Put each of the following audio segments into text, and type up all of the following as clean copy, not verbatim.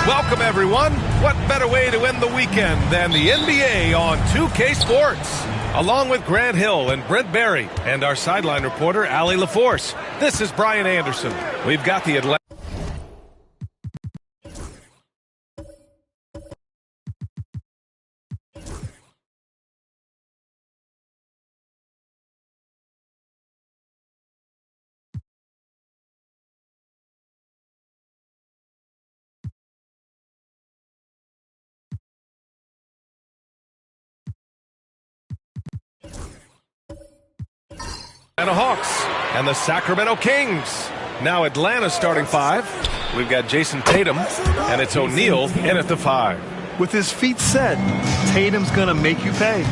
Welcome, everyone. What better way to end the weekend than the NBA on 2K Sports? Along with Grant Hill and Brent Barry and our sideline reporter, Allie LaForce. This is Brian Anderson. We've got the Atlanta. Hawks and the Sacramento Kings. Now Atlanta starting five. We've got Jason Tatum, and it's O'Neal in at the 5. With his feet set, Tatum's going to make you pay.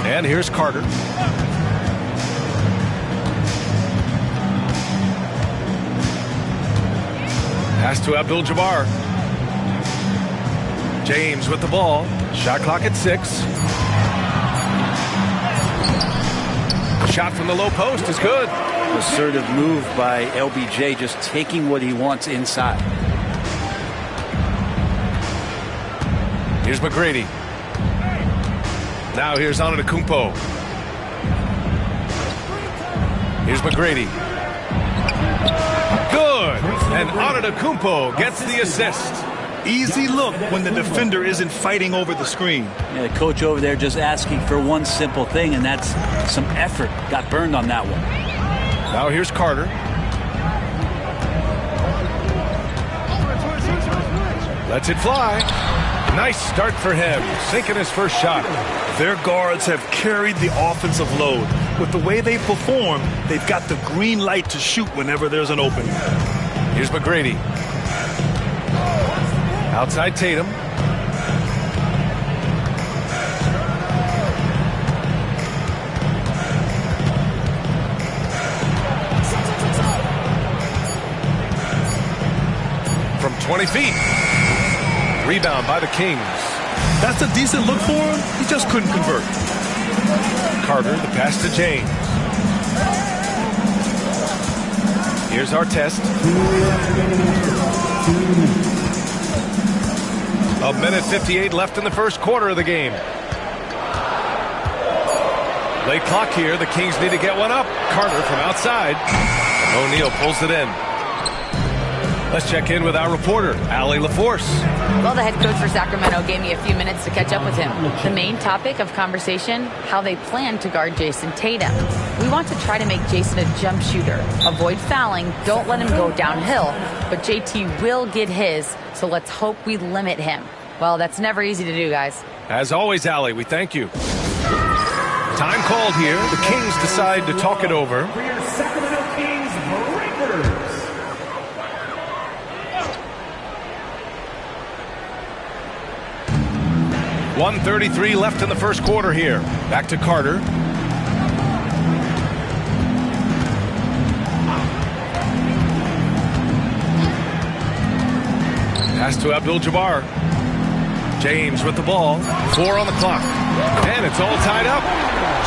And here's Carter. Pass to Abdul-Jabbar. James with the ball. Shot clock at 6. Shot from the low post is good. Assertive move by LBJ, just taking what he wants inside. Here's McGrady. Now here's Antetokounmpo. Here's McGrady. Good. And Antetokounmpo gets the assist. Easy look when the defender isn't fighting over the screen. Yeah, the coach over there just asking for one simple thing, and that's some effort. Got burned on that one. Now here's Carter. Lets it fly. Nice start for him, sinking his first shot. Their guards have carried the offensive load. With the way they perform, they've got the green light to shoot whenever there's an opening. Here's McGrady. Outside Tatum. From 20 feet. Rebound by the Kings. That's a decent look for him. He just couldn't convert. Carter, the pass to James. Here's Artest. A minute 58 left in the first quarter of the game. Late clock here. The Kings need to get one up. Carter from outside. O'Neal pulls it in. Let's check in with our reporter, Allie LaForce. Well, the head coach for Sacramento gave me a few minutes to catch up with him. The main topic of conversation, how they plan to guard Jason Tatum. We want to try to make Jason a jump shooter. Avoid fouling, don't let him go downhill. But JT will get his, so let's hope we limit him. Well, that's never easy to do, guys. As always, Allie, we thank you. Time called here. The Kings decide to talk it over. For your Sacramento Kings breakers. 1:33 left in the first quarter here. Back to Carter. Pass to Abdul-Jabbar. James with the ball. 4 on the clock. And it's all tied up.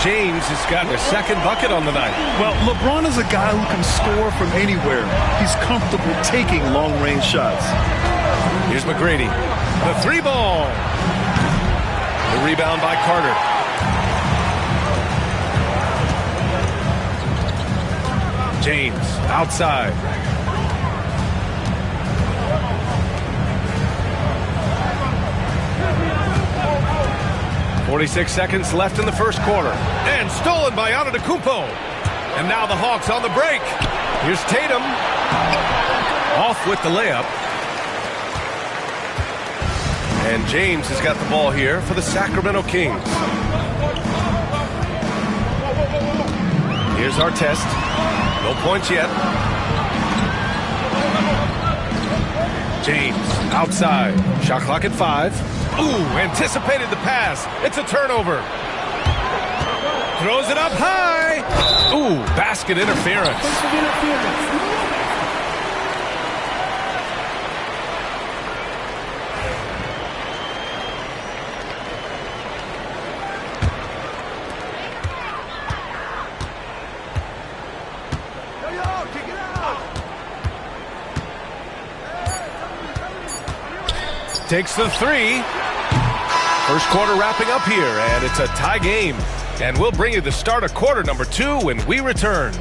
James has gotten a second bucket on the night. Well, LeBron is a guy who can score from anywhere. He's comfortable taking long-range shots. Here's McGrady. The 3-ball. The rebound by Carter. James outside. .46 seconds left in the first quarter. And stolen by Antetokounmpo. And now the Hawks on the break. Here's Tatum. Off with the layup. And James has got the ball here for the Sacramento Kings. Here's Artest. No points yet. James outside. Shot clock at 5. Ooh, anticipated the pass. It's a turnover. Throws it up high. Ooh, basket interference. Takes the 3. First quarter wrapping up here, and it's a tie game. And we'll bring you the start of quarter number 2 when we return.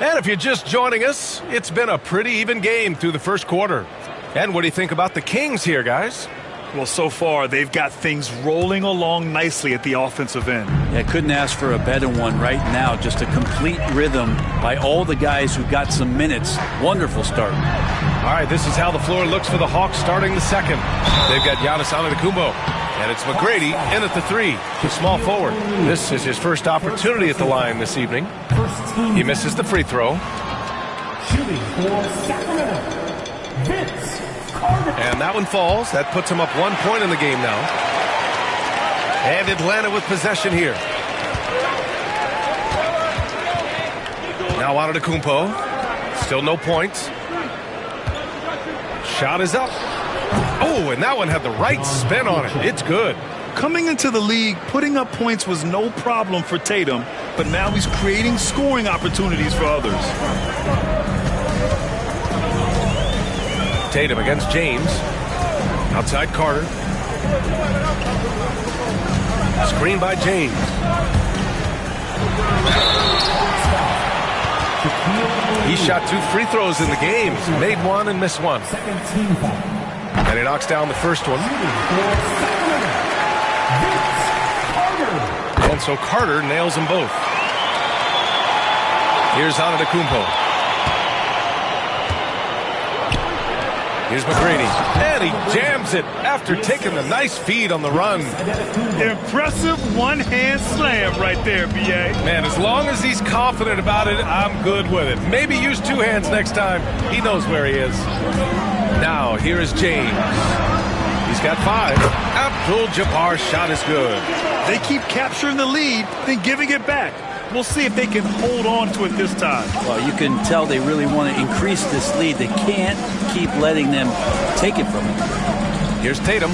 And if you're just joining us, it's been a pretty even game through the first quarter. And what do you think about the Kings here, guys? Well, so far, they've got things rolling along nicely at the offensive end. Yeah, couldn't ask for a better one right now. Just a complete rhythm by all the guys who got some minutes. Wonderful start. All right, this is how the floor looks for the Hawks starting the second. They've got Giannis Antetokounmpo, and it's McGrady in at the 3, the small forward. This is his first opportunity at the line this evening. He misses the free throw. Shooting for Sacramento, Vince Carter. And that one falls. That puts him up 1 point in the game now. And Atlanta with possession here. Now Antetokounmpo. Still no points. Shot is up. Oh, and that one had the right spin on it. It's good. Coming into the league, putting up points was no problem for Tatum, but now he's creating scoring opportunities for others. Tatum against James. Outside Carter. Screen by James. He shot 2 free throws in the game. Made 1 and missed 1. And he knocks down the first one. And so Carter nails them both. Here's Antetokounmpo. Here's McGrady. And he jams it after taking the nice feed on the run. Impressive one-hand slam right there, B.A. Man, as long as he's confident about it, I'm good with it. Maybe use 2 hands next time. He knows where he is. Now, here is James. He's got 5. Abdul-Jabbar's shot is good. They keep capturing the lead, then giving it back. We'll see if they can hold on to it this time. Well, you can tell they really want to increase this lead. They can't keep letting them take it from them. Here's Tatum.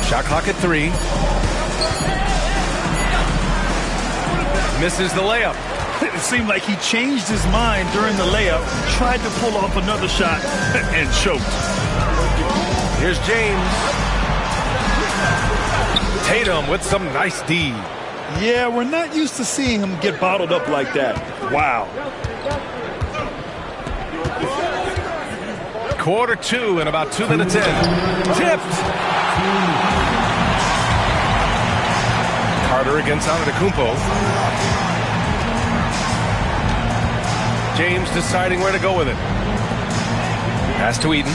Shot clock at 3. Misses the layup. It seemed like he changed his mind during the layup, tried to pull off another shot, and choked. Here's James. Tatum with some nice D. Yeah, we're not used to seeing him get bottled up like that. Wow. Quarter 2 and about 2 minutes in. Tipped. Carter against Antetokounmpo. James deciding where to go with it. Pass to Eden.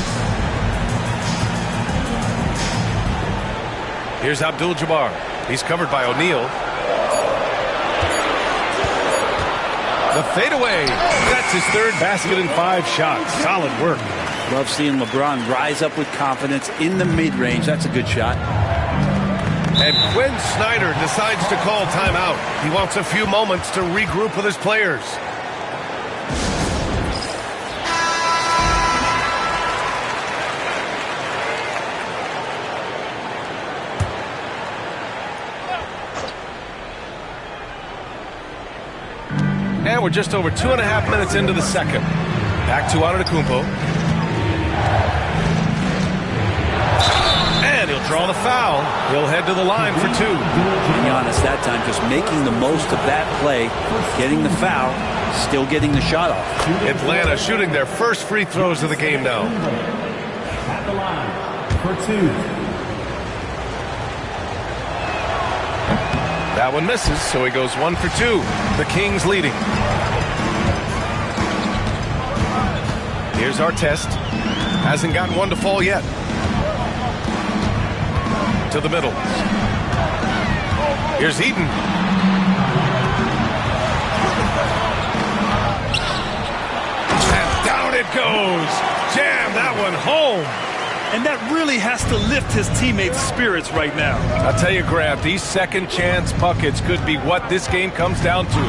Here's Abdul-Jabbar. He's covered by O'Neal. The fadeaway. That's his 3rd basket in 5 shots. Solid work. Love seeing LeBron rise up with confidence in the mid-range. That's a good shot. And Quinn Snyder decides to call timeout. He wants a few moments to regroup with his players. And we're just over 2.5 minutes into the second. Back to Antetokounmpo. And he'll draw the foul. He'll head to the line for two. Giannis that time just making the most of that play, getting the foul, still getting the shot off. Atlanta shooting their first free throws of the game now. At the line for two. That one misses, so he goes 1 for 2. The Kings leading. Here's Artest. Hasn't gotten one to fall yet. To the middle. Here's Eaton. And down it goes. Jam that one home. And that really has to lift his teammates' spirits right now. I'll tell you, Grant, these second chance buckets could be what this game comes down to.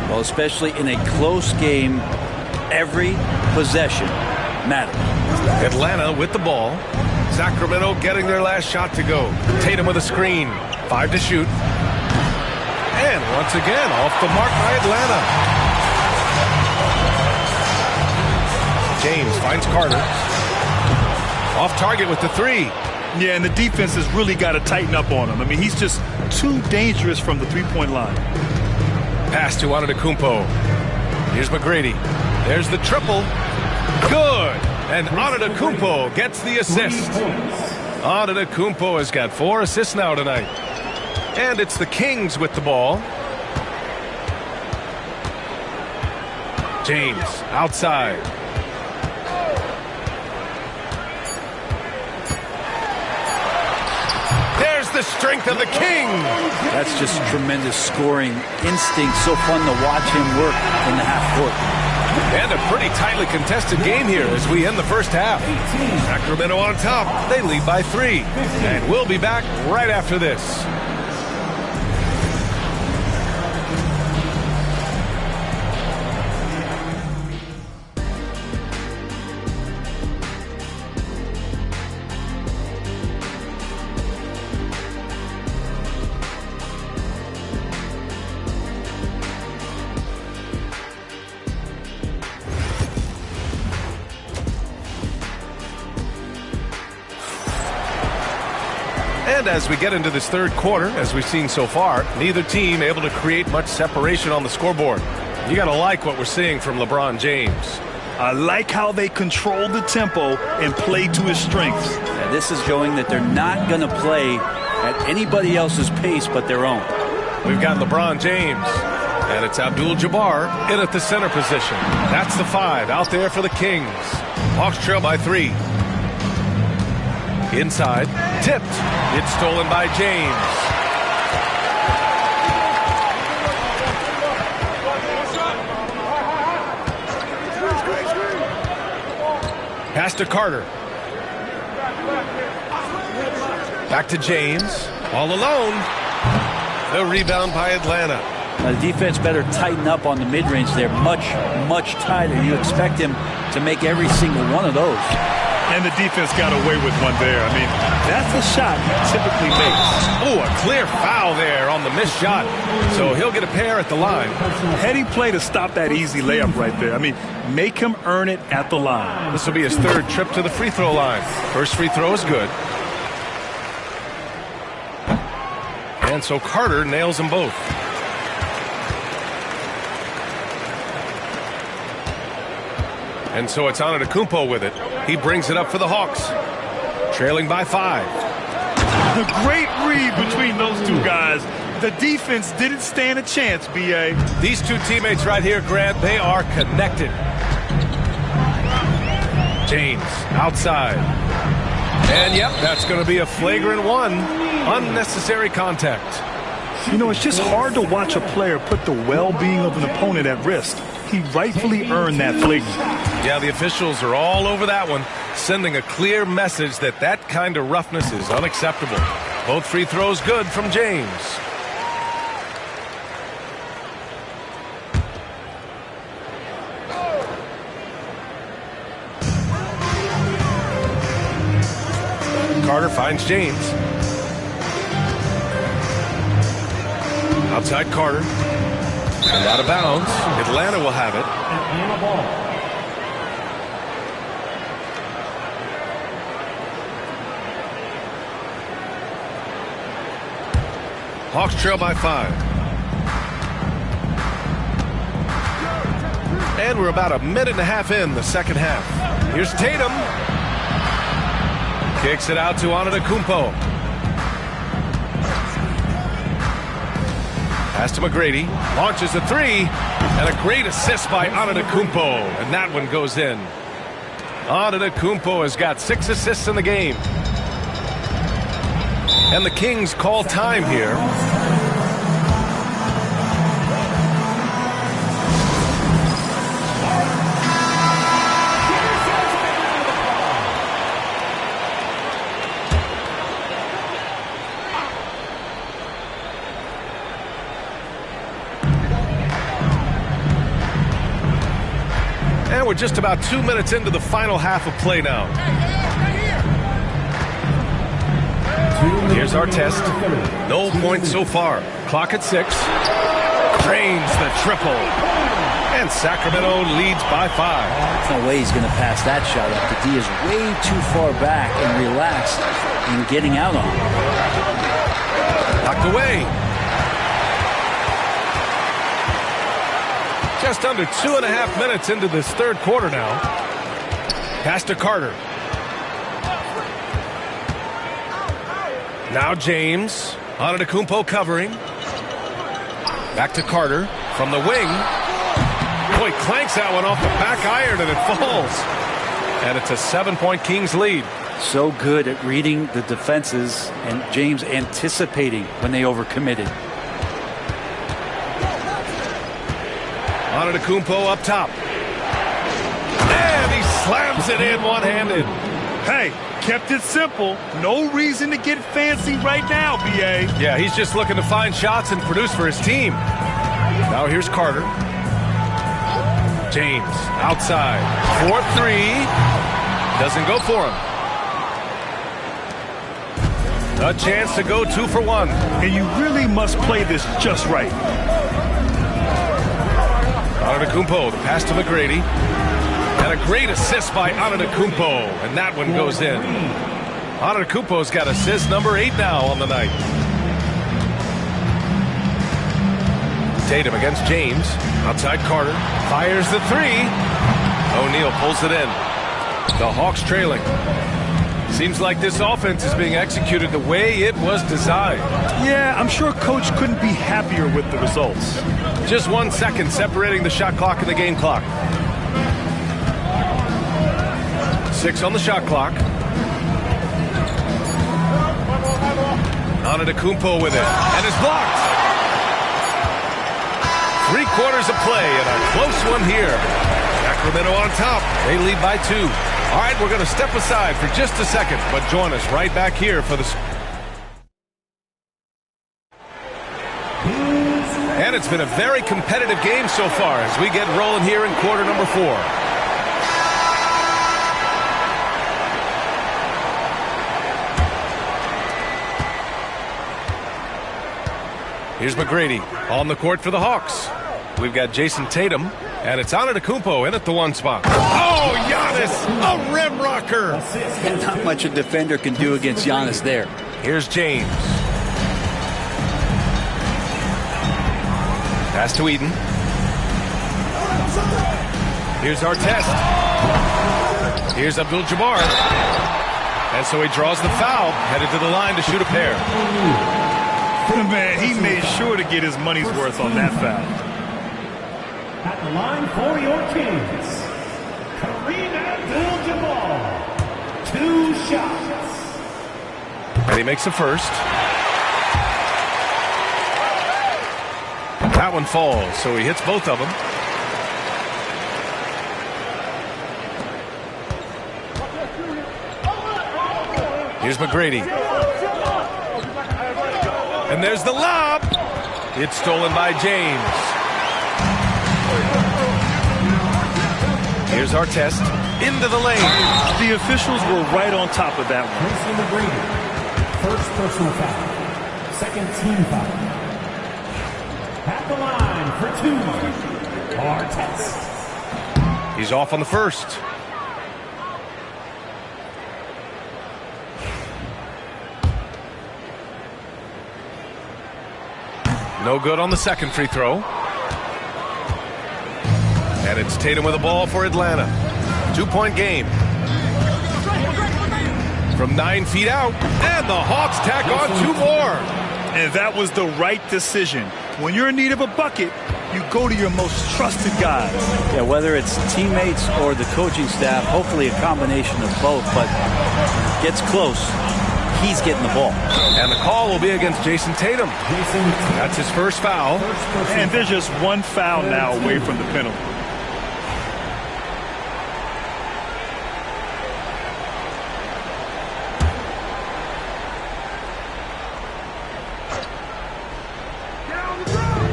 Well, especially in a close game, every possession matters. Atlanta with the ball. Sacramento getting their last shot to go. Tatum with a screen. 5 to shoot. And once again, off the mark by Atlanta. James finds Carter. Off target with the 3. Yeah, and the defense has really got to tighten up on him. I mean, he's just too dangerous from the three-point line. Pass to Antetokounmpo. Here's McGrady. There's the triple. Good. And Antetokounmpo gets the assist. Antetokounmpo has got 4 assists now tonight. And it's the Kings with the ball. James outside. There's the strength of the King. That's just tremendous scoring instinct. So fun to watch him work in the half court. And a pretty tightly contested game here as we end the first half. Sacramento on top. They lead by 3. And we'll be back right after this. And as we get into this third quarter, as we've seen so far, neither team able to create much separation on the scoreboard. You got to like what we're seeing from LeBron James. I like how they control the tempo and play to his strengths. Yeah, this is showing that they're not going to play at anybody else's pace but their own. We've got LeBron James, and it's Abdul-Jabbar in at the center position. That's the 5 out there for the Kings. Hawks trail by 3. Inside, tipped. It's stolen by James. Pass to Carter. Back to James. All alone. The rebound by Atlanta. The defense better tighten up on the mid-range there. Much, much tighter. You expect him to make every single one of those. And the defense got away with one there. I mean, that's a shot he typically makes. Oh, a clear foul there on the missed shot. So he'll get a pair at the line. Heady play to stop that easy layup right there. I mean, make him earn it at the line. This will be his 3rd trip to the free throw line. First free throw is good. And so Carter nails them both. And so it's Antetokounmpo with it. He brings it up for the Hawks. Trailing by 5. The great read between those two guys. The defense didn't stand a chance, B.A. These two teammates right here, Grant, they are connected. James outside. And yep, that's going to be a flagrant 1. Unnecessary contact. You know, it's just hard to watch a player put the well-being of an opponent at risk. He rightfully earned that flagrant. Yeah, the officials are all over that one, sending a clear message that that kind of roughness is unacceptable. Both free throws good from James. Carter finds James. Outside Carter. And out of bounds. Atlanta will have it. Atlanta ball. Hawks trail by 5. And we're about a minute and a half in the second half. Here's Tatum. Kicks it out to Antetokounmpo. Pass to McGrady. Launches a three. And a great assist by Antetokounmpo. And that one goes in. Antetokounmpo has got 6 assists in the game. And the Kings call time here. And we're just about 2 minutes into the final half of play now. Here's our test. No points so far. Clock at 6. Drains the triple. And Sacramento leads by 5. There's no way he's going to pass that shot up. The D is way too far back and relaxed in getting out on it. Knocked away. Just under 2.5 minutes into this third quarter now. Pass to Carter. Now James. Antetokounmpo covering. Back to Carter from the wing. Boy, clanks that one off the back iron and it falls. And it's a 7-point Kings lead. So good at reading the defenses and James anticipating when they overcommitted. Antetokounmpo up top. And he slams it in one-handed. Hey, kept it simple. No reason to get fancy right now, B.A. Yeah, he's just looking to find shots and produce for his team. Now here's Carter. James outside. 4-3. Doesn't go for him. A chance to go 2 for 1. And you really must play this just right. Antetokounmpo, the pass to McGrady. And a great assist by Antetokounmpo. And that one goes in. Antetokounmpo's got assist number 8 now on the night. Tatum against James. Outside Carter. Fires the 3. O'Neal pulls it in. The Hawks trailing. Seems like this offense is being executed the way it was designed. Yeah, I'm sure Coach couldn't be happier with the results. Just 1 second separating the shot clock and the game clock. 6 on the shot clock. Antetokounmpo with it. And it's blocked. 3 quarters of play and a close one here. Sacramento on top. They lead by 2. All right, we're going to step aside for just a second, but join us right back here for the... And it's been a very competitive game so far as we get rolling here in quarter number 4. Here's McGrady on the court for the Hawks. We've got Jason Tatum, and it's Antetokounmpo in at the 1 spot. Oh, Giannis, a rim rocker. Not much a defender can do against Giannis there. Here's James. Pass to Eden. Here's Artest. Here's Abdul-Jabbar. And so he draws the foul, headed to the line to shoot a pair. Man, he made sure to get his money's worth on that foul. At the line for your Kings, Kareem Abdul-Jabbar. 2 shots. And he makes the first. That one falls, so he hits both of them. Here's McGrady. And there's the lob. It's stolen by James. Here's Artest into the lane. The officials were right on top of that one. Grayson McGrady, first personal foul. Second team foul. At the line for 2, Artest. He's off on the first. No good on the second free throw. And it's Tatum with the ball for Atlanta. 2-point game. From 9 feet out. And the Hawks tack on 2 more. And that was the right decision. When you're in need of a bucket, you go to your most trusted guys. Yeah, whether it's teammates or the coaching staff, hopefully a combination of both, but gets close. He's getting the ball. And the call will be against Jason Tatum. That's his first foul. And there's just one foul now away from the penalty.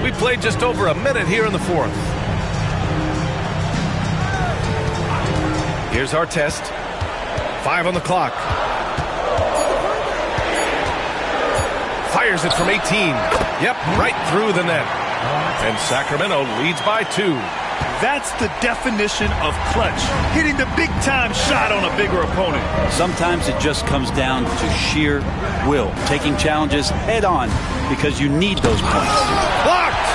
We played just over a minute here in the fourth. Here's Artest. 5 on the clock. Fires it from 18. Yep, right through the net. And Sacramento leads by 2. That's the definition of clutch. Hitting the big-time shot on a bigger opponent. Sometimes it just comes down to sheer will. Taking challenges head on because you need those points. Blocked!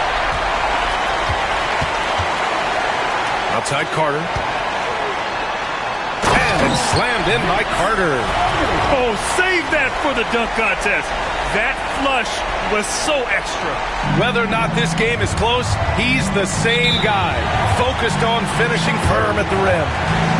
Outside Carter. And it's slammed in by Carter. Oh, save that for the dunk contest. That flush was so extra. Whether or not this game is close, he's the same guy, focused on finishing firm at the rim.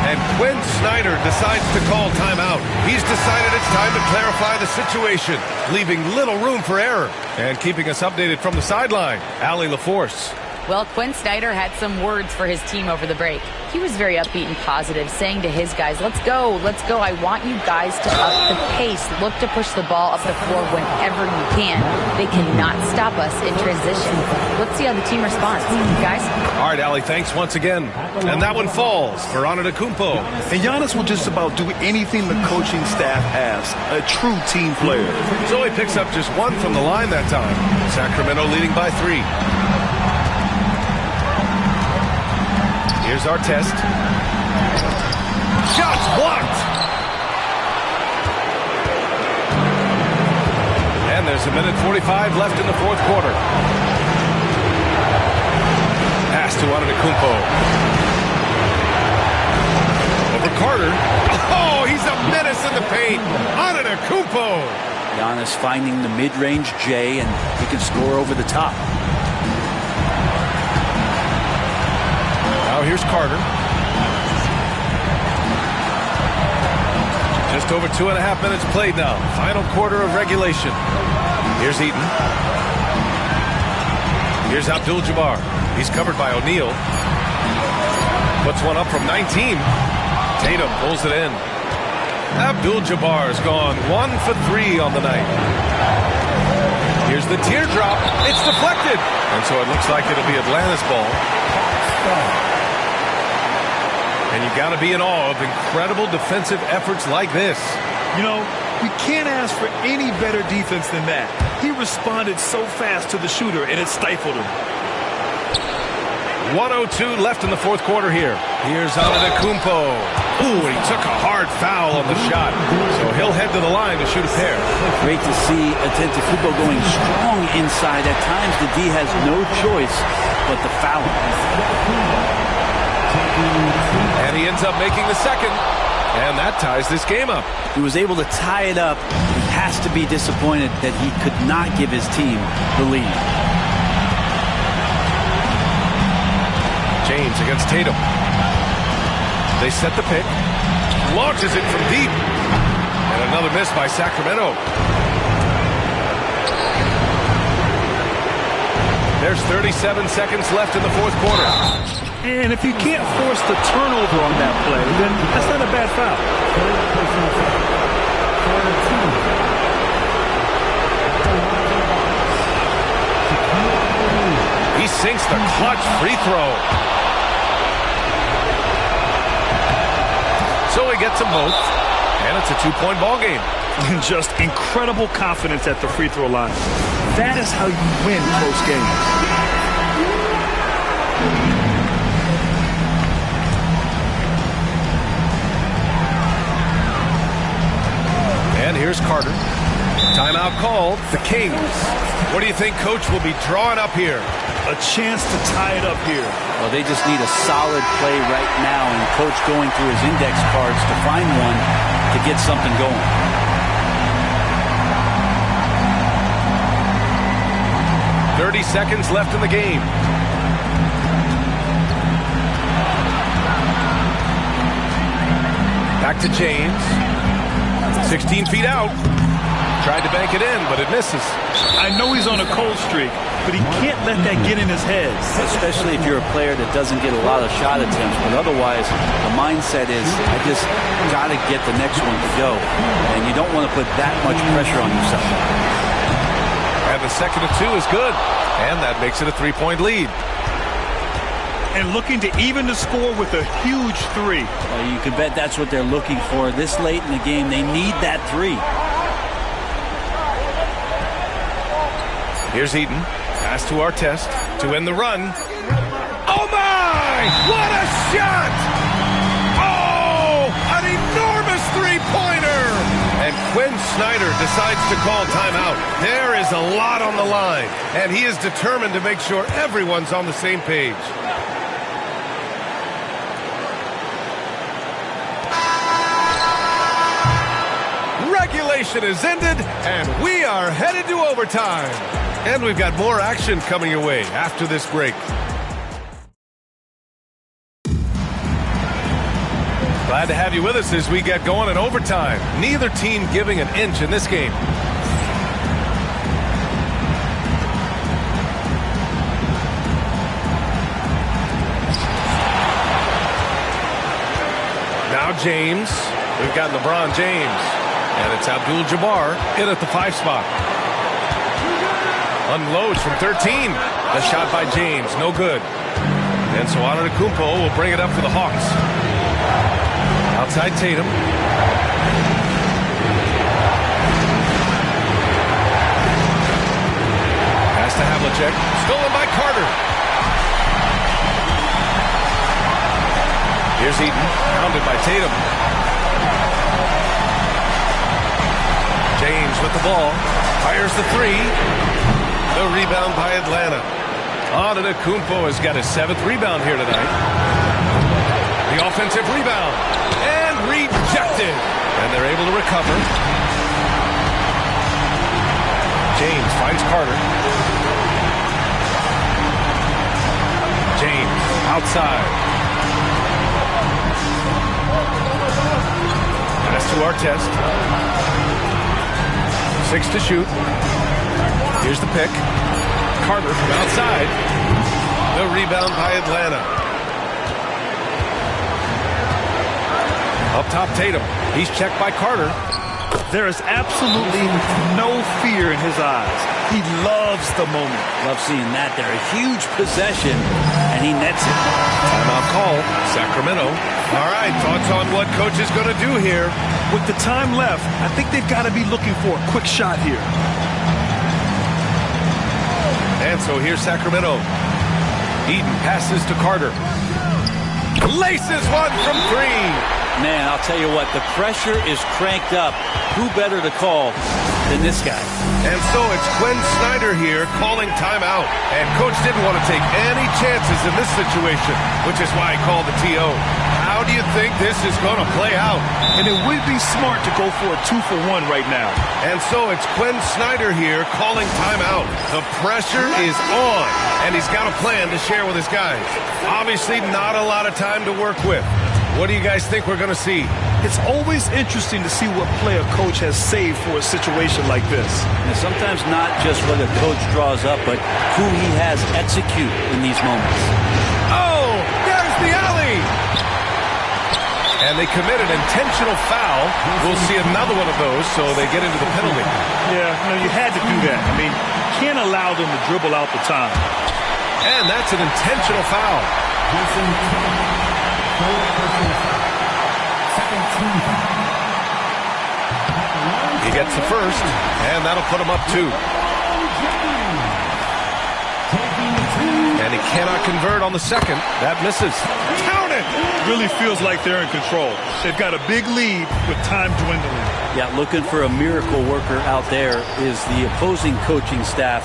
And Quinn Snyder decides to call timeout. He's decided it's time to clarify the situation, leaving little room for error. And keeping us updated from the sideline, Allie LaForce. Well, Quinn Snyder had some words for his team over the break. He was very upbeat and positive, saying to his guys, let's go. I want you guys to up the pace. Look to push the ball up the floor whenever you can. They cannot stop us in transition. Let's see how the team responds. Guys? All right, Allie, thanks once again. And that one falls for Antetokounmpo. And Giannis will just about do anything the coaching staff asks. A true team player. So he picks up just 1 from the line that time. Sacramento leading by 3. Here's Artest. Shots blocked. And there's a minute 45 left in the fourth quarter. Pass to Antetokounmpo. Over Carter. Oh, he's a menace in the paint. Antetokounmpo. Giannis finding the mid-range J, and he can score over the top. Now here's Carter. Just over 2.5 minutes played now. Final quarter of regulation. Here's Eaton. Here's Abdul-Jabbar. He's covered by O'Neal. Puts one up from 19. Tatum pulls it in. Abdul-Jabbar's gone 1 for 3 on the night. Here's the teardrop. It's deflected. And so it looks like it'll be Atlanta's ball. And you got to be in awe of incredible defensive efforts like this. You know, you can't ask for any better defense than that. He responded so fast to the shooter, and it stifled him. 1:02 left in the fourth quarter here. Here's Antetokounmpo. Ooh, he took a hard foul on the shot. So he'll head to the line to shoot a pair. Great to see Antetokounmpo going strong inside. At times, the D has no choice but to foul him. And he ends up making the second. And that ties this game up. He was able to tie it up. He has to be disappointed that he could not give his team the lead. James against Tatum. They set the pick. Launches it from deep. And another miss by Sacramento. There's 37 seconds left in the fourth quarter. And if you can't force the turnover on that play, then that's not a bad foul. just a clutch free throw. So he gets them both, and it's a 2-point ball game. Just incredible confidence at the free throw line. That is how you win close games. And here's Carter. Timeout called. The Kings. What do you think Coach will be drawing up here? A chance to tie it up here. Well, they just need a solid play right now, and Coach going through his index cards to find one to get something going. 30 seconds left in the game. Back to James. 16 feet out. Tried to bank it in, but it misses. I know he's on a cold streak, but he can't let that get in his head. Especially if you're a player that doesn't get a lot of shot attempts. But otherwise, the mindset is, I just got to get the next one to go. And you don't want to put that much pressure on yourself. And the second of 2 is good. And that makes it a 3-point lead. And looking to even the score with a huge 3. Well, you can bet that's what they're looking for. This late in the game, they need that 3. Here's Eaton. Pass to Artest to end the run. Oh, my! What a shot! Oh, an enormous three-pointer! And Quinn Snyder decides to call timeout. There is a lot on the line, and he is determined to make sure everyone's on the same page. Regulation is ended, and we are headed to overtime. And we've got more action coming your way after this break. Glad to have you with us as we get going in overtime. Neither team giving an inch in this game. Now James. We've got LeBron James. And it's Abdul-Jabbar in at the 5 spot. Unloads from 13. The shot by James, no good. And so Antetokounmpo will bring it up for the Hawks. Outside Tatum. Pass to Havlicek. Stolen by Carter. Here's Eaton. Pounded by Tatum. James with the ball. Fires the 3. The rebound by Atlanta. Antetokounmpo has got his 7th rebound here tonight. The offensive rebound. And rejected. And they're able to recover. James finds Carter. James outside. Pass to Artest. 6 to shoot. Here's the pick. Carter from outside. The rebound by Atlanta. Up top, Tatum. He's checked by Carter. There is absolutely no fear in his eyes. He loves the moment. Love seeing that there. A huge possession, and he nets it. Timeout call, Sacramento. All right, thoughts on what Coach is going to do here? With the time left, I think they've got to be looking for a quick shot here. And so here's Sacramento. Eden passes to Carter. Laces one from 3. Man, I'll tell you what, the pressure is cranked up. Who better to call than this guy? And so it's Quinn Snyder here calling timeout. And Coach didn't want to take any chances in this situation, which is why he called the TO. How do you think this is going to play out? And it would be smart to go for a 2-for-1 right now. And so it's Quinn Snyder here calling timeout. The pressure is on, and he's got a plan to share with his guys. Obviously not a lot of time to work with. What do you guys think we're going to see? It's always interesting to see what play a coach has saved for a situation like this. And sometimes not just what a coach draws up, but who he has execute in these moments. Oh, there's the alley! And they commit an intentional foul. We'll see another one of those, so they get into the penalty. Yeah, you had to do that. I mean, you can't allow them to dribble out the time. And that's an intentional foul. Jason Tatum, third personal foul. Second team foul. At the line, He gets the first, and that'll put him up 2. taking two. And he cannot convert on the second. That misses. Count it! Really feels like they're in control. They've got a big lead with time dwindling. Yeah, looking for a miracle worker out there is the opposing coaching staff.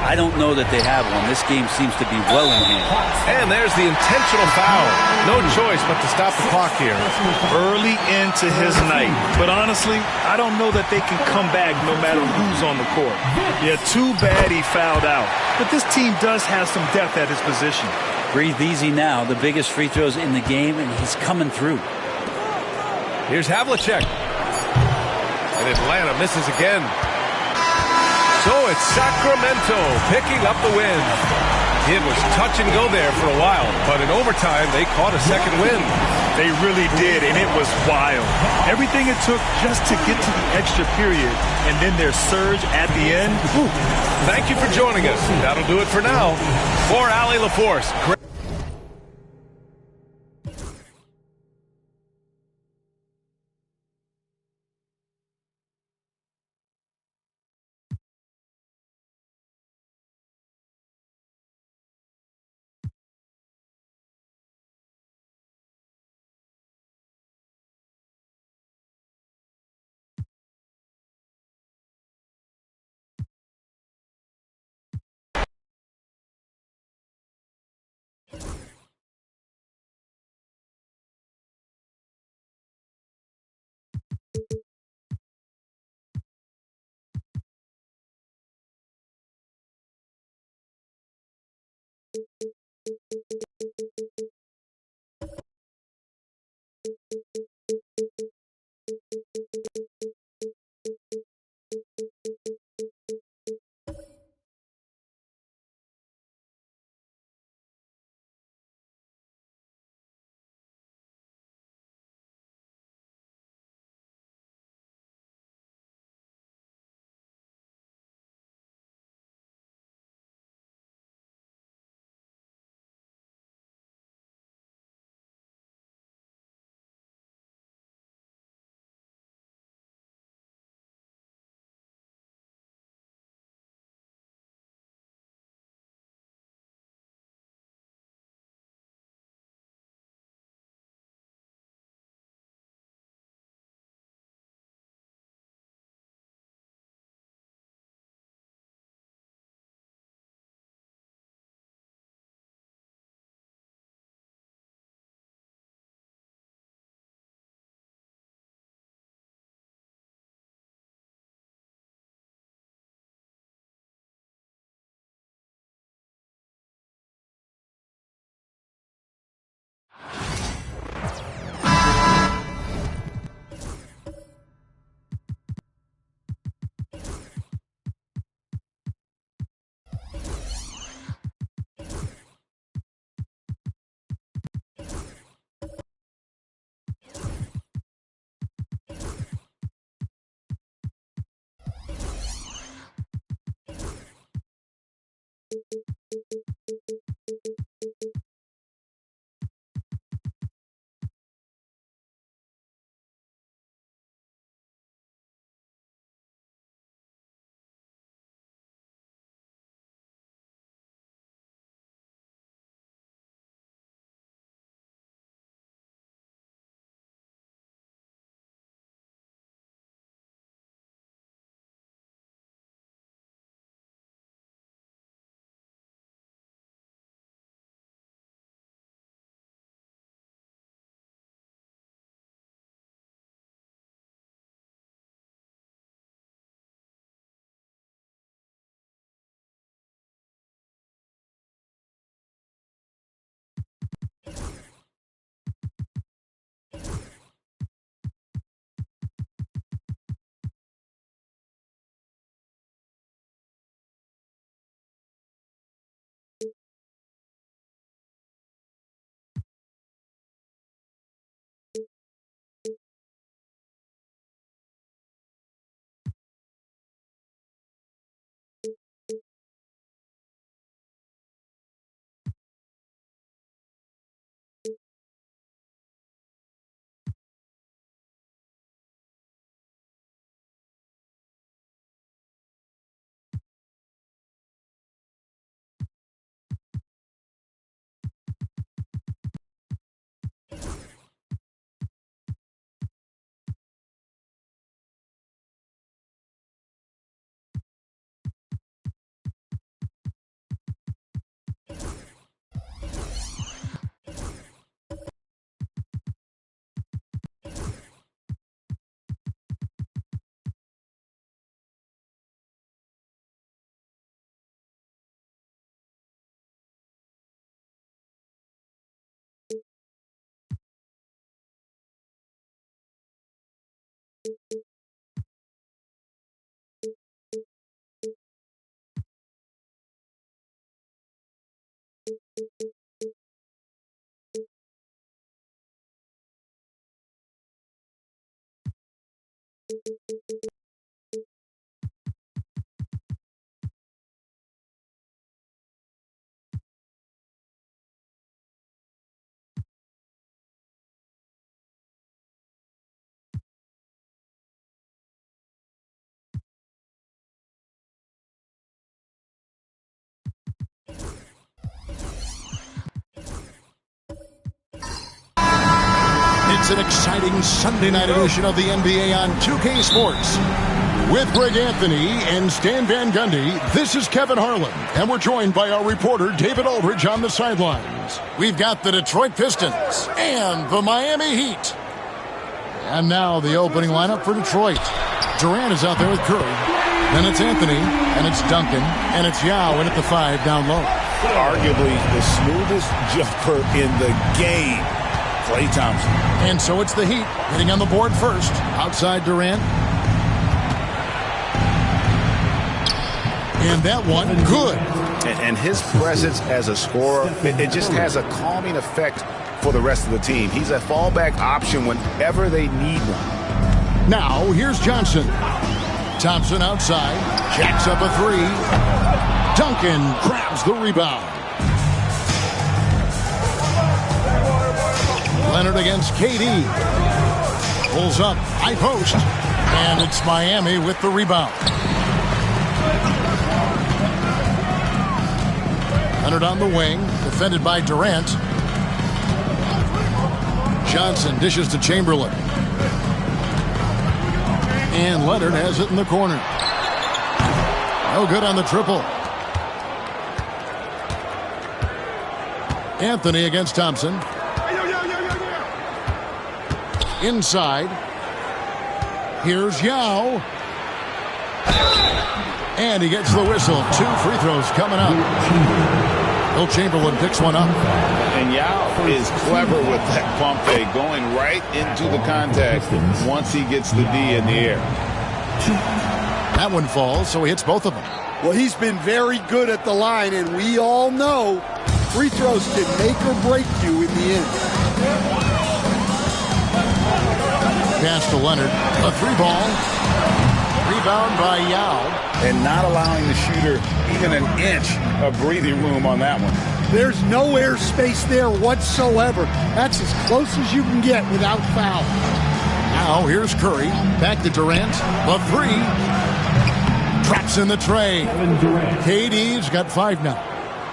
I don't know that they have one. This game seems to be well in hand. And there's the intentional foul. No choice but to stop the clock here. Early into his night. But honestly, I don't know that they can come back no matter who's on the court. Yeah, too bad he fouled out. But this team does have some depth at his position. Breathe easy now. The biggest free throws in the game, and he's coming through. Here's Havlicek. And Atlanta misses again. So it's Sacramento picking up the win. It was touch and go there for a while, but in overtime, they caught a second win. They really did, and it was wild. Everything it took just to get to the extra period, and then their surge at the end. Whew. Thank you for joining us. That'll do it for now. For Allie LaForce. It's an exciting Sunday night edition of the NBA on 2K Sports. With Greg Anthony and Stan Van Gundy, this is Kevin Harlan, and we're joined by our reporter David Aldridge on the sidelines. We've got the Detroit Pistons and the Miami Heat. And now the opening lineup for Detroit. Durant is out there with Curry. Then it's Anthony, and it's Duncan, and it's Yao in at the 5 down low. Arguably the smoothest jumper in the game, Klay Thompson. And so it's the Heat getting on the board first. Outside Durant. And that one, good. And his presence as a scorer, it just has a calming effect for the rest of the team. He's a fallback option whenever they need one. Now, here's Johnson. Thompson outside. Jacks up a 3. Duncan grabs the rebound. Leonard against KD. Pulls up, high post. And it's Miami with the rebound. Leonard on the wing, defended by Durant. Johnson dishes to Chamberlain. And Leonard has it in the corner. No good on the triple. Anthony against Thompson. Inside. Here's Yao. And he gets the whistle. 2 free throws coming up. Will Chamberlain picks one up. And Yao is clever with that pump fake, going right into the contact once he gets the D in the air. That one falls, so he hits both of them. Well, he's been very good at the line, and we all know free throws can make or break you in the end. Pass to Leonard. A 3-ball. Rebound by Yao. And not allowing the shooter even an inch of breathing room on that one. There's no air space there whatsoever. That's as close as you can get without foul. Now here's Curry. Back to Durant. A 3. Traps in the tray. KD's got 5 now.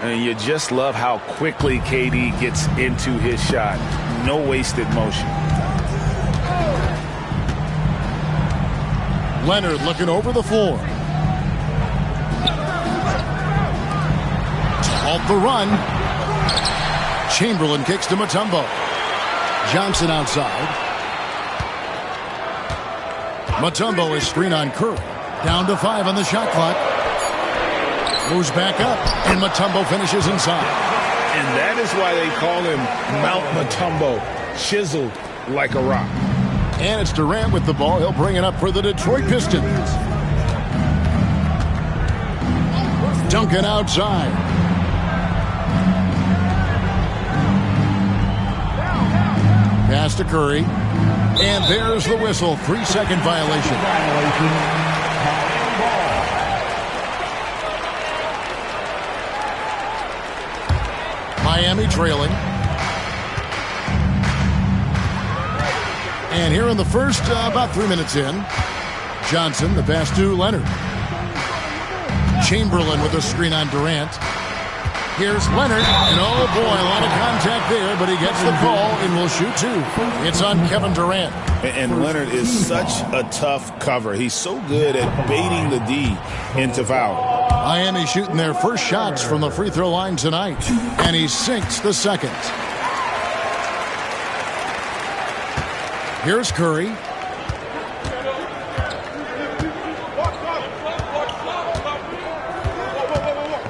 And you just love how quickly KD gets into his shot. No wasted motion. Leonard looking over the floor. To halt the run. Chamberlain kicks to Mutombo. Johnson outside. Mutombo is screen on Curry. Down to 5 on the shot clock. Moves back up, and Mutombo finishes inside. And that is why they call him Mount Mutombo, chiseled like a rock. And it's Durant with the ball. He'll bring it up for the Detroit Pistons. Duncan outside. Pass to Curry. And there's the whistle. 3-second violation. Miami trailing. And here in the first, about 3 minutes in, Johnson, the pass to Leonard. Chamberlain with a screen on Durant. Here's Leonard, and oh boy, a lot of contact there, but he gets the call and will shoot 2. It's on Kevin Durant. And Leonard is such a tough cover. He's so good at baiting the D into foul. Miami shooting their first shots from the free throw line tonight, and he sinks the second. Here's Curry.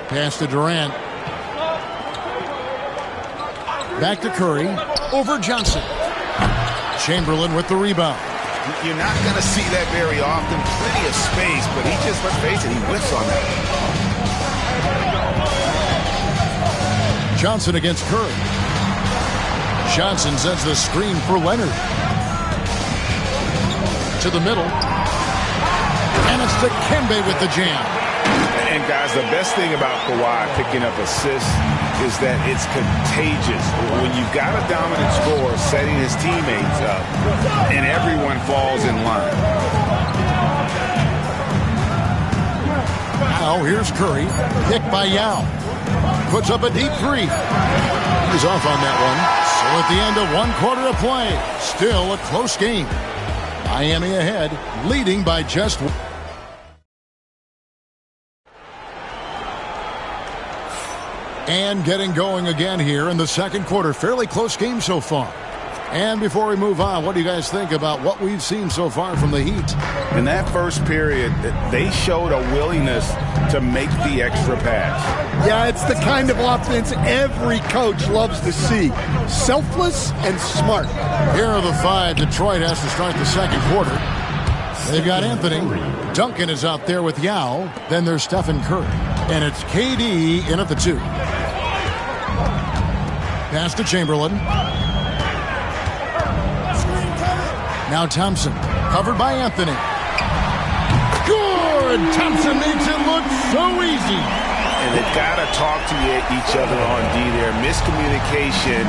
Pass to Durant. Back to Curry. Over Johnson. Chamberlain with the rebound. You're not going to see that very often. Plenty of space, but he just, let's face it, he whiffs on that. Johnson against Curry. Johnson sends the screen for Leonard. To the middle. And it's to Kembe with the jam. And guys, the best thing about Kawhi picking up assists is that it's contagious. When you've got a dominant scorer setting his teammates up, and everyone falls in line. Now here's Curry. Picked by Yao. Puts up a deep three. He's off on that one. So at the end of 1 quarter of play, still a close game. Miami ahead, leading by just one. And getting going again here in the second quarter. Fairly close game so far. And before we move on, what do you guys think about what we've seen so far from the Heat? In that first period, they showed a willingness to make the extra pass. Yeah, it's the kind of offense every coach loves to see. Selfless and smart. Here are the 5 Detroit has to start the second quarter. They've got Anthony. Duncan is out there with Yao. Then there's Stephen Curry. And it's KD in at the 2. Pass to Chamberlain. Now Thompson, covered by Anthony. Good! Thompson makes it look so easy. And they've got to talk to each other on D there. Miscommunication,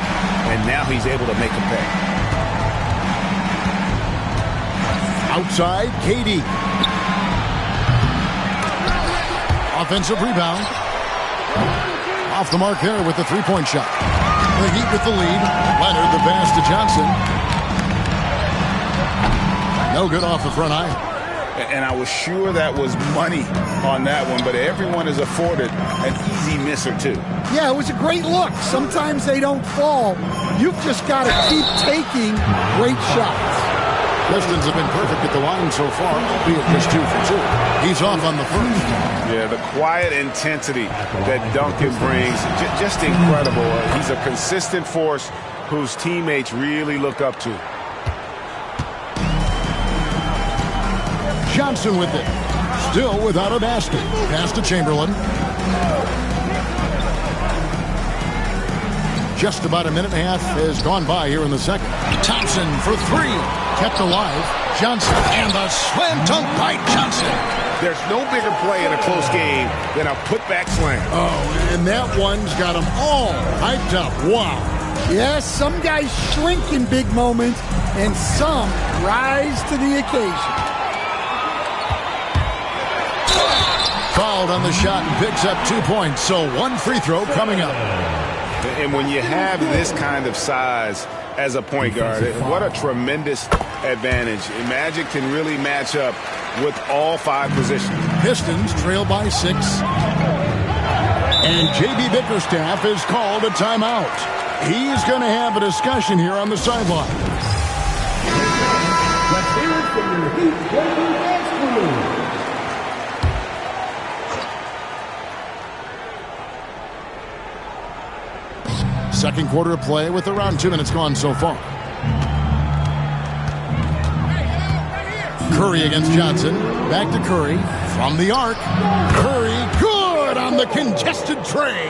and now he's able to make a pay. Outside, KD. Offensive rebound. Off the mark there with the three-point shot. The Heat with the lead. Leonard the pass to Johnson. No good off the front eye. And I was sure that was money on that one, but everyone is afforded an easy miss or two. Yeah, it was a great look. Sometimes they don't fall. You've just got to keep taking great shots. Pistons have been perfect at the line so far, albeit just 2 for 2. He's off on the first. Yeah, the quiet intensity that Duncan brings, just incredible. He's a consistent force whose teammates really look up to. Johnson with it. Still without a basket. Pass to Chamberlain. Just about a minute and a half has gone by here in the second. Thompson for 3. Kept alive. Johnson and the slam dunk by Johnson. There's no bigger play in a close game than a putback slam. Oh, and that one's got them all hyped up. Wow. Yes, some guys shrink in big moments, and some rise to the occasion. Fouled on the shot and picks up 2 points. So 1 free throw coming up. And when you have this kind of size as a point guard, what a tremendous advantage. Magic can really match up with all 5 positions. Pistons trail by 6. And J.B. Bickerstaff has called a timeout. He's going to have a discussion here on the sideline. Second quarter of play with around 2 minutes gone so far. Curry against Johnson. Back to Curry. From the arc. Curry good on the congested tray.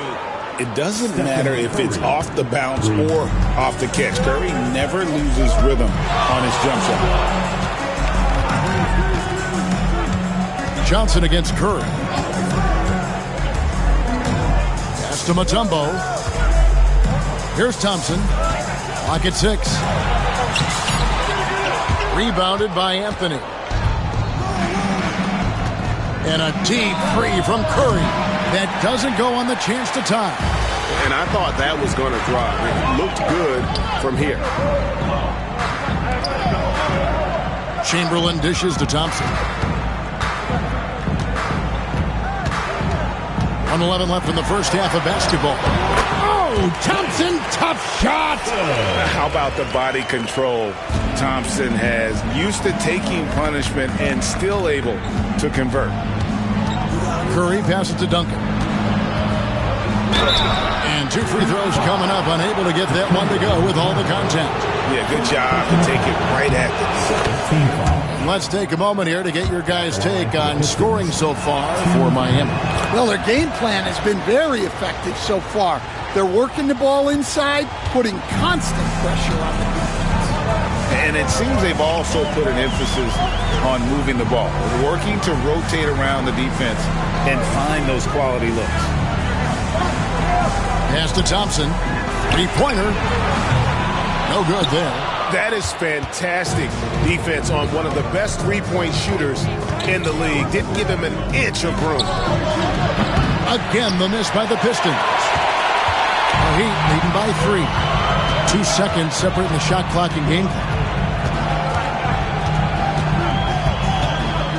It doesn't matter if it's off the bounce or off the catch. Curry never loses rhythm on his jump shot. Johnson against Curry. Pass to Mutombo. Here's Thompson. Clock at 6. Rebounded by Anthony. And a deep three from Curry. That doesn't go on the chance to tie. And I thought that was going to drop. It looked good from here. Chamberlain dishes to Thompson. 1:11 left in the first half of basketball. Oh, Thompson, tough shot. How about the body control Thompson has? Used to taking punishment and still able to convert. Curry passes to Duncan. And 2 free throws coming up, unable to get that one to go with all the contact. Yeah, good job to take it right at the Let's take a moment here to get your guys' take on scoring so far for Miami. Well, their game plan has been very effective so far. They're working the ball inside, putting constant pressure on the defense. And it seems they've also put an emphasis on moving the ball, working to rotate around the defense and find those quality looks. Pass to Thompson. 3-pointer. No good there. That is fantastic defense on one of the best three-point shooters in the league. Didn't give him an inch of room. Again, the miss by the Pistons. The Heat leading by 3. 2 seconds separating the shot clock and game clock.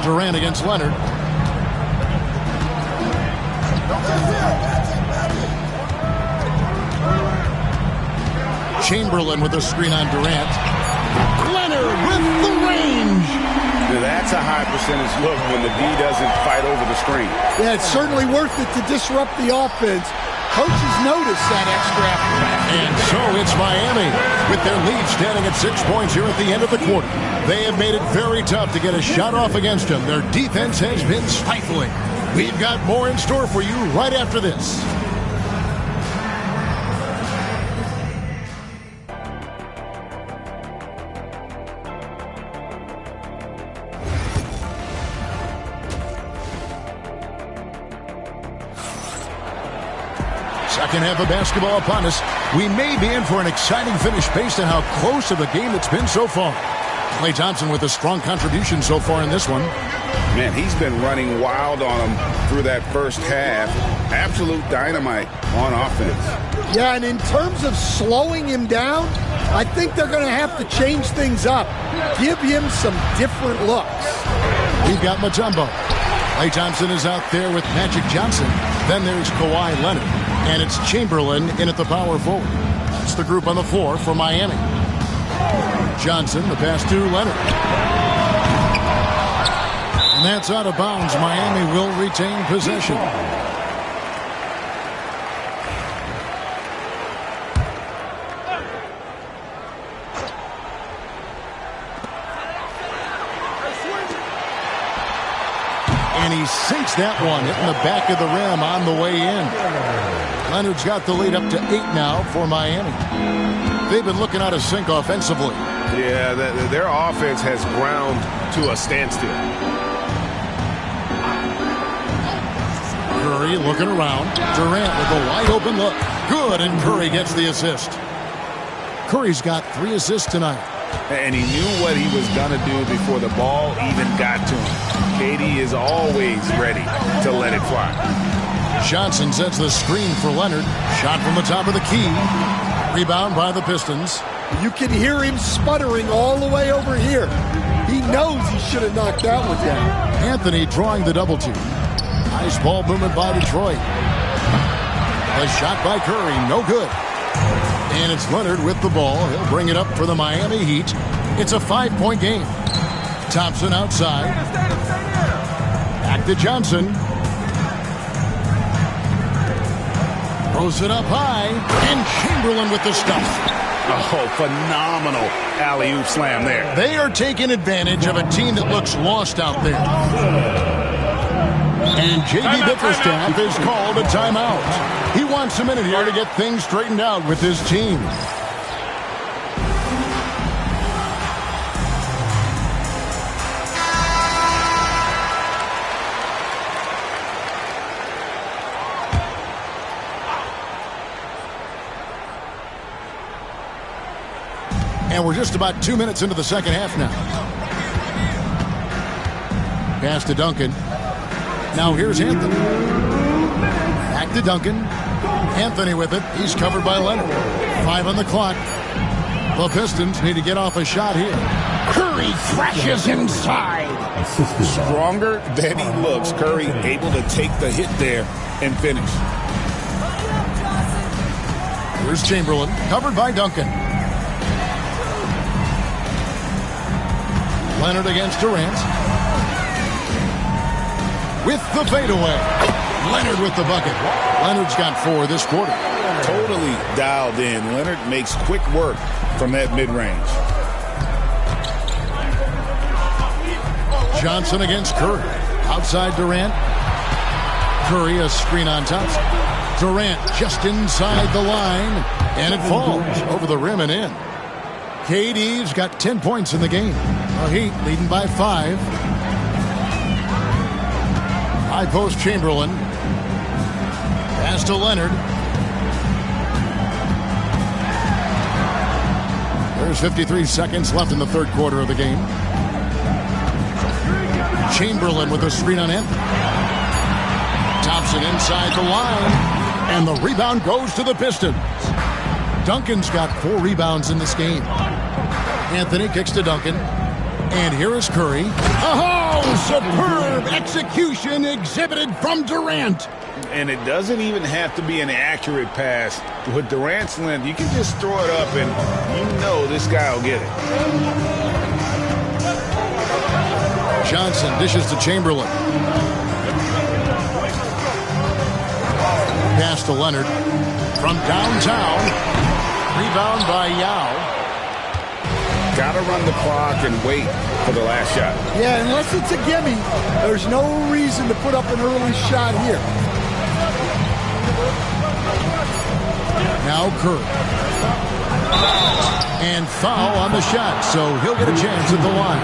Durant against Leonard. Chamberlain with a screen on Durant. Leonard with the range. Now that's a high percentage look when the D doesn't fight over the screen. Yeah, it's certainly worth it to disrupt the offense. Coaches notice that extra effort. And so it's Miami with their lead standing at 6 points here at the end of the quarter. They have made it very tough to get a shot off against them. Their defense has been stifling. We've got more in store for you right after this. Second half of basketball upon us. We may be in for an exciting finish based on how close of a game it's been so far. Klay Thompson with a strong contribution so far in this one. Man, he's been running wild on him through that first half. Absolute dynamite on offense. Yeah, and in terms of slowing him down, I think they're going to have to change things up. Give him some different looks. We've got Mutombo. Klay Thompson is out there with Magic Johnson. Then there's Kawhi Leonard. And it's Chamberlain in at the power forward. It's the group on the floor for Miami. Johnson, the pass to Leonard. And that's out of bounds. Miami will retain possession. And he sinks that one, hitting the back of the rim on the way in. Leonard's got the lead up to 8 now for Miami. They've been looking out of sync offensively. Yeah, their offense has ground to a standstill. Curry looking around. Durant with a wide open look. Good, and Curry gets the assist. Curry's got 3 assists tonight. And he knew what he was going to do before the ball even got to him. KD is always ready to let it fly. Johnson sets the screen for Leonard. Shot from the top of the key. Rebound by the Pistons. You can hear him sputtering all the way over here. He knows he should have knocked that one down. Anthony drawing the double team. Nice ball movement by Detroit. A shot by Curry, no good. And it's Leonard with the ball. He'll bring it up for the Miami Heat. It's a 5-point game. Thompson outside. Back to Johnson. Throws it up high. And Chamberlain with the stuff. Oh, phenomenal alley-oop slam there. They are taking advantage of a team that looks lost out there. And J.B. Bickerstaff is called a timeout. He wants a minute here to get things straightened out with his team. And we're just about 2 minutes into the second half now. Pass to Duncan. Now here's Anthony. Back to Duncan. Anthony with it. He's covered by Leonard. 5 on the clock. The Pistons need to get off a shot here. Curry crashes inside. Stronger than he looks. Curry able to take the hit there and finish. Here's Chamberlain. Covered by Duncan. Leonard against Durant. With the fadeaway. Leonard with the bucket. Leonard's got 4 this quarter. Totally dialed in. Leonard makes quick work from that mid-range. Johnson against Curry. Outside Durant. Curry a screen on Thompson. Durant just inside the line. And it falls over the rim and in. KD's got 10 points in the game. The Heat leading by 5. High post Chamberlain. Pass to Leonard. There's 53 seconds left in the third quarter of the game. Chamberlain with a screen on him. Thompson inside the line. And the rebound goes to the Pistons. Duncan's got 4 rebounds in this game. Anthony kicks to Duncan. And here is Curry. Oh, superb execution exhibited from Durant. And it doesn't even have to be an accurate pass. With Durant's length, you can just throw it up and you know this guy will get it. Johnson dishes to Chamberlain. Pass to Leonard. From downtown. Rebound by Yao. Got to run the clock and wait for the last shot. Yeah, unless it's a gimme, there's no reason to put up an early shot here. Now Curry. And foul on the shot, so he'll get a chance at the line.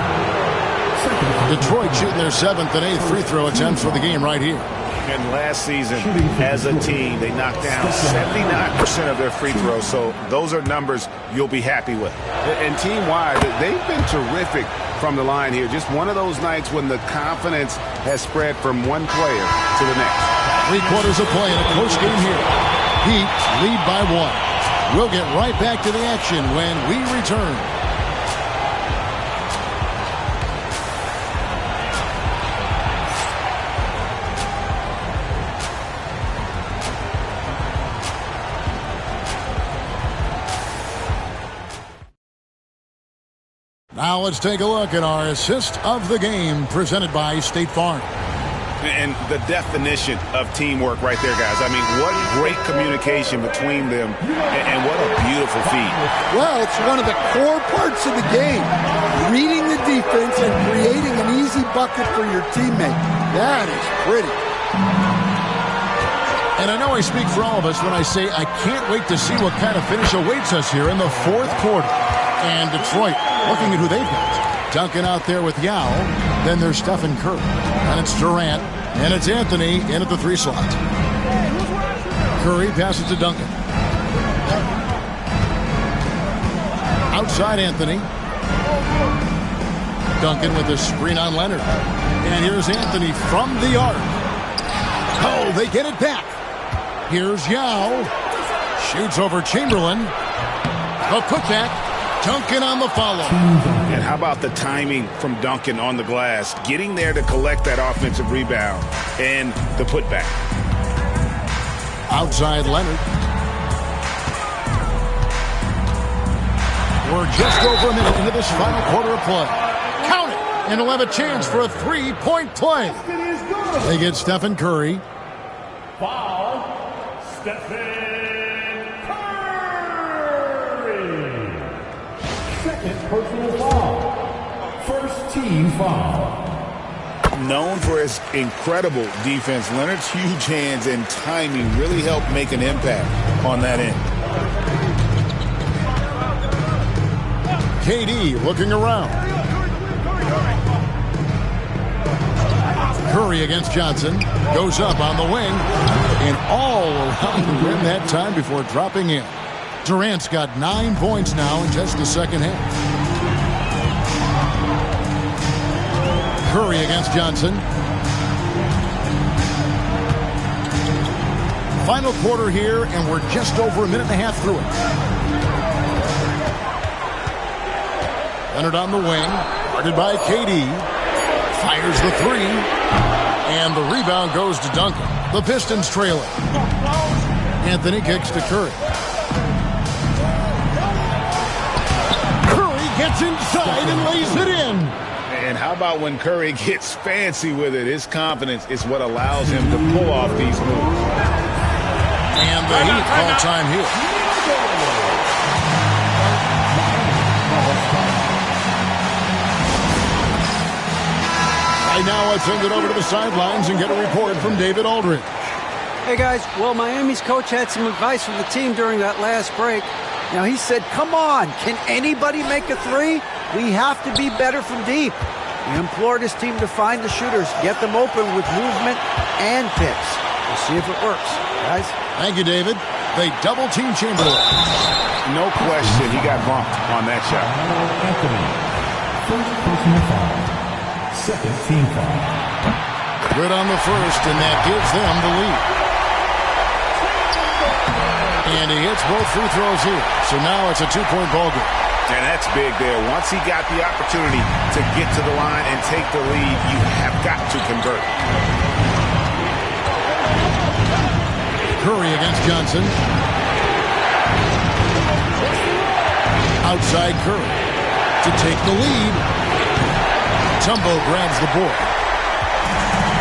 Detroit shooting their 7th and 8th free throw attempts for the game right here. And last season, as a team, they knocked down 79% of their free throws, so those are numbers you'll be happy with. And team-wide, they've been terrific from the line here. Just one of those nights when the confidence has spread from one player to the next. 3 quarters of play in a close game here. Heat lead by 1. We'll get right back to the action when we return. Now let's take a look at our assist of the game presented by State Farm. And the definition of teamwork right there, guys. I mean, what great communication between them and what a beautiful feed. Well, it's one of the core parts of the game. Reading the defense and creating an easy bucket for your teammate. That is pretty. And I know I speak for all of us when I say I can't wait to see what kind of finish awaits us here in the fourth quarter. And Detroit looking at who they've got. Duncan out there with Yao. Then there's Stephen Curry. And it's Durant. And it's Anthony in at the 3 slot. Curry passes to Duncan. Outside Anthony. Duncan with a screen on Leonard. And here's Anthony from the arc. Oh, they get it back. Here's Yao. Shoots over Chamberlain. A putback. Duncan on the follow. And how about the timing from Duncan on the glass? Getting there to collect that offensive rebound and the putback. Outside Leonard. We're just over a minute into this final quarter of play. Count it! And he'll have a chance for a 3-point play. They get Stephen Curry. Foul, Stephen Curry. Second personal foul. First team foul. Known for his incredible defense, Leonard's huge hands and timing really helped make an impact on that end. KD looking around. Curry against Johnson. Goes up on the wing. And all around the rim that time before dropping in. Durant's got 9 points now in just the second half. Curry against Johnson. Final quarter here, and we're just over a minute and a half through it. Leonard on the wing, guarded by KD. Fires the 3, and the rebound goes to Duncan. The Pistons trailing. Anthony kicks to Curry. Curry gets inside and lays it in. And how about when Curry gets fancy with it? His confidence is what allows him to pull off these moves. And the Heat call time here. Right now, let's send it over to the sidelines and get a report from David Aldridge. Hey, guys. Well, Miami's coach had some advice from the team during that last break. Now, he said, come on, can anybody make a three? We have to be better from deep. He implored his team to find the shooters, get them open with movement and picks. We'll see if it works, guys. Thank you, David. They double-team Chamberlain. No question, he got bumped on that shot. Anthony, first personal foul. Second team foul. Good on the first, and that gives them the lead. And he hits both free throws here. So now it's a two-point ball game. And that's big there. Once he got the opportunity to get to the line and take the lead, you have got to convert. Curry against Johnson. Outside Curry to take the lead. Tumbo grabs the board.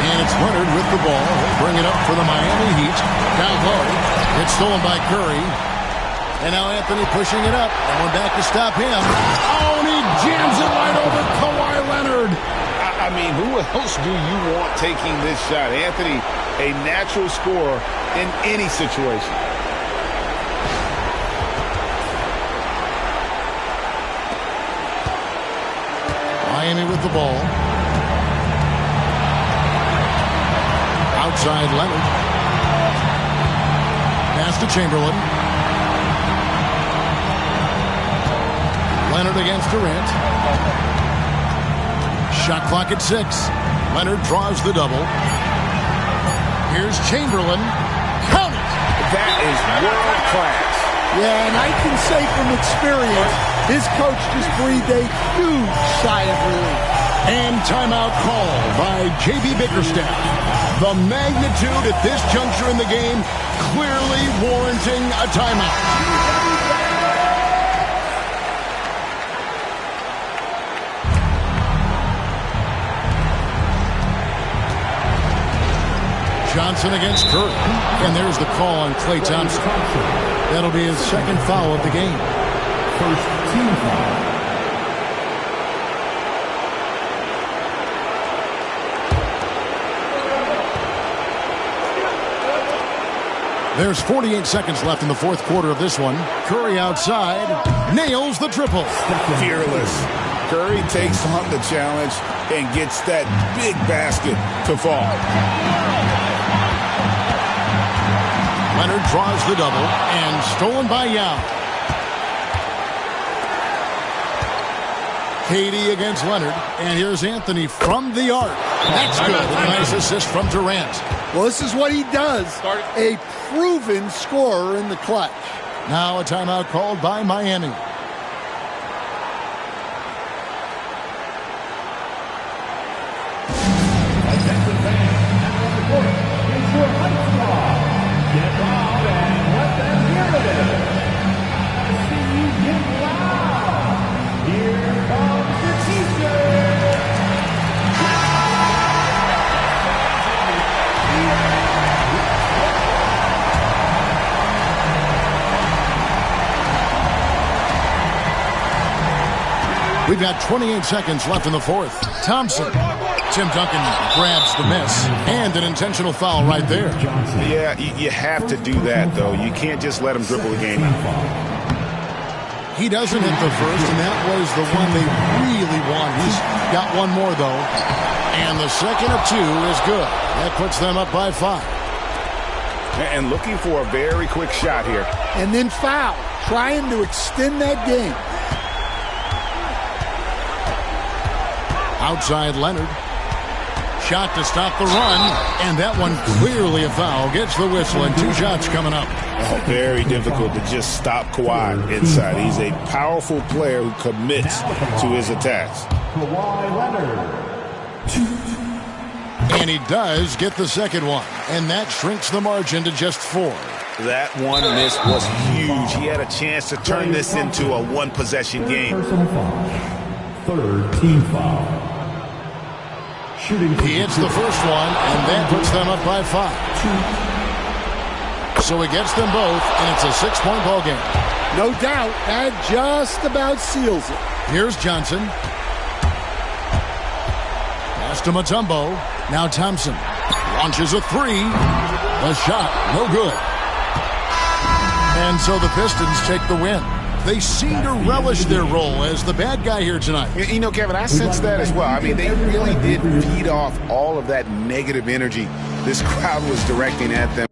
And it's Leonard with the ball. He'll bring it up for the Miami Heat. Down low. It's stolen by Curry. And now Anthony pushing it up. Going back to stop him. Oh, and he jams it right over Kawhi Leonard. I mean, who else do you want taking this shot? Anthony, a natural scorer in any situation. Miami with the ball. Outside Leonard. Pass to Chamberlain. Leonard against Durant. Shot clock at 6. Leonard draws the double. Here's Chamberlain. Count it! That is world class. Yeah, and I can say from experience, his coach just breathed a huge sigh of relief. And timeout called by J.B. Bickerstaff. The magnitude at this juncture in the game clearly warranting a timeout. Johnson against Curry. And there's the call on Klay Thompson. That'll be his second foul of the game. First team foul. There's 48 seconds left in the fourth quarter of this one. Curry outside. Nails the triple. Fearless. Curry takes on the challenge and gets that big basket to fall. Leonard draws the double and stolen by Yao. KD against Leonard, and here's Anthony from the arc. That's good. A nice assist from Durant. Well, this is what he does. A proven scorer in the clutch. Now a timeout called by Miami. We've got 28 seconds left in the fourth. Thompson. Tim Duncan grabs the miss. And an intentional foul right there. Yeah, you have to do that, though. You can't just let him dribble the game out. He doesn't hit the first, and that was the one they really want. He's got one more, though. And the second of two is good. That puts them up by 5. And looking for a very quick shot here. And then foul. Trying to extend that game. Outside Leonard. Shot to stop the run. And that one clearly a foul. Gets the whistle, and 2 shots coming up. Oh, very difficult to just stop Kawhi inside. He's a powerful player who commits to his attacks. Kawhi Leonard. And he does get the second one. And that shrinks the margin to just 4. That one miss was huge. He had a chance to turn this into a one-possession game. Personal foul. Third team foul. He hits the first one, and that puts them up by 5. So he gets them both, and it's a 6-point ball game. No doubt, that just about seals it. Here's Johnson. Pass to Mutombo. Now Thompson launches a 3. The shot, no good. And so the Pistons take the win. They seem to relish their role as the bad guy here tonight. You know, Kevin, I sense that as well. I mean, they really did feed off all of that negative energy this crowd was directing at them.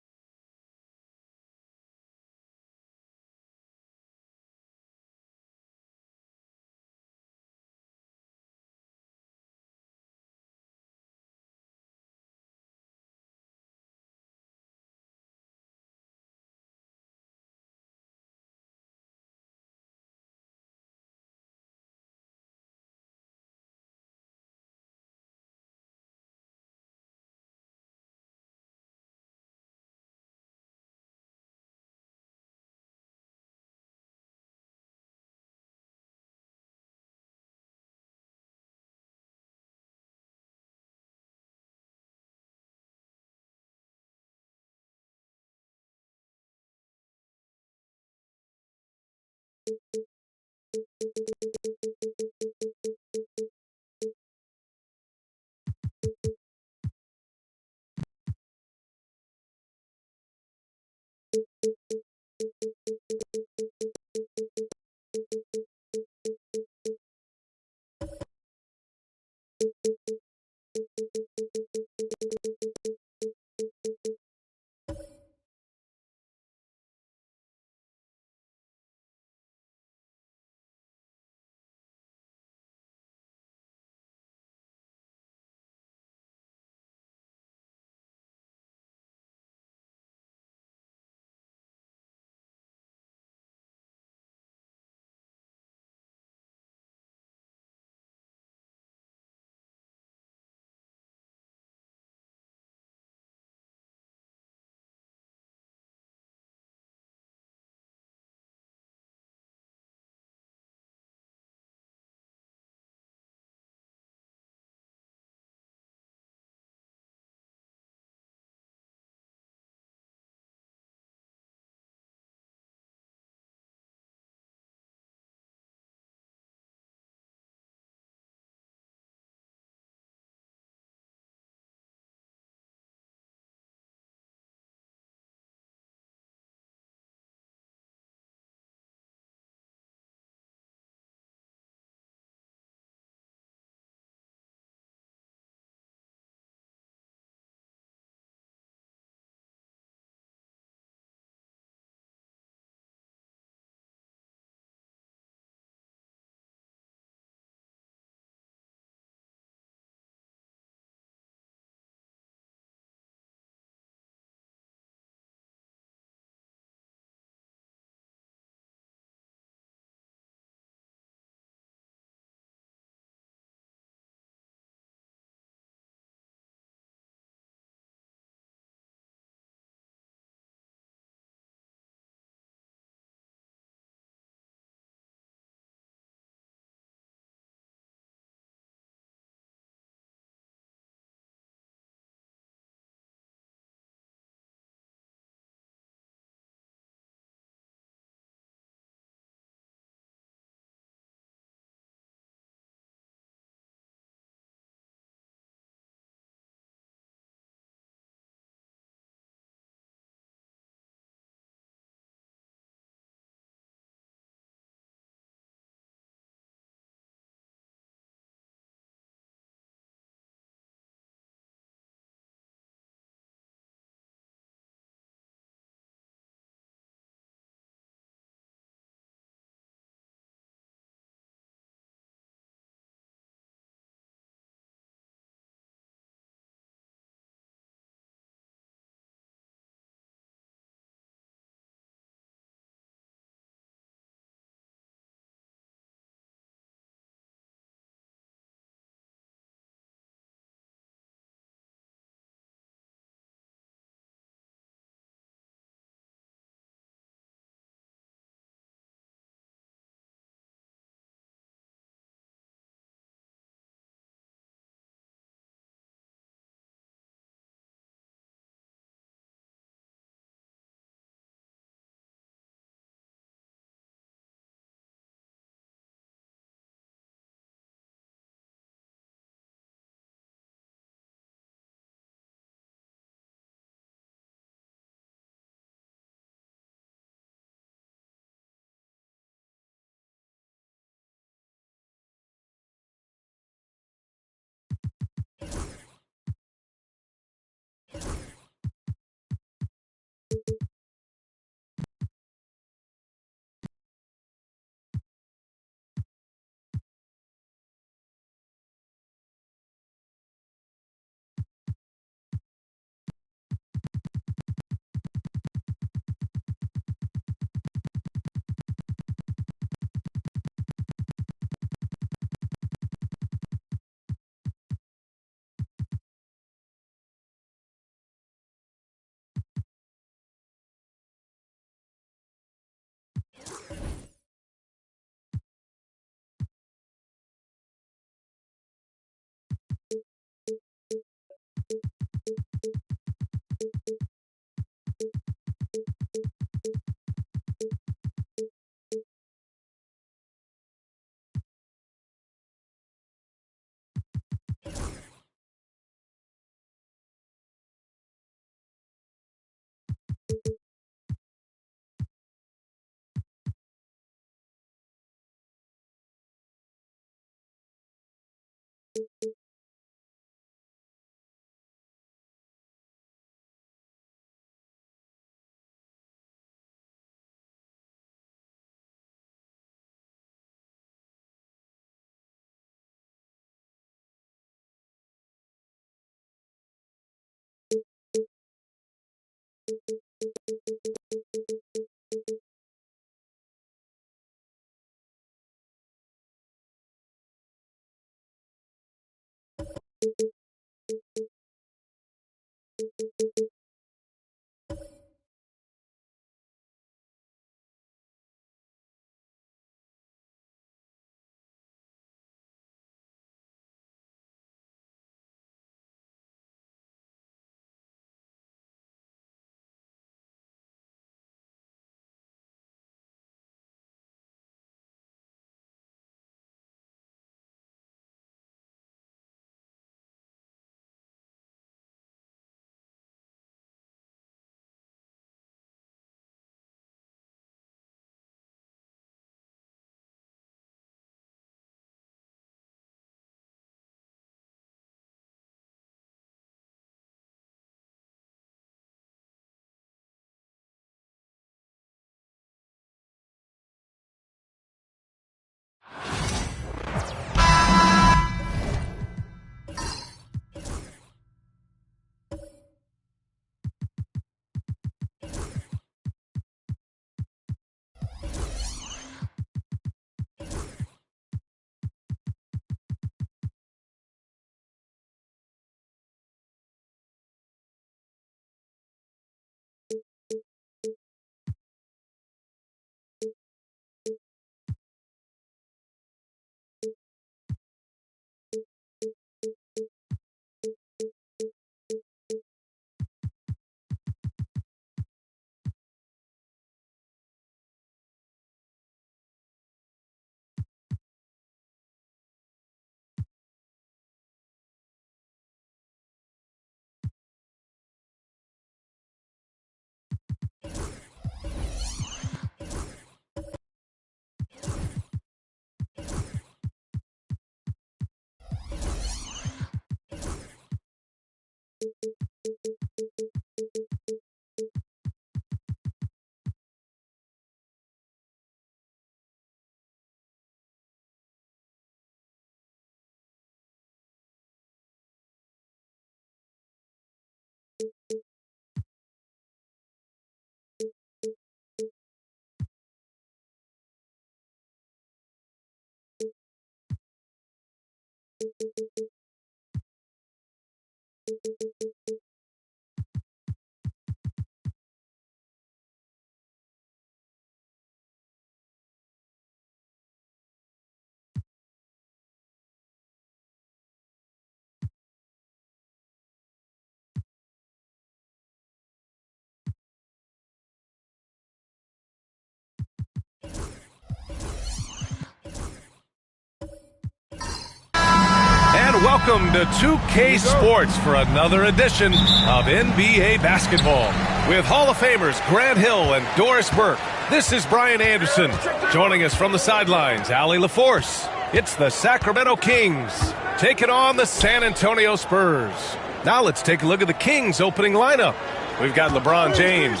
Welcome to 2K Sports for another edition of NBA basketball. With Hall of Famers Grant Hill and Doris Burke, this is Brian Anderson. Joining us from the sidelines, Allie LaForce. It's the Sacramento Kings taking on the San Antonio Spurs. Now let's take a look at the Kings opening lineup. We've got LeBron James,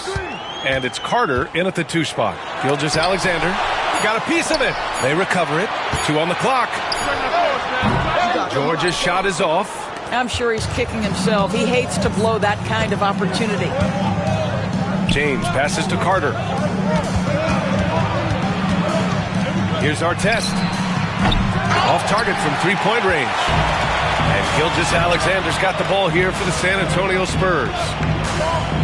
and it's Carter in at the 2 spot. Gilgeous-Alexander got a piece of it. They recover it. 2 on the clock. George's shot is off. I'm sure he's kicking himself. He hates to blow that kind of opportunity. James passes to Carter. Here's Artest. Off target from 3-point range. And Gilgeous-Alexander's got the ball here for the San Antonio Spurs.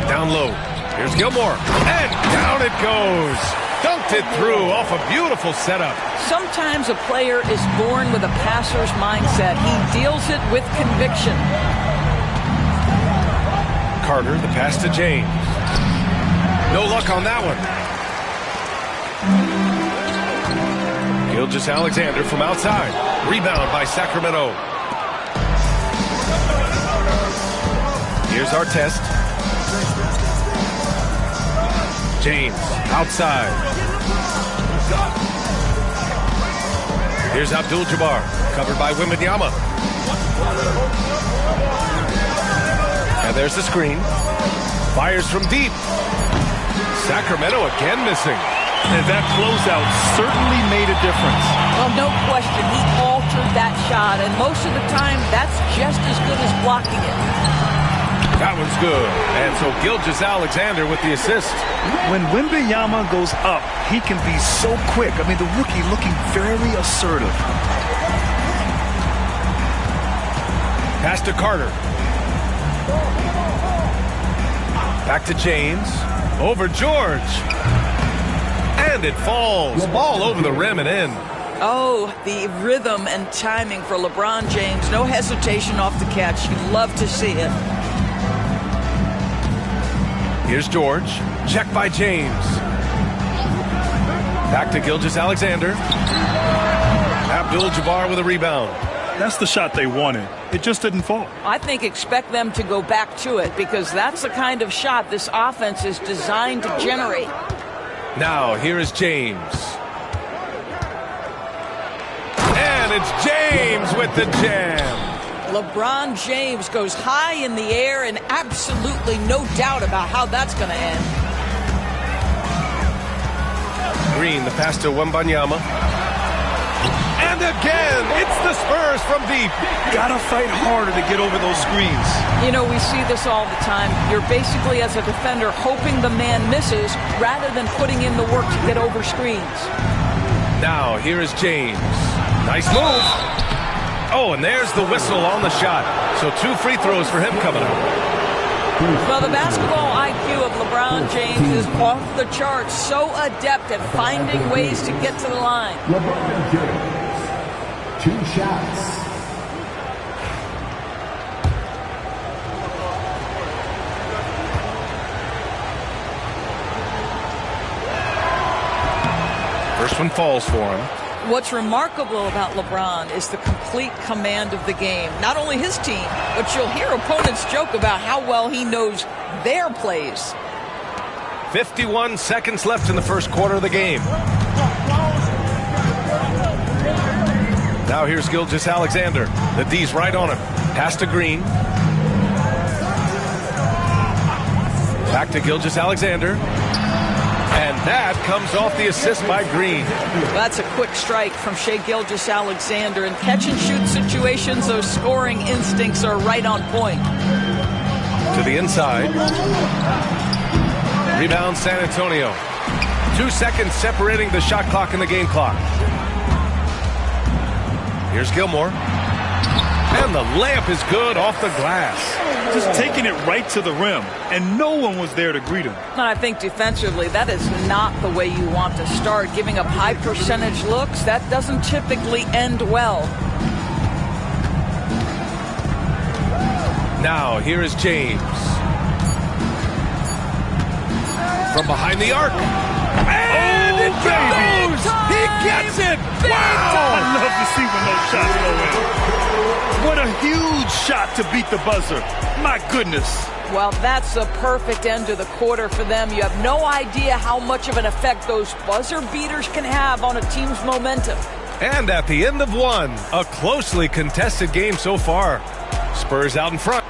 Down low. Here's Gilmore. And down it goes. Dunked it through off a beautiful setup. Sometimes a player is born with a passer's mindset. He deals it with conviction. Carter, the pass to James. No luck on that one. Gilgeous-Alexander from outside. Rebound by Sacramento. Here's Artest. James outside. Here's Abdul-Jabbar, covered by Wembanyama. And there's the screen. Fires from deep. Sacramento again missing. And that closeout certainly made a difference. Well, no question. He altered that shot, and most of the time, that's just as good as blocking it. That one's good. And so Gilgeous-Alexander with the assist. When Wembanyama goes up, he can be so quick. I mean, the rookie looking very assertive. Pass to Carter. Back to James. Over George. And it falls. Ball over the rim and in. Oh, the rhythm and timing for LeBron James. No hesitation off the catch. You love to see it. Here's George. Check by James. Back to Gilgeous-Alexander. Abdul-Jabbar with a rebound. That's the shot they wanted. It just didn't fall. I think expect them to go back to it because that's the kind of shot this offense is designed to generate. Now, here is James. And it's James with the jam. LeBron James goes high in the air and absolutely no doubt about how that's going to end. Green, the pass to Wembanyama. And again, it's the Spurs from deep. Gotta fight harder to get over those screens. You know, we see this all the time. You're basically, as a defender, hoping the man misses rather than putting in the work to get over screens. Now, here is James. Nice move. Oh, and there's the whistle on the shot. So 2 free throws for him coming up. Well, the basketball IQ of LeBron James is off the charts. So adept at finding ways to get to the line. LeBron James, 2 shots. First one falls for him. What's remarkable about LeBron is the complete command of the game. Not only his team, but you'll hear opponents joke about how well he knows their plays. 51 seconds left in the first quarter of the game. Now here's Gilgeous-Alexander. The D's right on him. Pass to Green. Back to Gilgeous-Alexander. And that comes off the assist by Green. That's a quick strike from Shai Gilgeous-Alexander. In catch-and-shoot situations, those scoring instincts are right on point. To the inside. Rebound San Antonio. 2 seconds separating the shot clock and the game clock. Here's Gilmore. And the layup is good off the glass. Just taking it right to the rim, and no one was there to greet him. And I think defensively, that is not the way you want to start. Giving up high percentage looks, that doesn't typically end well. Now, here is James. From behind the arc. And it goes! He gets it! Wow! I love to see when those shots go in. What a huge shot to beat the buzzer. My goodness. Well, that's the perfect end to the quarter for them. You have no idea how much of an effect those buzzer beaters can have on a team's momentum. And at the end of one, a closely contested game so far. Spurs out in front.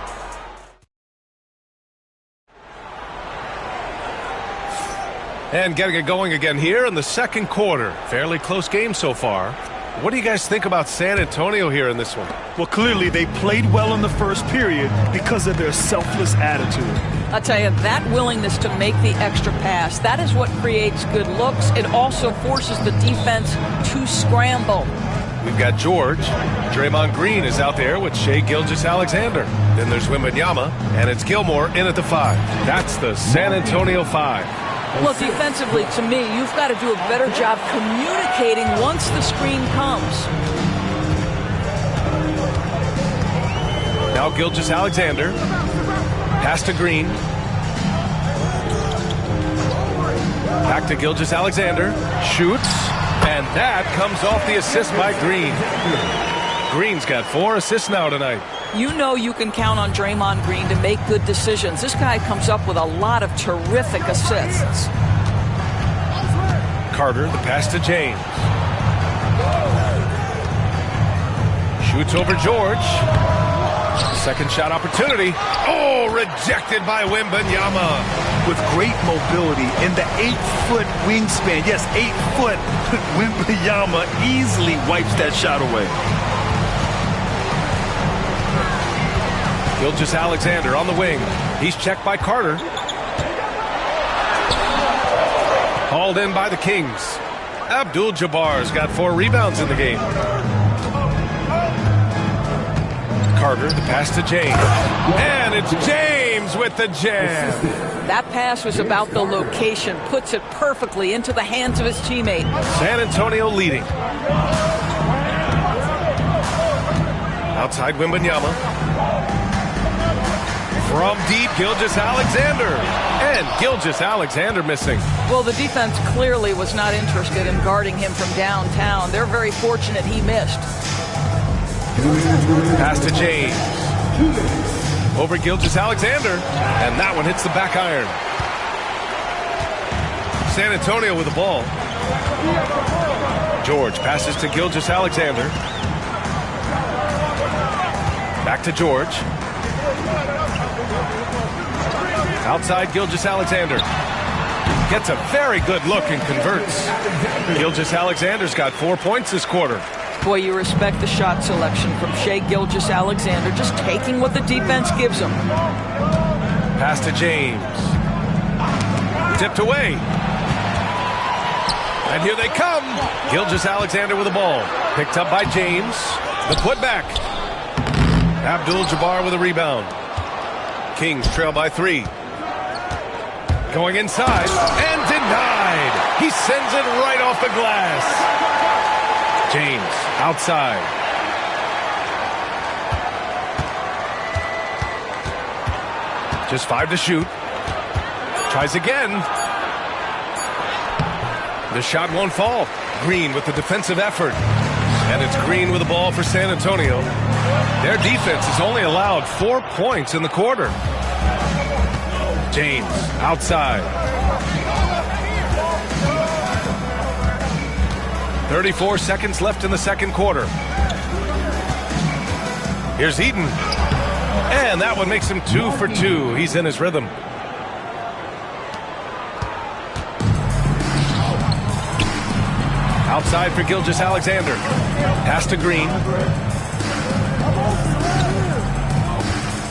And getting it going again here in the second quarter. Fairly close game so far. What do you guys think about San Antonio here in this one? Well, clearly they played well in the first period because of their selfless attitude. I'll tell you, that willingness to make the extra pass, that is what creates good looks. It also forces the defense to scramble. We've got George. Draymond Green is out there with Shai Gilgeous-Alexander. Then there's Wembanyama, and it's Gilmore in at the 5. That's the San Antonio 5. Well, defensively, to me, you've got to do a better job communicating once the screen comes. Now Gilgeous-Alexander. Pass to Green. Back to Gilgeous-Alexander. Shoots. And that comes off the assist by Green. Green's got 4 assists now tonight. You know you can count on Draymond Green to make good decisions. This guy comes up with a lot of terrific assists. Carter, the pass to James. Shoots over George. Second shot opportunity. Oh, rejected by Wembanyama. With great mobility in the 8-foot wingspan. Yes, 8 foot. Wembanyama easily wipes that shot away. Gilgeous-Alexander on the wing. He's checked by Carter. Hauled in by the Kings. Abdul-Jabbar's got 4 rebounds in the game. Carter, the pass to James. And it's James with the jam. That pass was about the location. Puts it perfectly into the hands of his teammate. San Antonio leading. Outside Wembanyama. From deep, Gilgeous-Alexander. And Gilgeous-Alexander missing. Well, the defense clearly was not interested in guarding him from downtown. They're very fortunate he missed. Pass to James. Over Gilgeous-Alexander. And that one hits the back iron. San Antonio with the ball. George passes to Gilgeous-Alexander. Back to George. Outside Gilgeous-Alexander. Gets a very good look and converts. Gilgeous-Alexander's got 4 points this quarter. Boy, you respect the shot selection from Shai Gilgeous-Alexander, just taking what the defense gives him. Pass to James. Tipped away. And here they come. Gilgeous-Alexander with the ball. Picked up by James. The putback. Abdul-Jabbar with a rebound. Kings trail by 3. Going inside and denied. He sends it right off the glass. James outside. Just 5 to shoot. Tries again. The shot won't fall. Green with the defensive effort. And it's Green with the ball for San Antonio. Their defense has only allowed 4 points in the quarter. James outside. 34 seconds left in the second quarter. Here's Eaton. And that one makes him 2 for 2. He's in his rhythm. Outside for Gilgeous-Alexander. Pass to Green.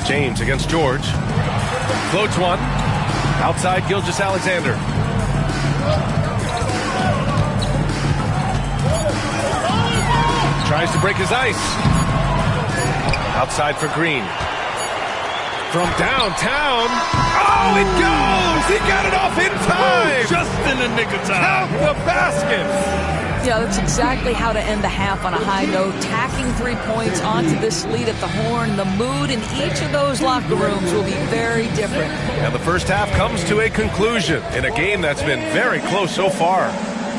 James against George. Floats one. Outside Gilgeous-Alexander. Tries to break his ice. Outside for Green. From downtown. Oh, it goes! He got it off in time! Just in the nick of time. Count the basket! Yeah, that's exactly how to end the half on a high note. Tacking 3 points onto this lead at the horn. The mood in each of those locker rooms will be very different. And the first half comes to a conclusion in a game that's been very close so far.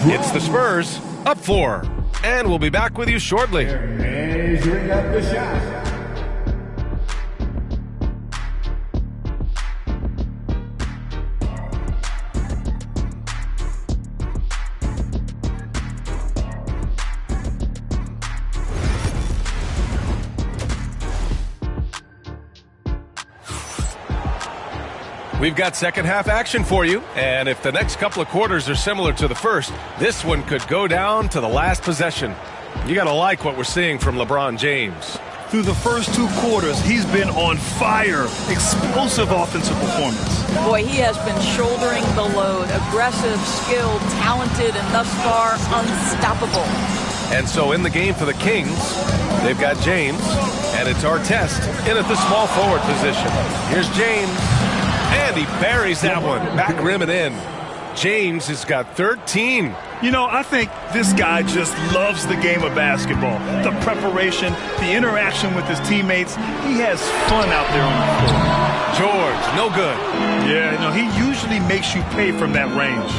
It's the Spurs up 4. And we'll be back with you shortly. Measuring up the shot. We've got second half action for you, and if the next couple of quarters are similar to the first, this one could go down to the last possession. You got to like what we're seeing from LeBron James. Through the first 2 quarters, he's been on fire. Explosive offensive performance. Boy, he has been shouldering the load. Aggressive, skilled, talented, and thus far unstoppable. And so in the game for the Kings, they've got James, and it's Artest in at the small forward position. Here's James. And he buries that one. Back rim and in. James has got 13. You know, I think this guy just loves the game of basketball. The preparation, the interaction with his teammates. He has fun out there on the floor. George, no good. Yeah, no, he usually makes you pay from that range.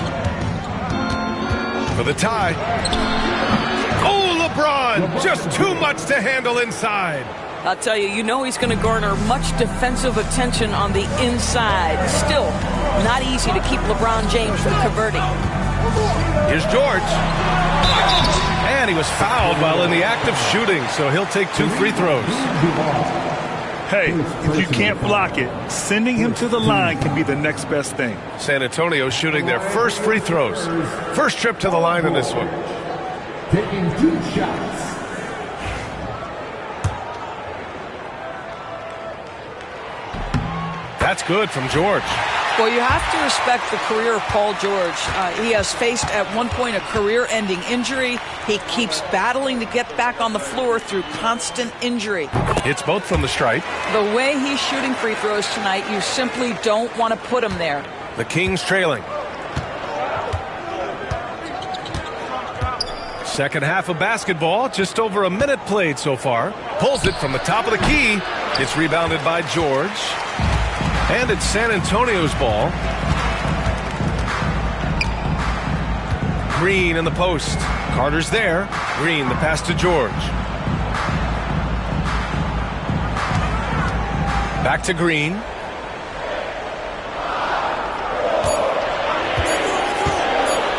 For the tie. Oh, LeBron, just too much to handle inside. I'll tell you, you know he's going to garner much defensive attention on the inside. Still, not easy to keep LeBron James from converting. Here's George. And he was fouled while in the act of shooting, so he'll take 2 free throws. Hey, if you can't block it, sending him to the line can be the next best thing. San Antonio shooting their first free throws. First trip to the line in this one. Taking 2 shots. That's good from George. Well, you have to respect the career of Paul George. He has faced at one point a career-ending injury. He keeps battling to get back on the floor through constant injury. It's both from the stripe. The way he's shooting free throws tonight, you simply don't want to put him there. The Kings trailing. Second half of basketball, just over a minute played so far. Pulls it from the top of the key. It's rebounded by George. And it's San Antonio's ball. Green in the post. Carter's there. Green, the pass to George. Back to Green.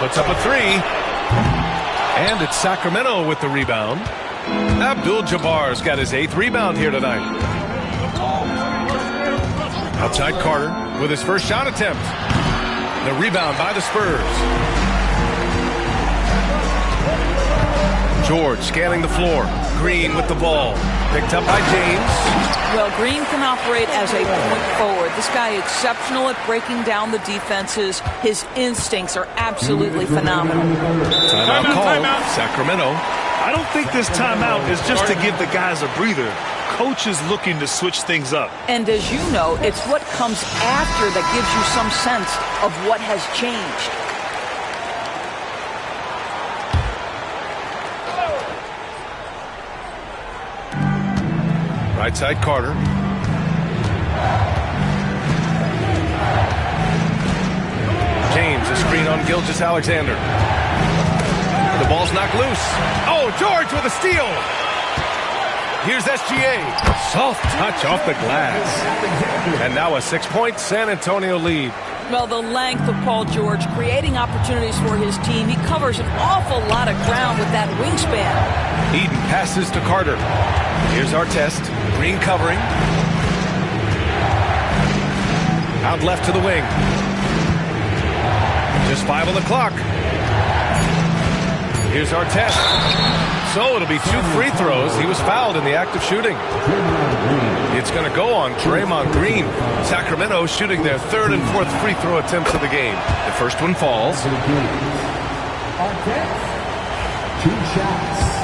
Puts up a 3. And it's Sacramento with the rebound. Abdul-Jabbar's got his 8th rebound here tonight. Outside Carter with his first shot attempt. The rebound by the Spurs. George scanning the floor. Green with the ball. Picked up by James. Well, Green can operate as a point forward. This guy is exceptional at breaking down the defenses. His instincts are absolutely phenomenal. Timeout called. Sacramento. I don't think this timeout is just to give the guys a breather. Coach is looking to switch things up. And as you know, it's what comes after that gives you some sense of what has changed. Right side Carter. James, a screen on Gilgeous-Alexander. The ball's knocked loose. Oh, George with a steal. Here's SGA. Soft touch off the glass. And now a 6-point San Antonio lead. Well, the length of Paul George creating opportunities for his team. He covers an awful lot of ground with that wingspan. Eden passes to Carter. Here's Artest. Green covering. Out left to the wing. Just 5 on the clock. Here's Artest. So it'll be 2 free throws. He was fouled in the act of shooting. It's going to go on Draymond Green. Sacramento shooting their 3rd and 4th free throw attempts of the game. The first one falls. Artest, 2 shots.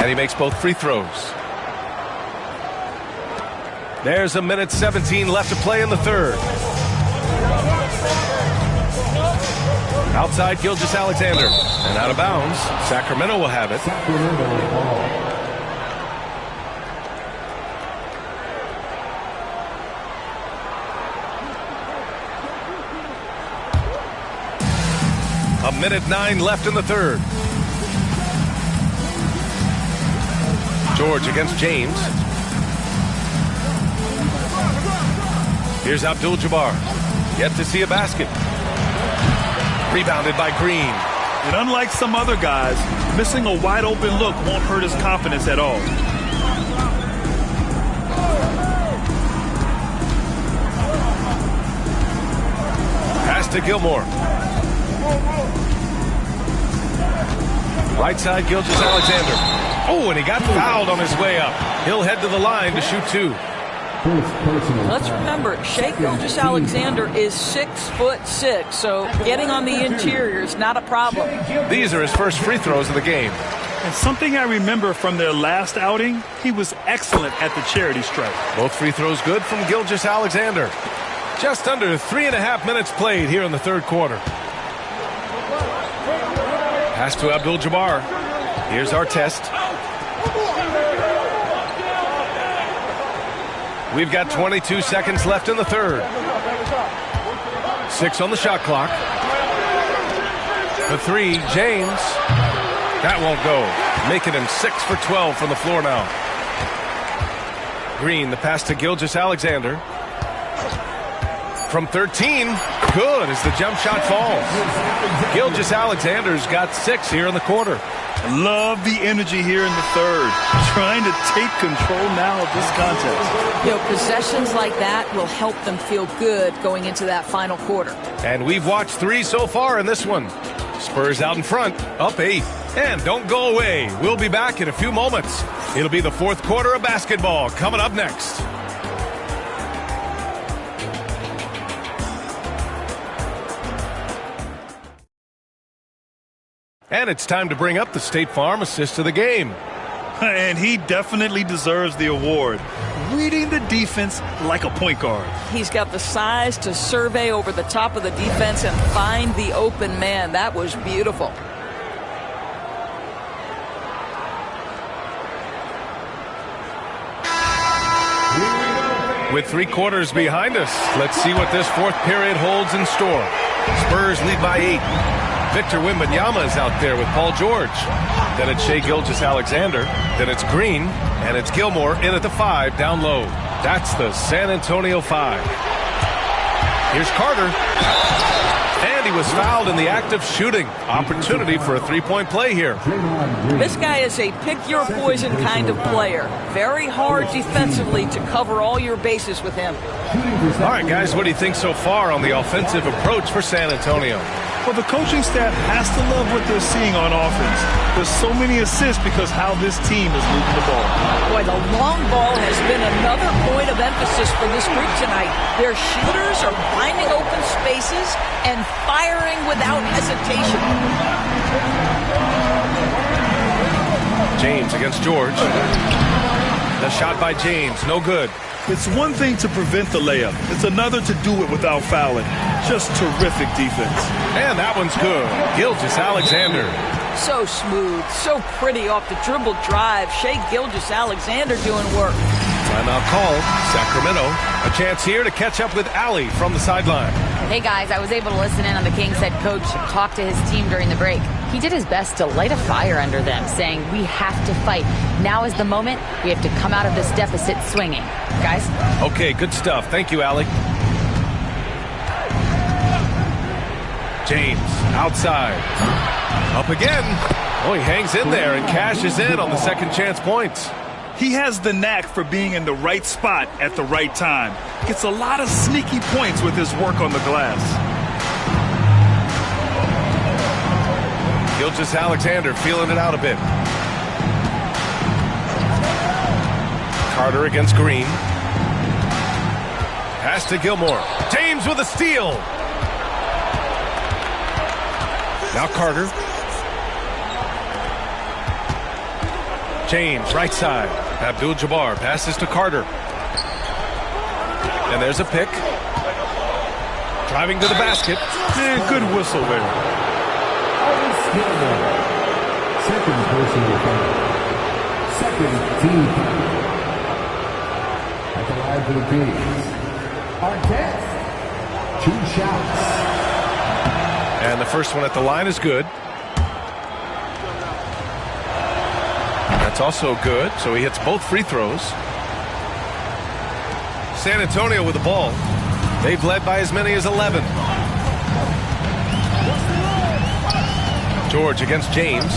And he makes both free throws. There's a minute 17 left to play in the third. Outside Gilgeous-Alexander. And out of bounds. Sacramento will have it. A minute 9 left in the third. George against James. Here's Abdul-Jabbar. Yet to see a basket. Rebounded by Green. And unlike some other guys, missing a wide open look won't hurt his confidence at all. Pass to Gilmore. Right side, Gilgeous-Alexander. Oh, and he got fouled on his way up. He'll head to the line to shoot 2. Let's remember, Shai Gilgeous-Alexander is 6'6", so getting on the interior is not a problem. These are his first free throws of the game. And something I remember from their last outing, he was excellent at the charity stripe. Both free throws good from Gilgeous-Alexander. Just under 3.5 minutes played here in the third quarter. Pass to Abdul-Jabbar. Here's Artest. We've got 22 seconds left in the third. 6 on the shot clock. The 3, James. That won't go. Making him 6 for 12 from the floor now. Green, the pass to Gilgeous-Alexander. From 13, good as the jump shot falls. Gilgeous-Alexander's got 6 here in the quarter. Love the energy here in the third. Trying to take control now of this contest. You know, possessions like that will help them feel good going into that final quarter. And we've watched 3 so far in this one. Spurs out in front, up 8. And don't go away. We'll be back in a few moments. It'll be the fourth quarter of basketball coming up next. And it's time to bring up the State Farm assist of the game. And he definitely deserves the award. Reading the defense like a point guard. He's got the size to survey over the top of the defense and find the open man. That was beautiful. With 3 quarters behind us, let's see what this fourth period holds in store. Spurs lead by 8. Victor Wembanyama is out there with Paul George. Then it's Shai Gilgeous-Alexander. Then it's Green. And it's Gilmore in at the 5 down low. That's the San Antonio 5. Here's Carter. And he was fouled in the act of shooting. Opportunity for a 3-point play here. This guy is a pick-your-poison kind of player. Very hard defensively to cover all your bases with him. All right, guys, what do you think so far on the offensive approach for San Antonio? Well, the coaching staff has to love what they're seeing on offense. There's so many assists because how this team is moving the ball. Boy, the long ball has been another point of emphasis for this group tonight. Their shooters are finding open spaces and firing without hesitation. James against George. The shot by James, no good. It's one thing to prevent the layup. It's another to do it without fouling. Just terrific defense. And that one's good. Gilgeous-Alexander. So smooth, so pretty off the dribble drive. Shai Gilgeous-Alexander doing work. Timeout called. Sacramento. A chance here to catch up with Allie from the sideline. Hey guys, I was able to listen in on the Kings head coach talk to his team during the break. He did his best to light a fire under them, saying we have to fight. Now is the moment. We have to come out of this deficit swinging. Guys? Okay, good stuff. Thank you, Allie. James, outside. Up again. Oh, he hangs in there and cashes in on the second chance points. He has the knack for being in the right spot at the right time. Gets a lot of sneaky points with his work on the glass. Gilgeous-Alexander feeling it out a bit. Carter against Green. Pass to Gilmore. James with a steal. Now Carter. James, right side. Abdul-Jabbar passes to Carter. And there's a pick. Driving to the basket. Man, good whistle there. Second personal foul. Second team foul. At the line for the Kings, Artest. 2 shots. And the first one at the line is good. That's also good, so he hits both free throws. San Antonio with the ball. They've led by as many as 11. George against James.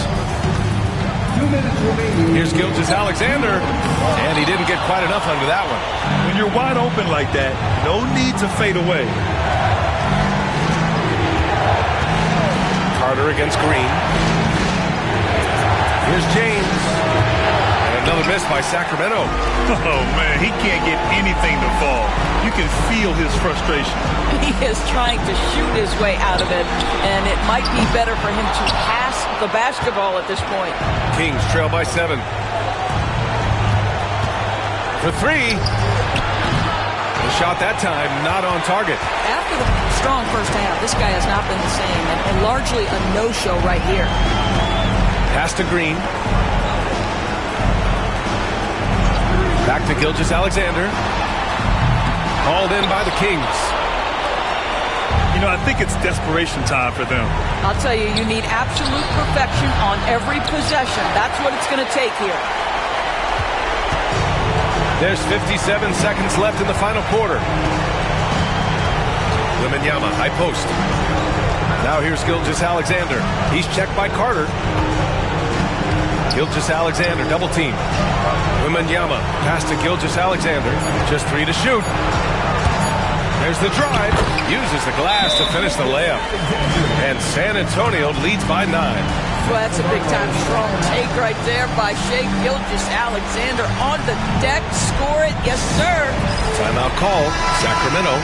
2 minutes remaining. Here's Gilgeous-Alexander, and he didn't get quite enough under that one. When you're wide open like that, no need to fade away. Carter against Green. Here's James. And another miss by Sacramento. Oh, man, he can't get anything to fall. You can feel his frustration. He is trying to shoot his way out of it, and it might be better for him to pass the basketball at this point. Kings trail by 7. For 3. The shot that time not on target. After the strong first half, this guy has not been the same, and largely a no-show right here. Pass to Green. Back to Gilgeous-Alexander. Called in by the Kings. You know, I think it's desperation time for them. I'll tell you, you need absolute perfection on every possession. That's what it's going to take here. There's 57 seconds left in the final quarter. Wembanyama, high post. Now here's Gilgeous-Alexander. He's checked by Carter. Gilgeous-Alexander, double team. Wembanyama, pass to Gilgeous-Alexander. Just 3 to shoot. There's the drive. Uses the glass to finish the layup. And San Antonio leads by 9. Well, that's a big-time strong take right there by Shai Gilgeous-Alexander on the deck. Score it. Yes, sir. Timeout called. Sacramento.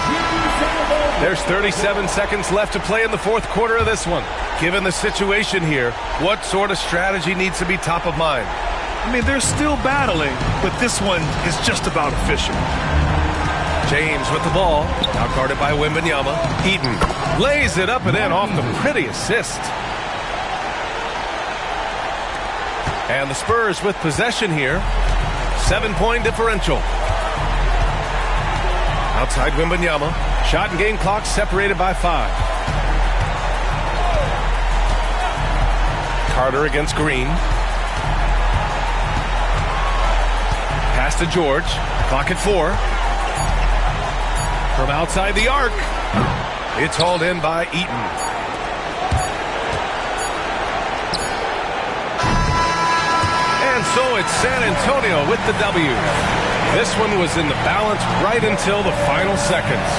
There's 37 seconds left to play in the fourth quarter of this one. Given the situation here, what sort of strategy needs to be top of mind? I mean, they're still battling, but this one is just about official. James with the ball. Now guarded by Wembanyama. Eaton lays it up and in off the pretty assist. And the Spurs with possession here. 7-point differential. Outside Wembanyama. Shot and game clock separated by 5. Carter against Green. Pass to George. Clock at 4. From outside the arc. It's hauled in by Eaton. And so it's San Antonio with the W. This one was in the balance right until the final seconds.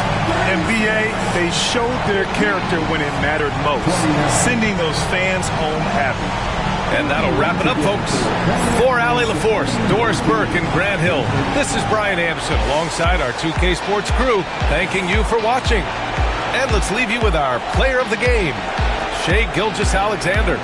NBA, they showed their character when it mattered most, sending those fans home happy. And that'll wrap it up, folks. For Allie LaForce, Doris Burke, and Grant Hill, this is Brian Anderson alongside our 2K Sports crew, thanking you for watching. And let's leave you with our player of the game, Shai Gilgeous-Alexander.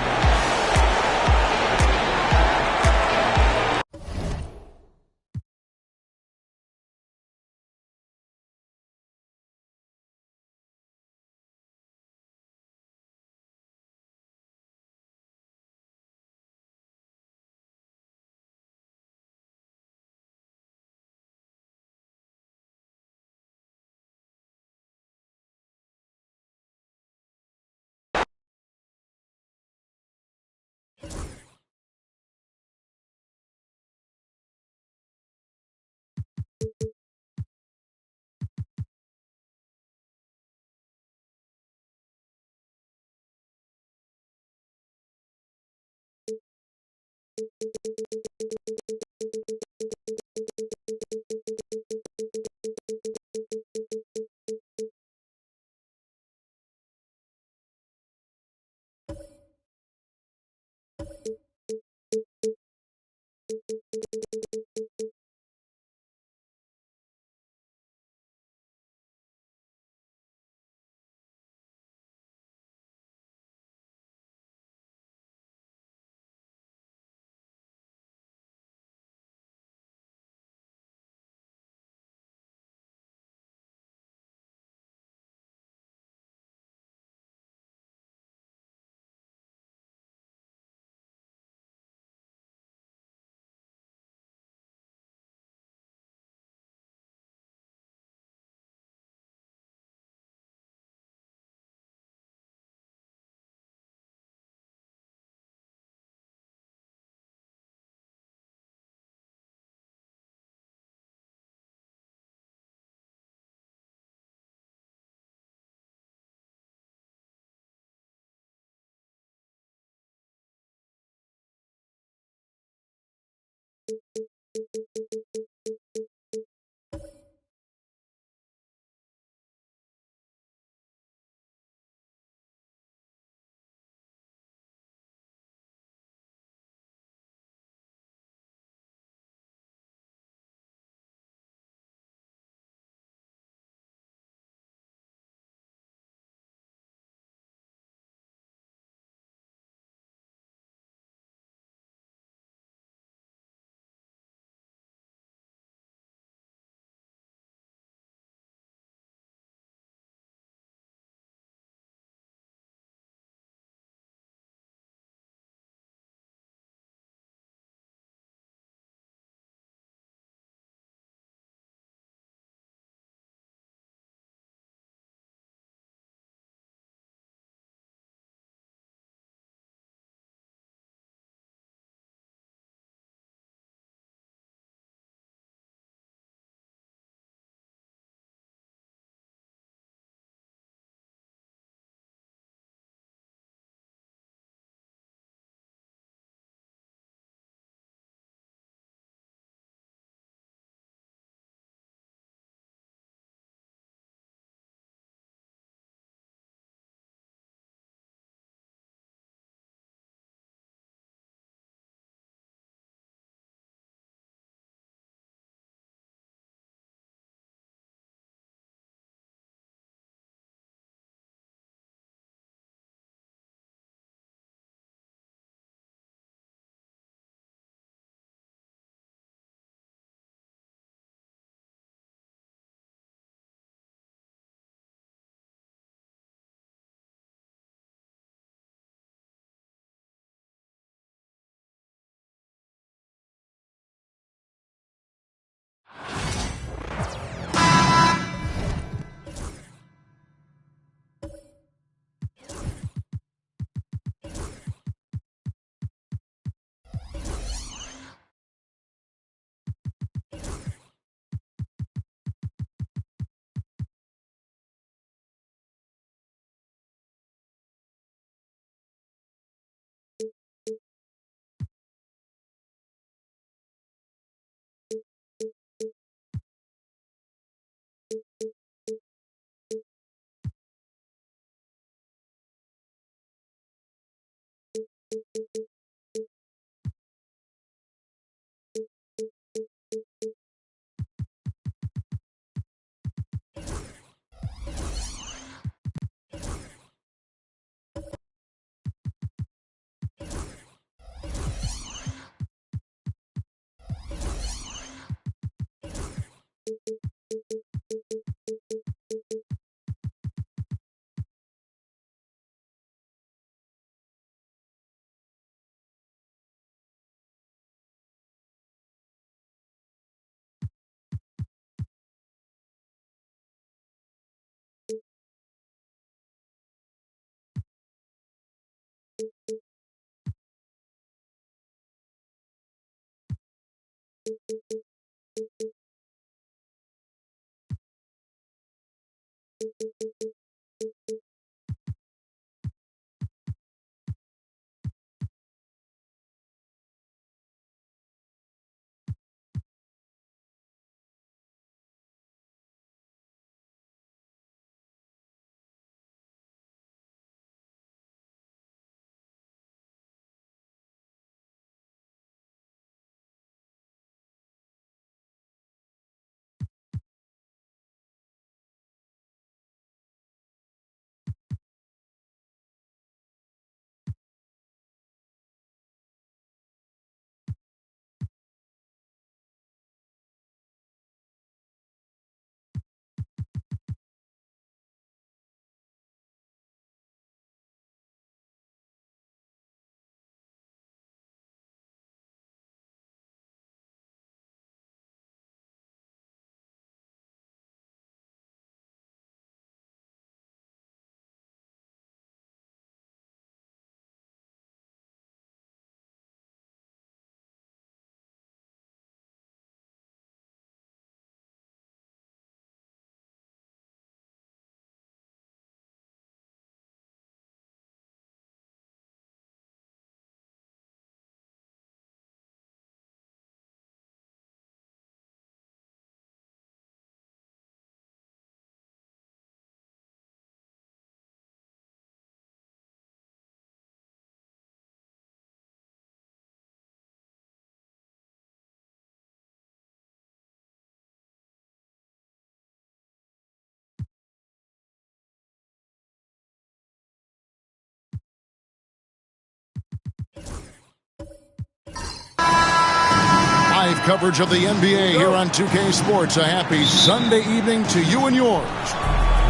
Live coverage of the NBA here on 2K Sports. A happy Sunday evening to you and yours.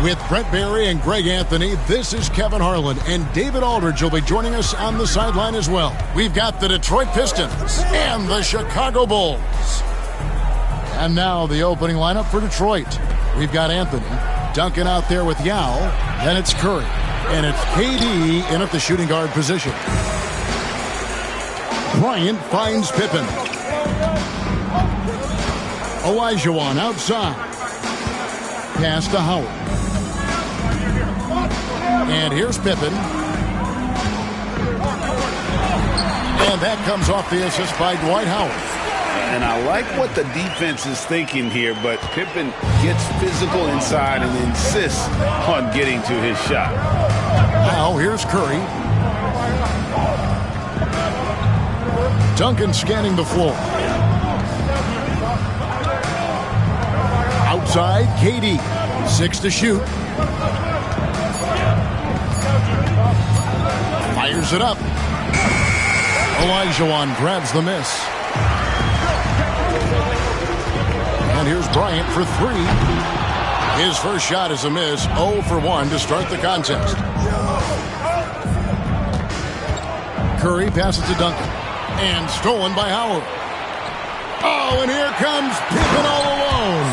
With Brent Barry and Greg Anthony, this is Kevin Harlan, and David Aldridge will be joining us on the sideline as well. We've got the Detroit Pistons and the Chicago Bulls. And now the opening lineup for Detroit. We've got Anthony, Duncan out there with Yao, then it's Curry, and it's KD in at the shooting guard position. Bryant finds Pippen. Olajuwon outside. Pass to Howard. And here's Pippen. And that comes off the assist by Dwight Howard. And I like what the defense is thinking here, but Pippen gets physical inside and insists on getting to his shot. Now here's Curry. Duncan scanning the floor. Outside, KD. 6 to shoot. Fires it up. Olajuwon grabs the miss. And here's Bryant for 3. His first shot is a miss. 0 for 1 to start the contest. Curry passes to Duncan. And stolen by Howard. Oh, and here comes Pippen all alone.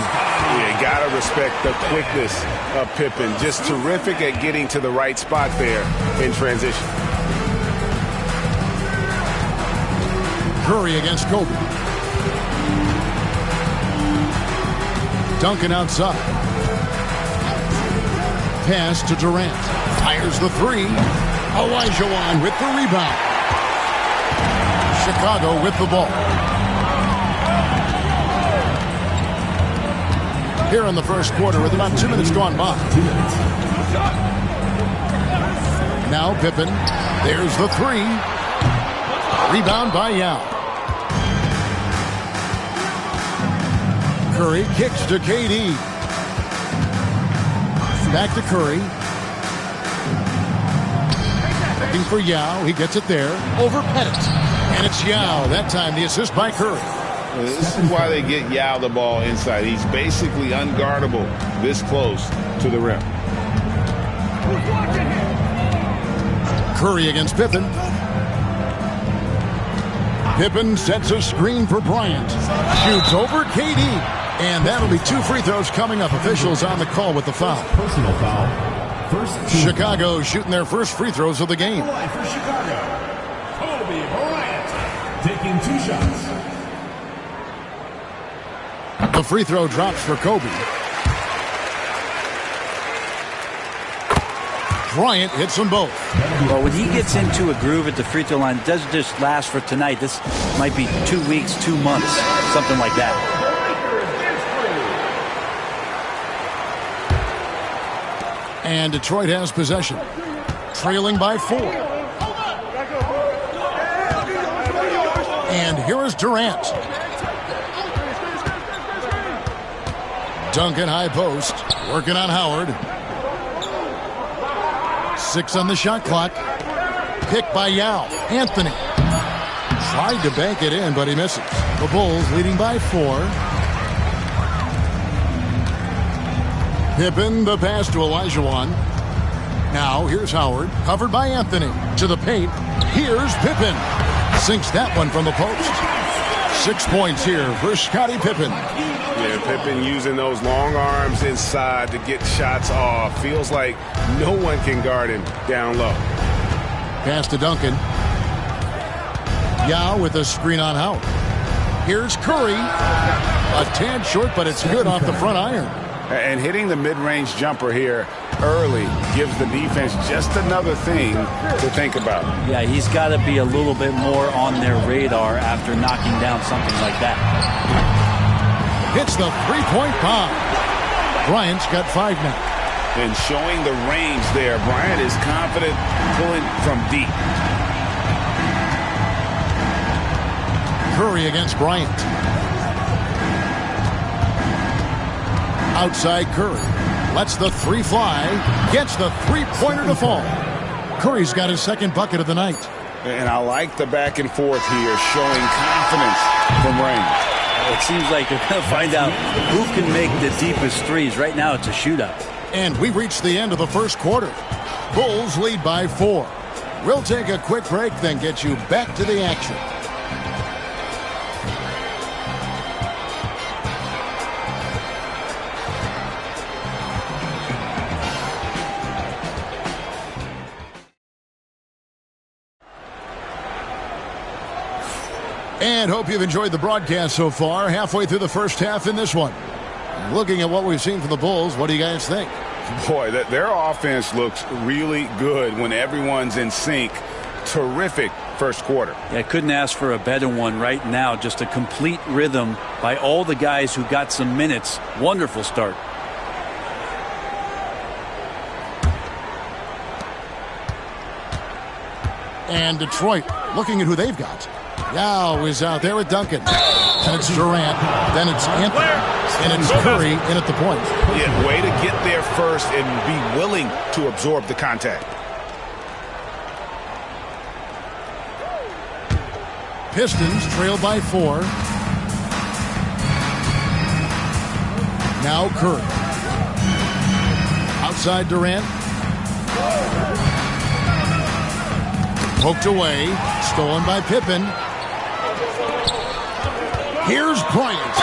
You gotta respect the quickness of Pippen. Just terrific at getting to the right spot there in transition. Curry against Kobe. Duncan outside. Pass to Durant. Fires the 3. Olajuwon with the rebound. Chicago with the ball. Here in the first quarter with about 2 minutes gone by. Now Pippen. There's the 3. Rebound by Yao. Curry kicks to KD. Back to Curry. Looking for Yao. He gets it there. Over Pettit. And it's Yao. That time the assist by Curry. This is why they get Yao the ball inside. He's basically unguardable this close to the rim. Curry against Pippen. Pippen sets a screen for Bryant. Shoots over KD. And that'll be 2 free throws coming up. Officials on the call with the foul. Personal foul. First Chicago shooting their first free throws of the game. For Chicago, Kobe Bryant taking 2 shots. The free throw drops for Kobe. Bryant hits them both. Well, when he gets into a groove at the free throw line, it doesn't just last for tonight. This might be 2 weeks, 2 months, something like that. And Detroit has possession. Trailing by 4. And here is Durant. Duncan high post. Working on Howard. 6 on the shot clock. Picked by Yao. Anthony. Tried to bank it in, but he misses. The Bulls leading by 4. Pippen, the pass to Olajuwon. Now, here's Howard. Covered by Anthony. To the paint. Here's Pippen. Sinks that one from the post. 6 points here for Scottie Pippen. Yeah, Pippen using those long arms inside to get shots off. Feels like no one can guard him down low. Pass to Duncan. Yao with a screen on Howard. Here's Curry. A tad short, but it's good off the front iron. And hitting the mid-range jumper here early gives the defense just another thing to think about. Yeah, he's got to be a little bit more on their radar after knocking down something like that. Hits the three-point bomb. Bryant's got 5 now. And showing the range there, Bryant is confident pulling from deep. Curry against Bryant. Outside Curry. Lets the 3 fly. Gets the 3-pointer to fall. Curry's got his 2nd bucket of the night. And I like the back and forth here, showing confidence from range. it seems like they're going to find out who can make the deepest threes. Right now, it's a shootout. And we reached the end of the first quarter. Bulls lead by 4. We'll take a quick break, then get you back to the action. And hope you've enjoyed the broadcast so far. Halfway through the first half in this one. Looking at what we've seen from the Bulls, what do you guys think? Boy, their offense looks really good when everyone's in sync. Terrific first quarter. Yeah, I couldn't ask for a better one right now. Just a complete rhythm by all the guys who got some minutes. Wonderful start. And Detroit, looking at who they've got. Yao is out there with Duncan. And it's Durant. Then it's Anthony. And it's Curry in at the point. Yeah, way to get there first and be willing to absorb the contact. Pistons trail by 4. Now Curry. Outside Durant. Poked away. Stolen by Pippen. Here's Bryant.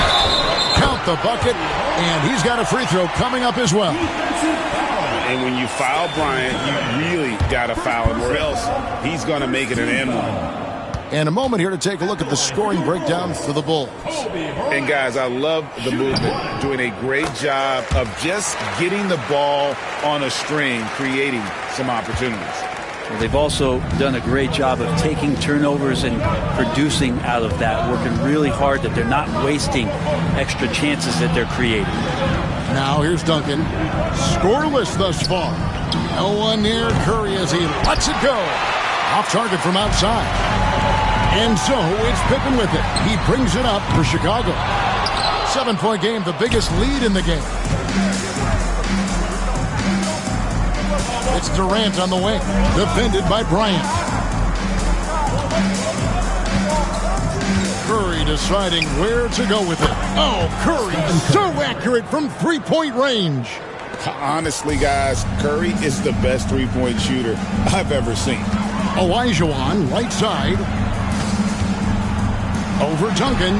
Count the bucket, and he's got a free throw coming up as well. And when you foul Bryant, you really got to foul him, or else he's going to make it an N1. And a moment here to take a look at the scoring breakdown for the Bulls. And guys, I love the movement, doing a great job of just getting the ball on a string, creating some opportunities. They've also done a great job of taking turnovers and producing out of that, working really hard that they're not wasting extra chances that they're creating. Now here's Duncan. Scoreless thus far. No one near Curry as he lets it go. Off target from outside. And so it's Pippen with it. He brings it up for Chicago. 7-point game, the biggest lead in the game. It's Durant on the wing, defended by Bryant. Curry deciding where to go with it. Oh, Curry so accurate from three-point range. Honestly, guys, Curry is the best three-point shooter I've ever seen. Olajuwon, right side. Over Duncan.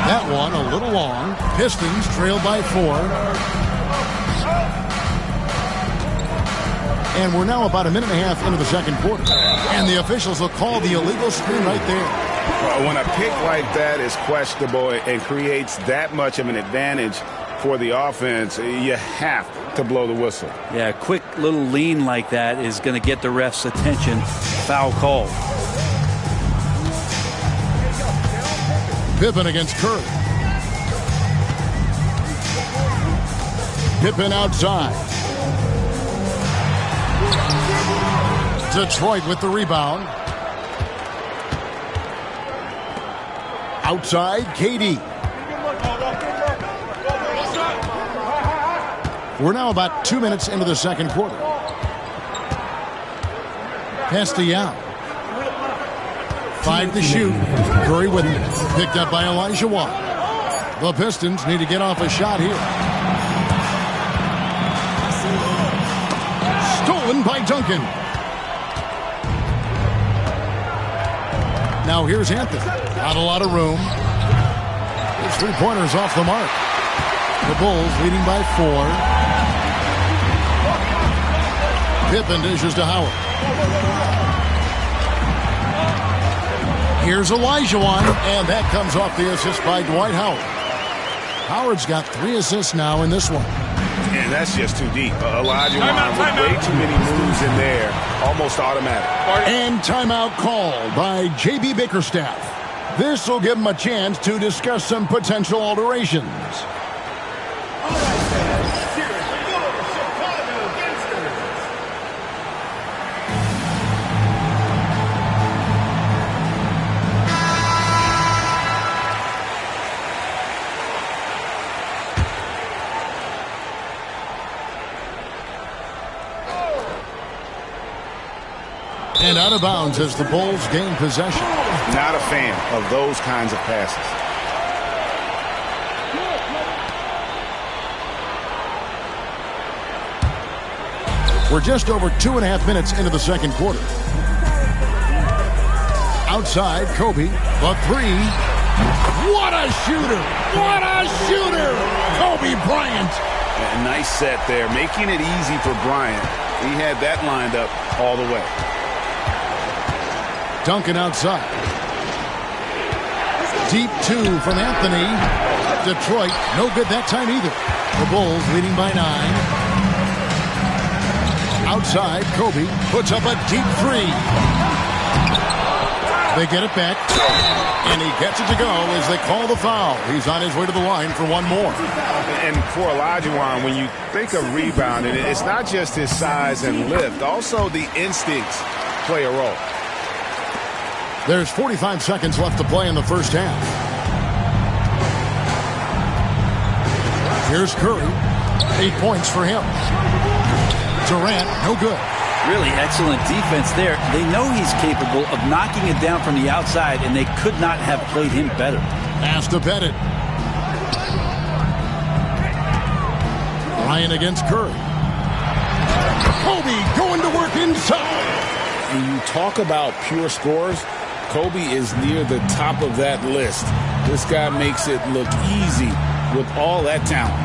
That one a little long. Pistons trail by 4. And we're now about a minute and a half into the second quarter. And the officials will call the illegal screen right there. When a pick like that is questionable and creates that much of an advantage for the offense, you have to blow the whistle. Yeah, a quick little lean like that is going to get the ref's attention. Foul call. Pippen against Curry. Pippen outside. Detroit with the rebound. Outside, KD. We're now about 2 minutes into the second quarter. Pass to Yao. 5 to shoot. Curry with it. Picked up by Olajuwon. The Pistons need to get off a shot here. Stolen by Duncan. Now here's Anthony. Not a lot of room. His three-pointer's off the mark. The Bulls leading by 4. Pippen dishes to Howard. Here's Olajuwon, and that comes off the assist by Dwight Howard. Howard's got 3 assists now in this one. And that's just too deep. Olajuwon with way too many moves in there. Almost automatic. And timeout called by J.B. Bickerstaff. This will give him a chance to discuss some potential alterations. And out of bounds as the Bulls gain possession. Not a fan of those kinds of passes. We're just over 2.5 minutes into the second quarter. Outside, Kobe, the three. What a shooter! What a shooter! Kobe Bryant. A nice set there, making it easy for Bryant. He had that lined up all the way. Duncan outside. Deep two from Anthony. Detroit, no good that time either. The Bulls leading by 9. Outside, Kobe puts up a deep three. They get it back, and he gets it to go as they call the foul. He's on his way to the line for one more. And for Olajuwon, when you think of rebounding, it's not just his size and lift. Also, the instincts play a role. There's 45 seconds left to play in the first half. Here's Curry. 8 points for him. Durant, no good. Really excellent defense there. They know he's capable of knocking it down from the outside, and they could not have played him better. Pass to Bennett. Bryant against Curry. Kobe going to work inside. When you talk about pure scores, Kobe is near the top of that list. This guy makes it look easy with all that talent.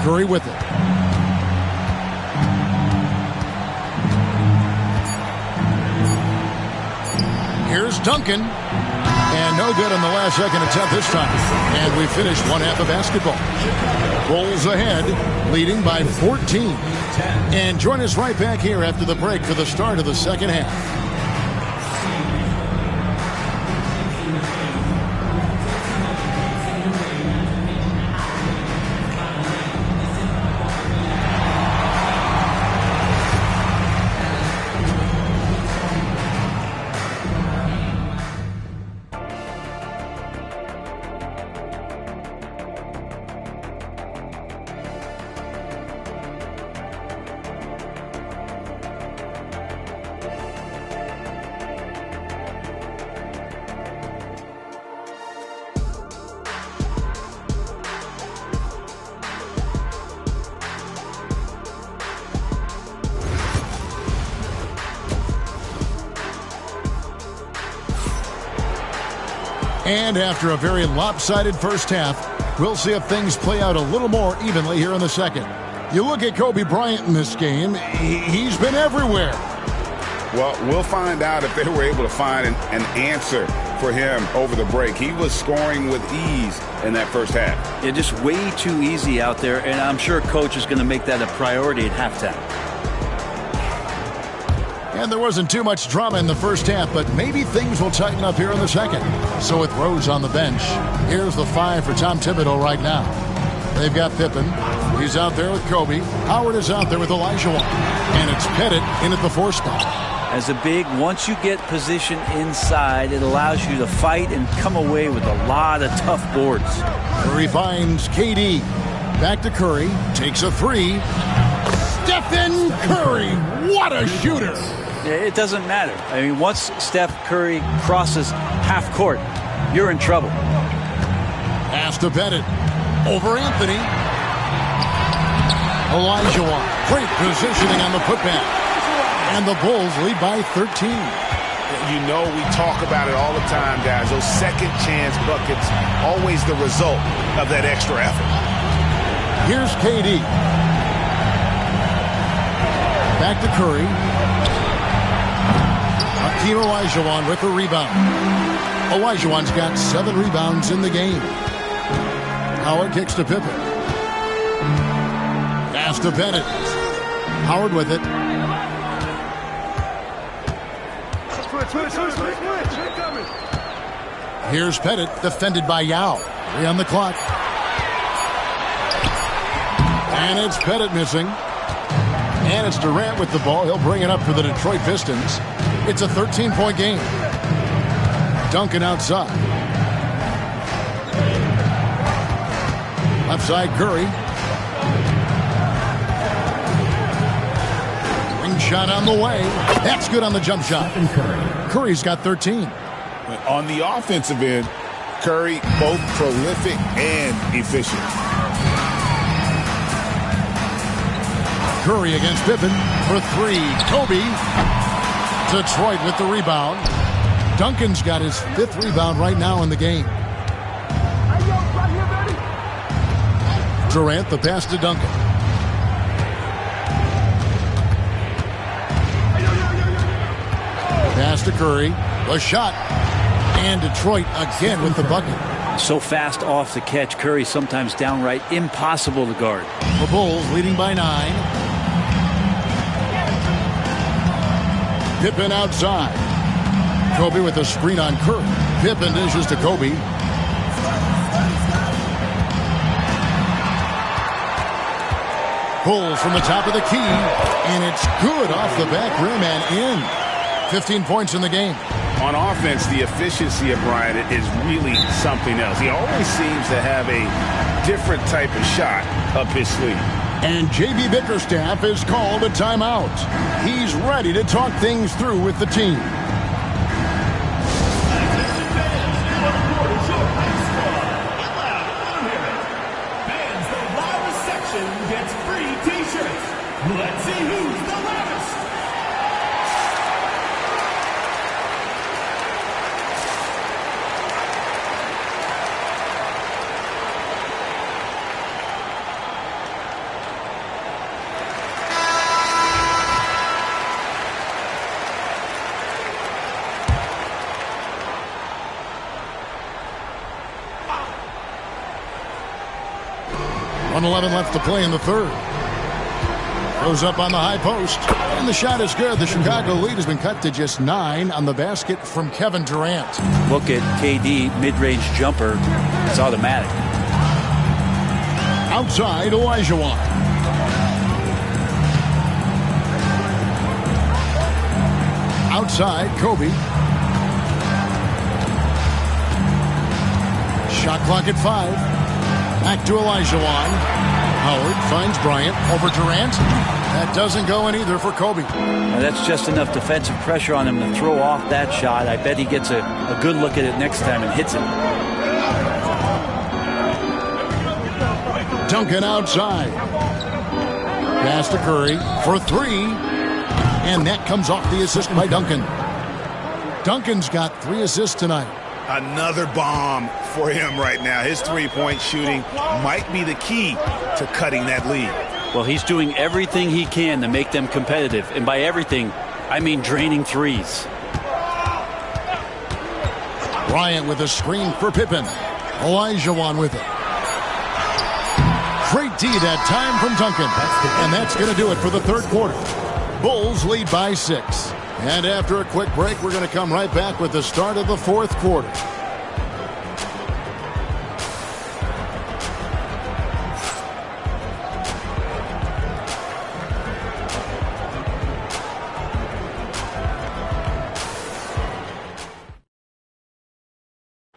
Curry with it. Here's Duncan. And no good on the last second attempt this time. And we finished one half of basketball. Bulls ahead, leading by 14. And join us right back here after the break for the start of the second half. And after a very lopsided first half, we'll see if things play out a little more evenly here in the second. You look at Kobe Bryant in this game, he's been everywhere. Well, we'll find out if they were able to find an answer for him over the break. He was scoring with ease in that first half. Yeah, just way too easy out there, and I'm sure Coach is going to make that a priority at halftime. And there wasn't too much drama in the first half, but maybe things will tighten up here in the second. So with Rose on the bench, here's the 5 for Tom Thibodeau right now. They've got Pippen. He's out there with Kobe. Howard is out there with Olajuwon. And it's Pettit in at the 4 spot. As a big, once you get position inside, it allows you to fight and come away with a lot of tough boards. Curry finds KD. Back to Curry. Takes a 3. Stephen Curry. What a shooter. It doesn't matter. I mean, once Steph Curry crosses half court, you're in trouble. Pass to Bennett. Over Anthony. Olajuwon. Great positioning on the putback. And the Bulls lead by 13. You know, we talk about it all the time, guys. Those second chance buckets, always the result of that extra effort. Here's KD. Back to Curry. Hakeem Olajuwon with the rebound. Olajuwon's got 7 rebounds in the game. Howard kicks to Pippen. Pass to Bennett. Howard with it. Here's Pettit, defended by Yao. 3 on the clock. And it's Pettit missing. And it's Durant with the ball. He'll bring it up for the Detroit Pistons. It's a 13-point game. Duncan outside. Left side, Curry. Ring shot on the way. That's good on the jump shot. Curry's got 13. On the offensive end, Curry both prolific and efficient. Curry against Pippen for three. Kobe. Detroit with the rebound. Duncan's got his 5th rebound right now in the game. Durant, the pass to Duncan. Pass to Curry. A shot. And Detroit again with the bucket. So fast off the catch. Curry sometimes downright impossible to guard. The Bulls leading by 9. Pippen outside. Kobe with a screen on Curry. Pippen dishes to Kobe. Pulls from the top of the key, and it's good off the back rim and in. 15 points in the game. On offense, the efficiency of Bryant is really something else. He always seems to have a different type of shot up his sleeve. And J.B. Bickerstaff is called a timeout. He's ready to talk things through with the team. Let's see who's the loudest. .111 left to play in the third. Goes up on the high post, and the shot is good. The Chicago lead has been cut to just 9 on the basket from Kevin Durant. Look at KD, mid-range jumper. It's automatic. Outside, Olajuwon. Outside, Kobe. Shot clock at 5. Back to Olajuwon. Howard finds Bryant over Durant. That doesn't go in either for Kobe. Now that's just enough defensive pressure on him to throw off that shot. I bet he gets a good look at it next time and hits it. Duncan outside. Pass to Curry for 3. And that comes off the assist by Duncan. Duncan's got 3 assists tonight. Another bomb for him right now. His three-point shooting might be the key to cutting that lead. Well, he's doing everything he can to make them competitive. And by everything, I mean draining threes. Bryant with a screen for Pippen. Olajuwon with it. Great D that time from Duncan. And that's going to do it for the third quarter. Bulls lead by 6. And after a quick break, we're going to come right back with the start of the fourth quarter.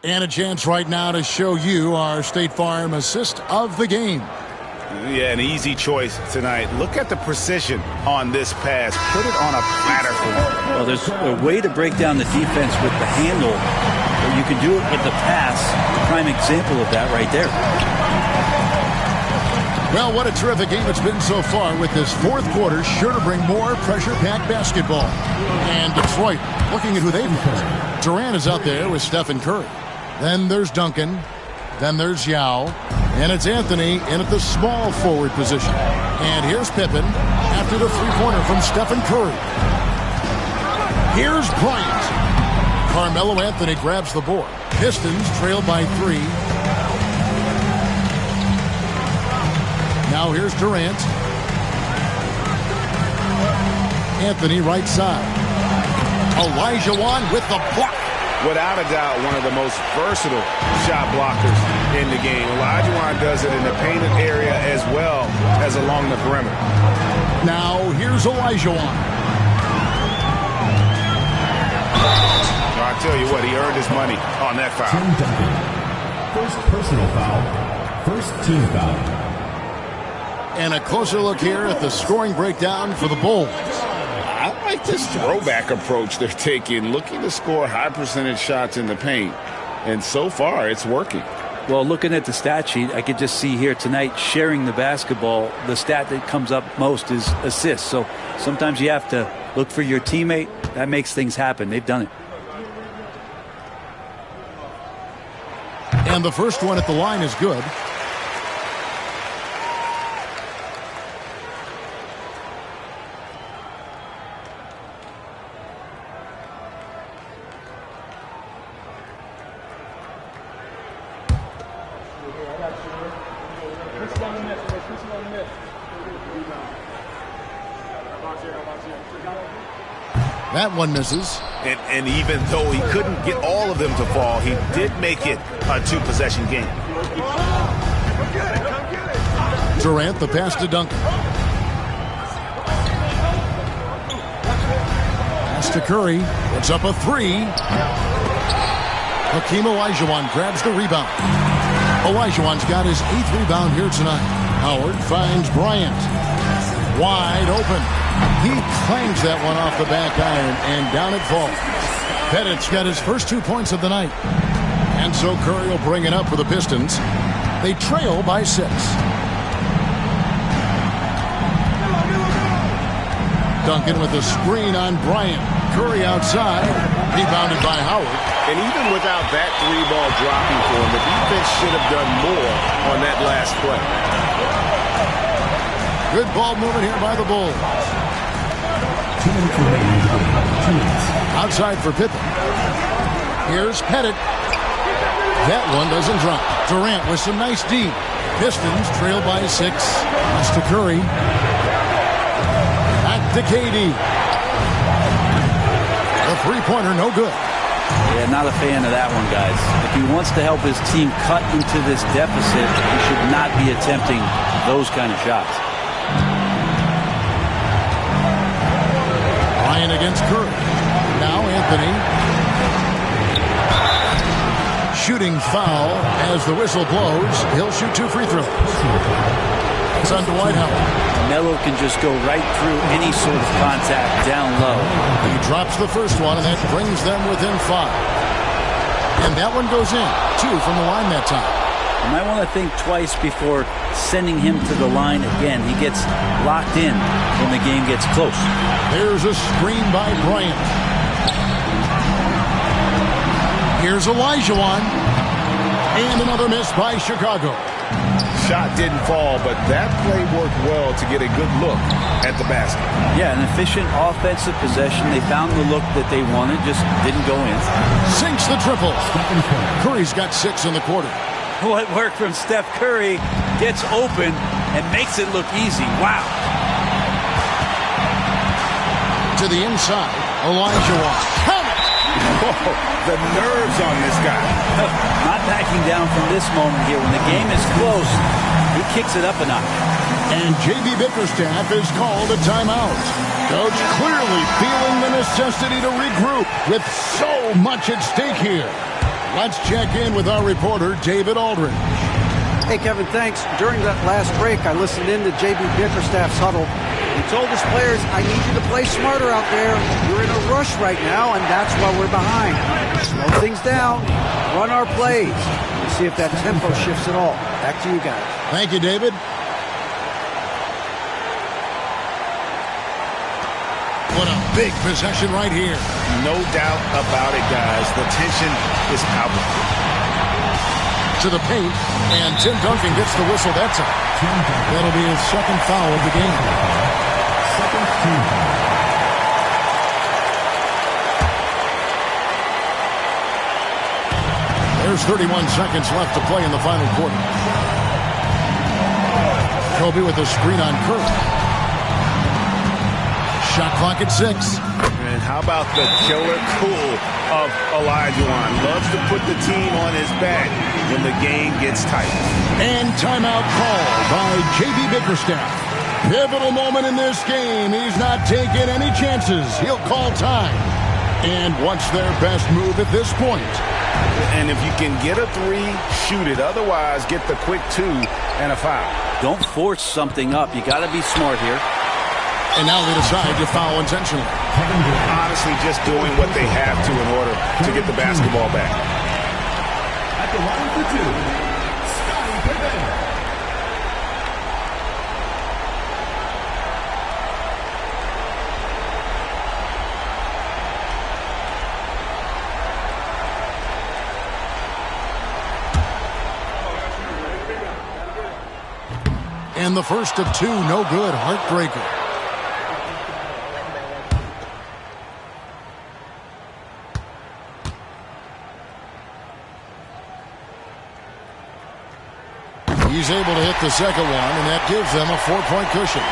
And a chance right now to show you our State Farm assist of the game. Yeah, an easy choice tonight. Look at the precision on this pass. Put it on a platter for him. Well, there's a way to break down the defense with the handle, but you can do it with the pass. Prime example of that right there. Well, what a terrific game it's been so far with this fourth quarter. Sure to bring more pressure-packed basketball. And Detroit, looking at who they've got. Durant is out there with Stephen Curry. Then there's Duncan. Then there's Yao. And it's Anthony in at the small forward position. And here's Pippen after the three-pointer from Stephen Curry. Here's Bryant. Carmelo Anthony grabs the board. Pistons trail by 3. Now here's Durant. Anthony right side. Olajuwon with the block. Without a doubt, one of the most versatile shot blockers in the game. Olajuwon does it in the painted area as well as along the perimeter. Now here's Olajuwon. I tell you what, he earned his money on that foul. First personal foul. First team foul. And a closer look here at the scoring breakdown for the Bulls. I like this throwback approach they're taking, looking to score high percentage shots in the paint. And so far, it's working. Well, looking at the stat sheet, I could just see here tonight sharing the basketball. The stat that comes up most is assists. So sometimes you have to look for your teammate. That makes things happen. They've done it. And the first one at the line is good. That one misses. And even though he couldn't get all of them to fall, he did make it a two-possession game. Durant, the pass to Duncan. Pass to Curry. Puts up a three. Hakeem Olajuwon grabs the rebound. Olajuwon's got his 8th rebound here tonight. Howard finds Bryant. Wide open. He clangs that one off the back iron, and down it falls. Pettit's got his first 2 points of the night. And so Curry will bring it up for the Pistons. They trail by 6. Duncan with a screen on Bryant. Curry outside. Rebounded by Howard. And even without that 3-ball dropping for him, the defense should have done more on that last play. Good ball movement here by the Bulls. 2 minutes remaining. 2 minutes. Outside for Pippen. Here's Pettit. That one doesn't drop. Durant with some nice D. Pistons trail by 6. Pass to Curry. Back to KD. The three-pointer no good. Yeah, not a fan of that one, guys. If he wants to help his team cut into this deficit, he should not be attempting those kind of shots. Ryan against Curry. Now Anthony. Shooting foul as the whistle blows. He'll shoot 2 free throws. It's on Dwight Howard. Melo can just go right through any sort of contact down low. He drops the first one, and that brings them within 5. And that one goes in. 2 from the line that time. You might want to think twice before sending him to the line again. He gets locked in when the game gets close. There's a screen by Bryant. Here's Olajuwon. And another miss by Chicago. Shot didn't fall, but that play worked well to get a good look at the basket. Yeah, an efficient offensive possession. They found the look that they wanted, just didn't go in. Sinks the triple. Curry's got 6 in the quarter. What worked from Steph Curry gets open and makes it look easy. Wow. To the inside, Olajuwon. Count it! Oh, the nerves on this guy. Not backing down from this moment here. When the game is close, he kicks it up a notch. And J.B. Bickerstaff is called a timeout. Coach clearly feeling the necessity to regroup with so much at stake here. Let's check in with our reporter, David Aldridge. Hey, Kevin, thanks. During that last break, I listened in to J.B. Bickerstaff's huddle. He told his players, I need you to play smarter out there. You're in a rush right now, and that's why we're behind. Slow things down. Run our plays. We'll see if that tempo shifts at all. Back to you guys. Thank you, David. What a big possession right here. No doubt about it, guys. The tension is palpable. To the paint, and Tim Duncan gets the whistle that time. That'll be his second foul of the game. Second team foul. There's 31 seconds left to play in the final quarter. Kobe with a screen on Curry. Shot clock at 6. And how about the killer cool of Olajuwon? Loves to put the team on his back when the game gets tight. And timeout called by J.B. Bickerstaff. Pivotal moment in this game. He's not taking any chances. He'll call time. And what's their best move at this point? And if you can get a 3, shoot it. Otherwise, get the quick 2 and a foul. Don't force something up. You got to be smart here. And now they decide to foul intentionally. Honestly, just doing what they have to in order to get the basketball back. At the line for 2, And the first of two, no good. Heartbreaker. He's able to hit the second one, and that gives them a 4-point cushion.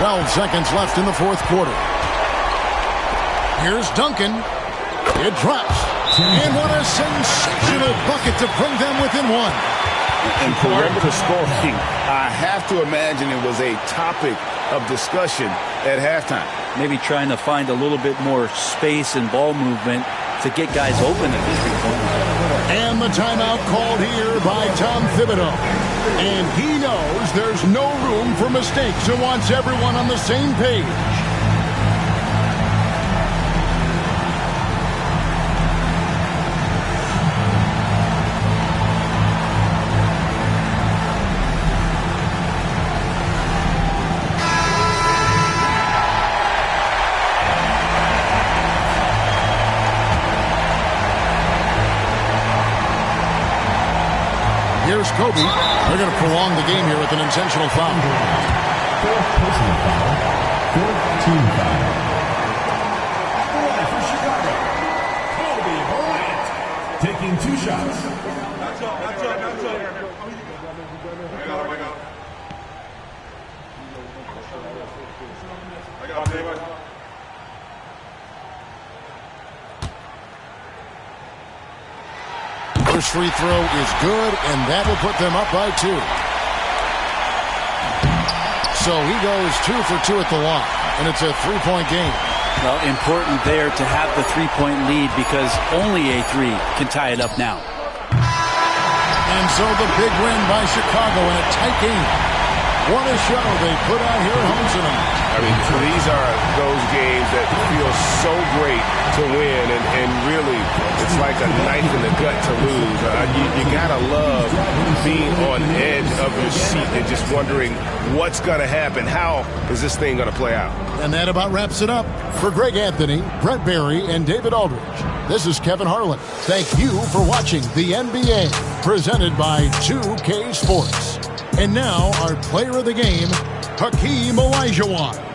12 seconds left in the fourth quarter. Here's Duncan. It drops. And what a sensational bucket to bring them within one. And perimeter scoring, I have to imagine it was a topic of discussion at halftime. Maybe trying to find a little bit more space and ball movement to get guys open at the three-point line. And the timeout called here by Tom Thibodeau. And he knows there's no room for mistakes and wants everyone on the same page. Here's Kobe. They're going to prolong the game here with an intentional foul. Fourth personal foul. Fourth team foul. For Chicago, Kobe Bryant taking 2 shots. First free throw is good, and that will put them up by 2. So he goes 2 for 2 at the line, and it's a 3-point game. Well, important there to have the 3-point lead because only a 3 can tie it up now. And so the big win by Chicago in a tight game. What a show they put on here at home tonight. I mean, these are those games that feel so great to win, and really, it's like a knife in the gut to lose. You gotta love being on edge of your seat and just wondering what's gonna happen. How is this thing gonna play out? And that about wraps it up. For Greg Anthony, Brent Barry, and David Aldridge, this is Kevin Harlan. Thank you for watching the NBA, presented by 2K Sports. And now, our player of the game, Hakeem Olajuwon.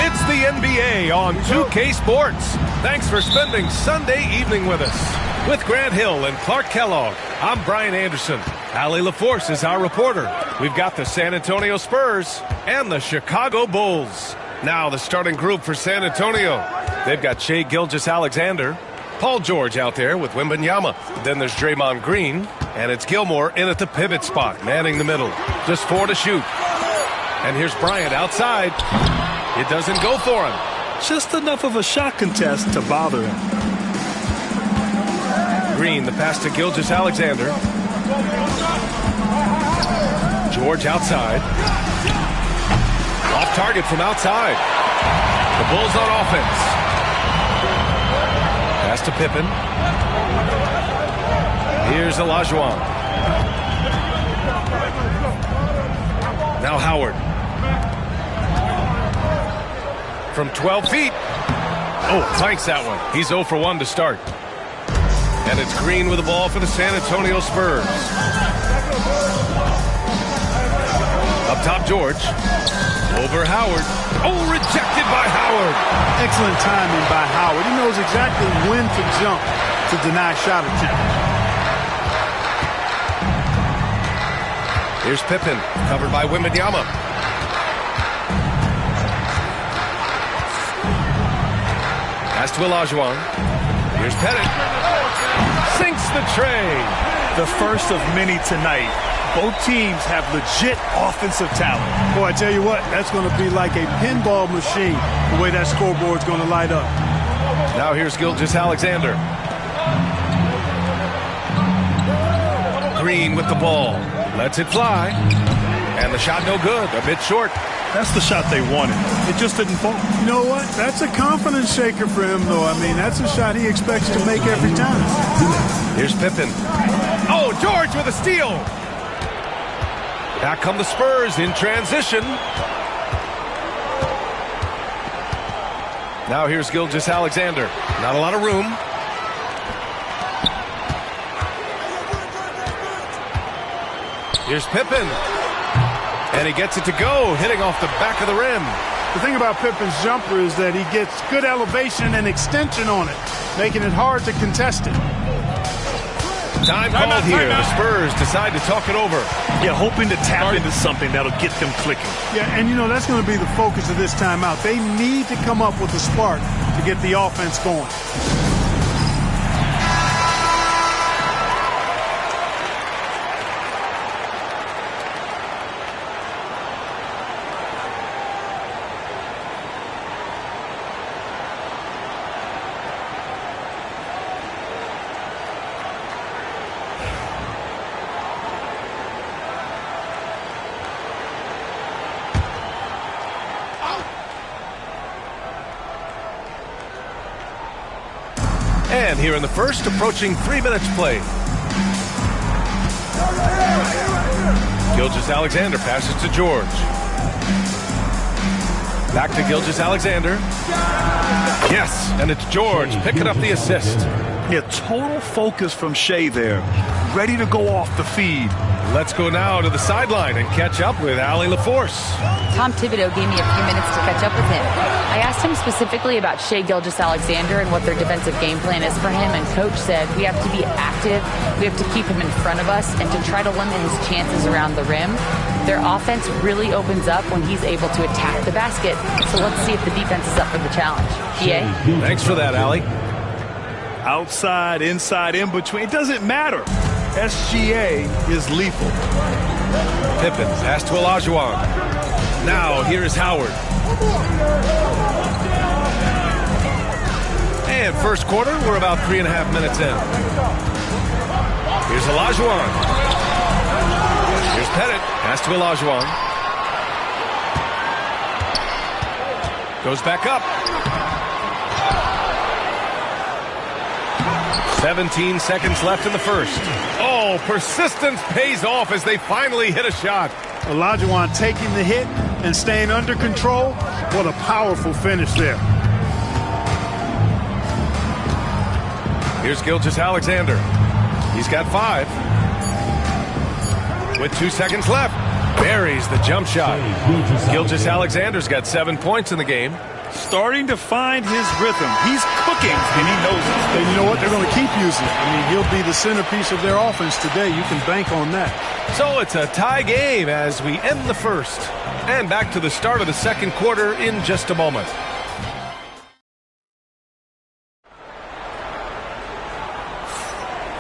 It's the NBA on 2K Sports. Thanks for spending Sunday evening with us. With Grant Hill and Clark Kellogg, I'm Brian Anderson. Allie LaForce is our reporter. We've got the San Antonio Spurs and the Chicago Bulls. Now the starting group for San Antonio. They've got Shai Gilgeous-Alexander, Paul George out there with Wembanyama. Then there's Draymond Green, and it's Gilmore in at the pivot spot, manning the middle. Just 4 to shoot. And here's Bryant outside. It doesn't go for him. Just enough of a shot contest to bother him. Green, the pass to Gilgeous-Alexander. George outside. Off target from outside. The Bulls on offense. Pass to Pippen. Here's Olajuwon. Now Howard. From 12 feet. Oh, planks that one. He's 0 for 1 to start. And it's Green with the ball for the San Antonio Spurs. Up top, George. Over Howard. Oh, rejected by Howard. Excellent timing by Howard. He knows exactly when to jump to deny shot attempt. Here's Pippen, covered by Wembanyama. Pass to Olajuwon. Here's Pettit. Sinks the tray. The first of many tonight. Both teams have legit offensive talent. Boy, I tell you what, that's going to be like a pinball machine, the way that scoreboard's going to light up. Now here's Gilgeous-Alexander. Green with the ball. Lets it fly. And the shot no good. A bit short. That's the shot they wanted. It just didn't fall. You know what? That's a confidence shaker for him, though. I mean, that's a shot he expects to make every time. Here's Pippen. Oh, George with a steal. Back come the Spurs in transition. Now here's Gilgeous-Alexander. Not a lot of room. Here's Pippen. And he gets it to go, hitting off the back of the rim. The thing about Pippen's jumper is that he gets good elevation and extension on it, making it hard to contest it. Time called here. The Spurs decide to talk it over. Yeah, hoping to tap into something that'll get them clicking. Yeah, and you know, that's going to be the focus of this timeout. They need to come up with a spark to get the offense going. And here in the first, approaching 3 minutes played. Gilgeous-Alexander passes to George. Back to Gilgeous-Alexander. Yes, and it's George picking up the assist. Yeah, total focus from Shea there. Ready to go off the feed. Let's go now to the sideline and catch up with Allie LaForce. Tom Thibodeau gave me a few minutes to catch up with him. I asked him specifically about Shea Gilgeous-Alexander and what their defensive game plan is for him, and Coach said we have to be active, we have to keep him in front of us, and to try to limit his chances around the rim. Their offense really opens up when he's able to attack the basket, so let's see if the defense is up for the challenge. PA? Thanks for that, Allie. Outside, inside, in between, it doesn't matter. SGA is lethal. Pippen pass to Olajuwon. Now here is Howard. And first quarter, we're about 3.5 minutes in. Here's Olajuwon. Here's Pettit. Pass to Olajuwon. Goes back up. 17 seconds left in the first. Oh, persistence pays off as they finally hit a shot. Olajuwon taking the hit and staying under control. What a powerful finish there. Here's Gilgeous-Alexander. He's got 5. With 2 seconds left. Buries the jump shot. Gilgeous-Alexander's got 7 points in the game. Starting to find his rhythm. He's cooking, and he knows it. And you know what? They're going to keep using it. I mean, he'll be the centerpiece of their offense today. You can bank on that. So it's a tie game as we end the first. And back to the start of the second quarter in just a moment.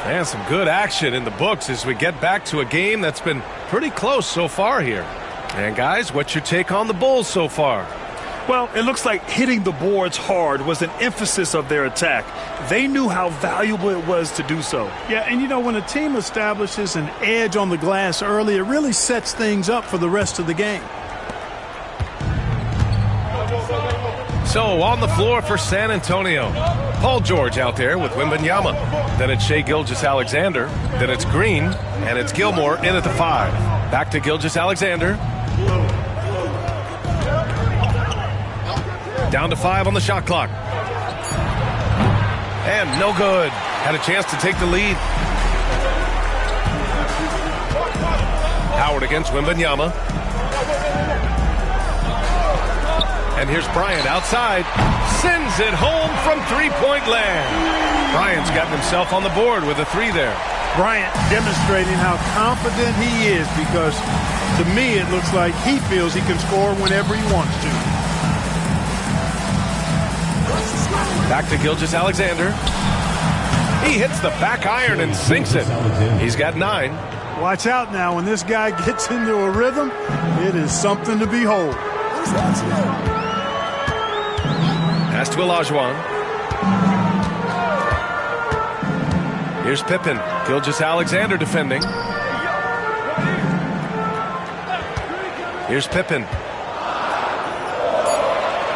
And some good action in the books as we get back to a game that's been pretty close so far here. And guys, what's your take on the Bulls so far? Well, it looks like hitting the boards hard was an emphasis of their attack. They knew how valuable it was to do so. Yeah, and you know, when a team establishes an edge on the glass early, it really sets things up for the rest of the game. So on the floor for San Antonio, Paul George out there with Wembanyama. Then it's Shai Gilgeous-Alexander. Then it's Green, and it's Gilmore in at the 5. Back to Gilgeous-Alexander. Down to 5 on the shot clock. And no good. Had a chance to take the lead. Howard against Wembanyama. And here's Bryant outside. Sends it home from three-point land. Bryant's gotten himself on the board with a 3 there. Bryant demonstrating how confident he is, because to me it looks like he feels he can score whenever he wants to. Back to Gilgeous-Alexander. He hits the back iron and sinks it. He's got 9. Watch out now. When this guy gets into a rhythm, it is something to behold. Pass to Olajuwon. Here's Pippen. Gilgeous-Alexander defending. Here's Pippen.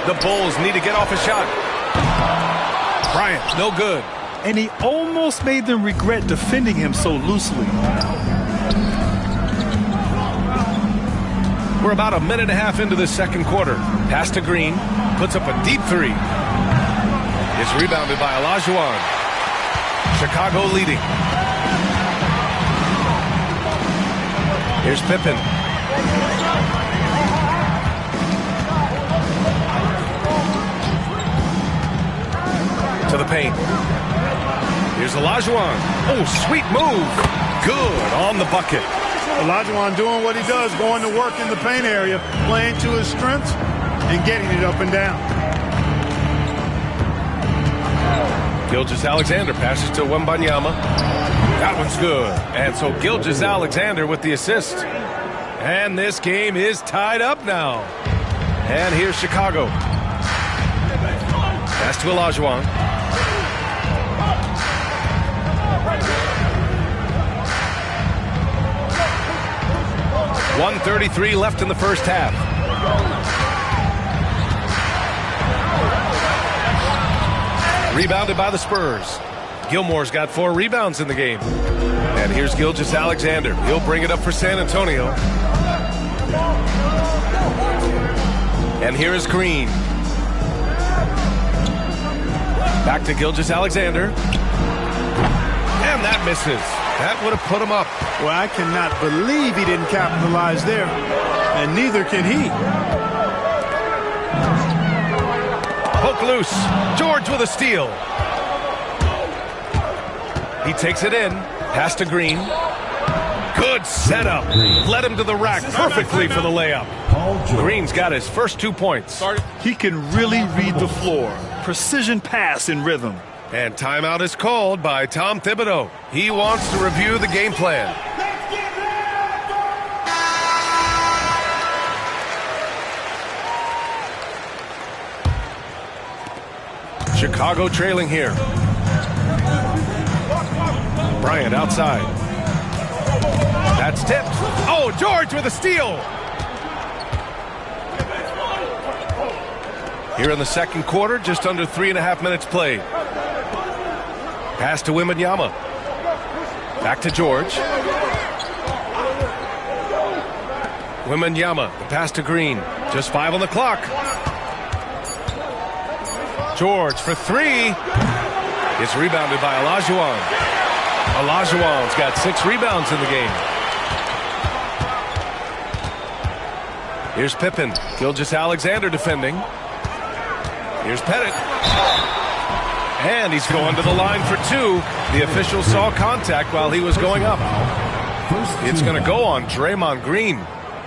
The Bulls need to get off a shot. Bryant, no good. And he almost made them regret defending him so loosely. We're about a minute and a half into the second quarter. Pass to Green. Puts up a deep 3. It's rebounded by Olajuwon. Chicago leading. Here's Pippen. To the paint. Here's Olajuwon. Oh, sweet move. Good on the bucket. Olajuwon doing what he does, going to work in the paint area, playing to his strengths, and getting it up and down. Gilgeous-Alexander passes to Wembanyama. That one's good. And so Gilgeous-Alexander with the assist. And this game is tied up now. And here's Chicago. Pass to Olajuwon. .133 left in the first half. Rebounded by the Spurs. Gilmore's got 4 rebounds in the game. And here's Gilgeous-Alexander. He'll bring it up for San Antonio. And here is Green. Back to Gilgeous-Alexander. And that misses. That would have put him up. Well, I cannot believe he didn't capitalize there. And neither can he. Poke loose. George with a steal. He takes it in. Pass to Green. Good setup. Led him to the rack perfectly for the layup. Green's got his first 2 points. He can really read the floor. Precision pass in rhythm. And timeout is called by Tom Thibodeau. He wants to review the game plan. Chicago trailing here. Bryant outside. That's tipped. Oh, George with a steal. Here in the second quarter, just under 3.5 minutes played. Pass to Wembanyama. Back to George. Wembanyama, the pass to Green. Just 5 on the clock. George for 3. It's rebounded by Olajuwon. Olajuwon's got 6 rebounds in the game. Here's Pippen. Gilgeous-Alexander defending. Here's Pettit. And he's going to the line for 2. The official saw contact while he was going up. It's going to go on Draymond Green.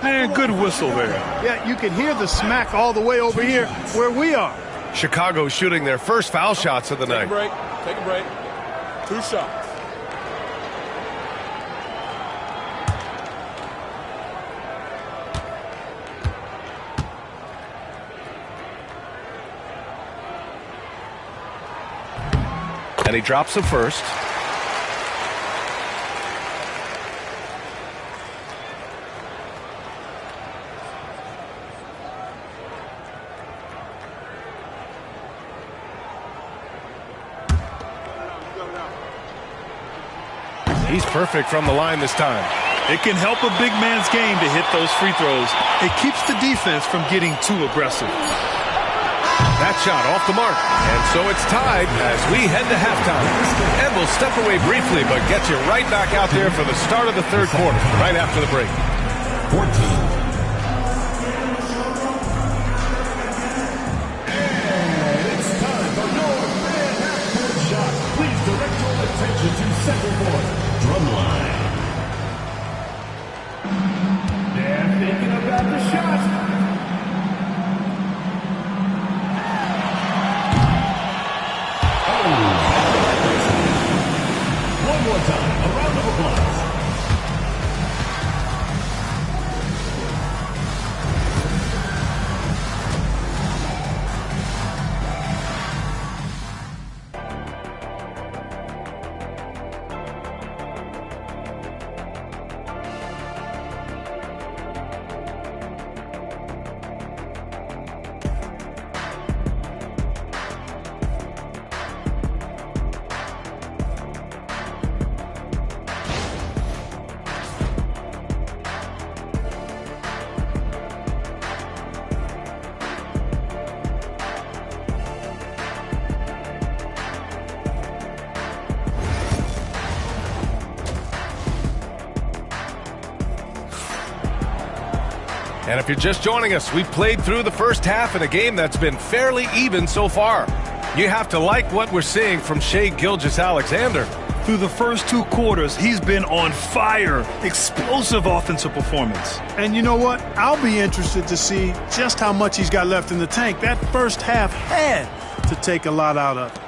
And good whistle there. Yeah, you can hear the smack all the way over here where we are. Chicago shooting their first foul shots of the night. Take a break. 2 shots. And he drops the first. He's perfect from the line this time. It can help a big man's game to hit those free throws. It keeps the defense from getting too aggressive. That shot off the mark. And so it's tied as we head to halftime. And we'll step away briefly, but get you right back out there for the start of the third quarter, right after the break. 14. Please direct your attention to center court. Drumline. They're thinking about the shot. Oh. One more time. A round of applause. And if you're just joining us, we've played through the first half in a game that's been fairly even so far. You have to like what we're seeing from Shai Gilgeous-Alexander. Through the first 2 quarters, he's been on fire. Explosive offensive performance. And you know what? I'll be interested to see just how much he's got left in the tank. That first half had to take a lot out of it.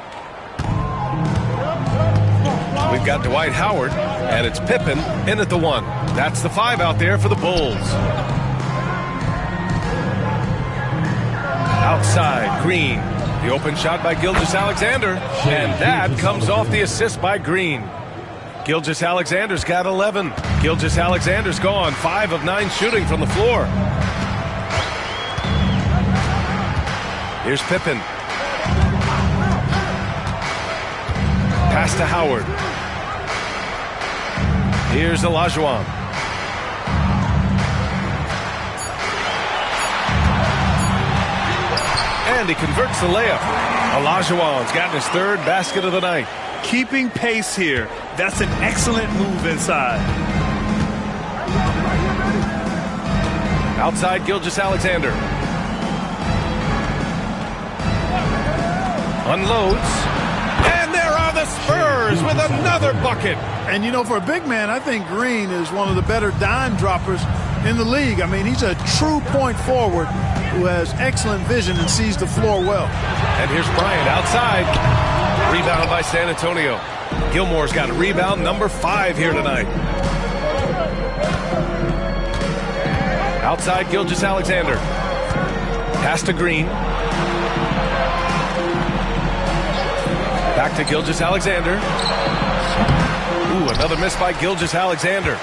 We've got Dwight Howard, and it's Pippen in at the 1. That's the 5 out there for the Bulls. Outside, Green. The open shot by Gilgeous-Alexander. And that comes off the assist by Green. Gilgeous-Alexander's got 11. Gilgeous-Alexander's gone 5 of 9 shooting from the floor. Here's Pippen. Pass to Howard. Here's Olajuwon. And he converts the layup. Olajuwon's gotten his 3rd basket of the night. Keeping pace here. That's an excellent move inside. Outside, Gilgeous-Alexander. Unloads. And there are the Spurs with another bucket. And, you know, for a big man, I think Green is one of the better dime droppers in the league. I mean, he's a true point forward who has excellent vision and sees the floor well. And here's Bryant outside. Rebound by San Antonio. Gilmore's got a rebound, number 5 here tonight. Outside, Gilgeous-Alexander. Pass to Green. Back to Gilgeous-Alexander. Ooh, another miss by Gilgeous-Alexander.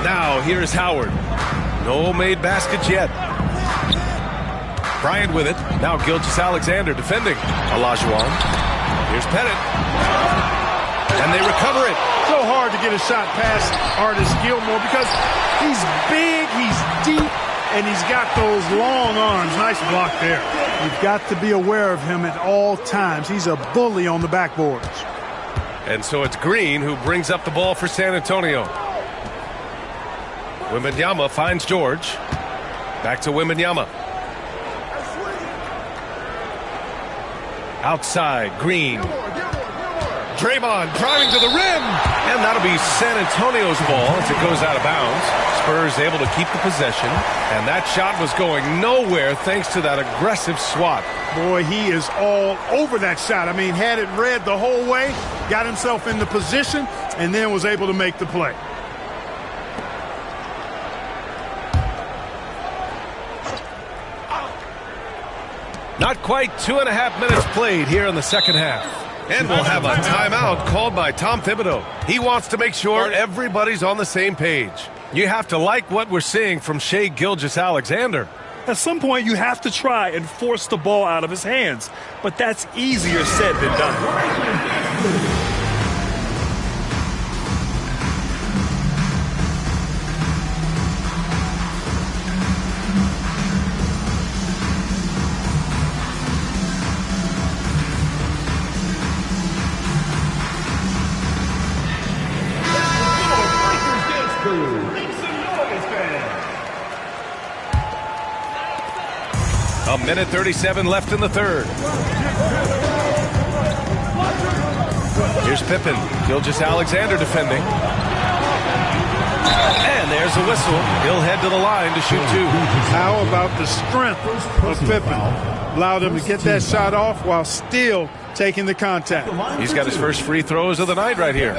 Now, here's Howard. No made baskets yet. Bryant with it. Now Gilgeous-Alexander defending. Olajuwon. Here's Pettit. And they recover it. So hard to get a shot past Artis Gilmore because he's big, he's deep, and he's got those long arms. Nice block there. You've got to be aware of him at all times. He's a bully on the backboards. And so it's Green who brings up the ball for San Antonio. Wembanyama finds George. Back to Wembanyama. Outside, Green. Draymond driving to the rim. And that'll be San Antonio's ball as it goes out of bounds. Spurs able to keep the possession. And that shot was going nowhere thanks to that aggressive swat. Boy, he is all over that shot. I mean, had it read the whole way, got himself in the position, and then was able to make the play. Not quite 2.5 minutes played here in the second half. And we'll have a timeout called by Tom Thibodeau. He wants to make sure everybody's on the same page. You have to like what we're seeing from Shai Gilgeous-Alexander. At some point, you have to try and force the ball out of his hands. But that's easier said than done. A minute 37 left in the third. Here's Pippen. Gilgeous-Alexander defending. And there's a whistle. He'll head to the line to shoot two. How about the strength of Pippen? Allowed him to get that shot off while still taking the contact. He's got his first free throws of the night right here.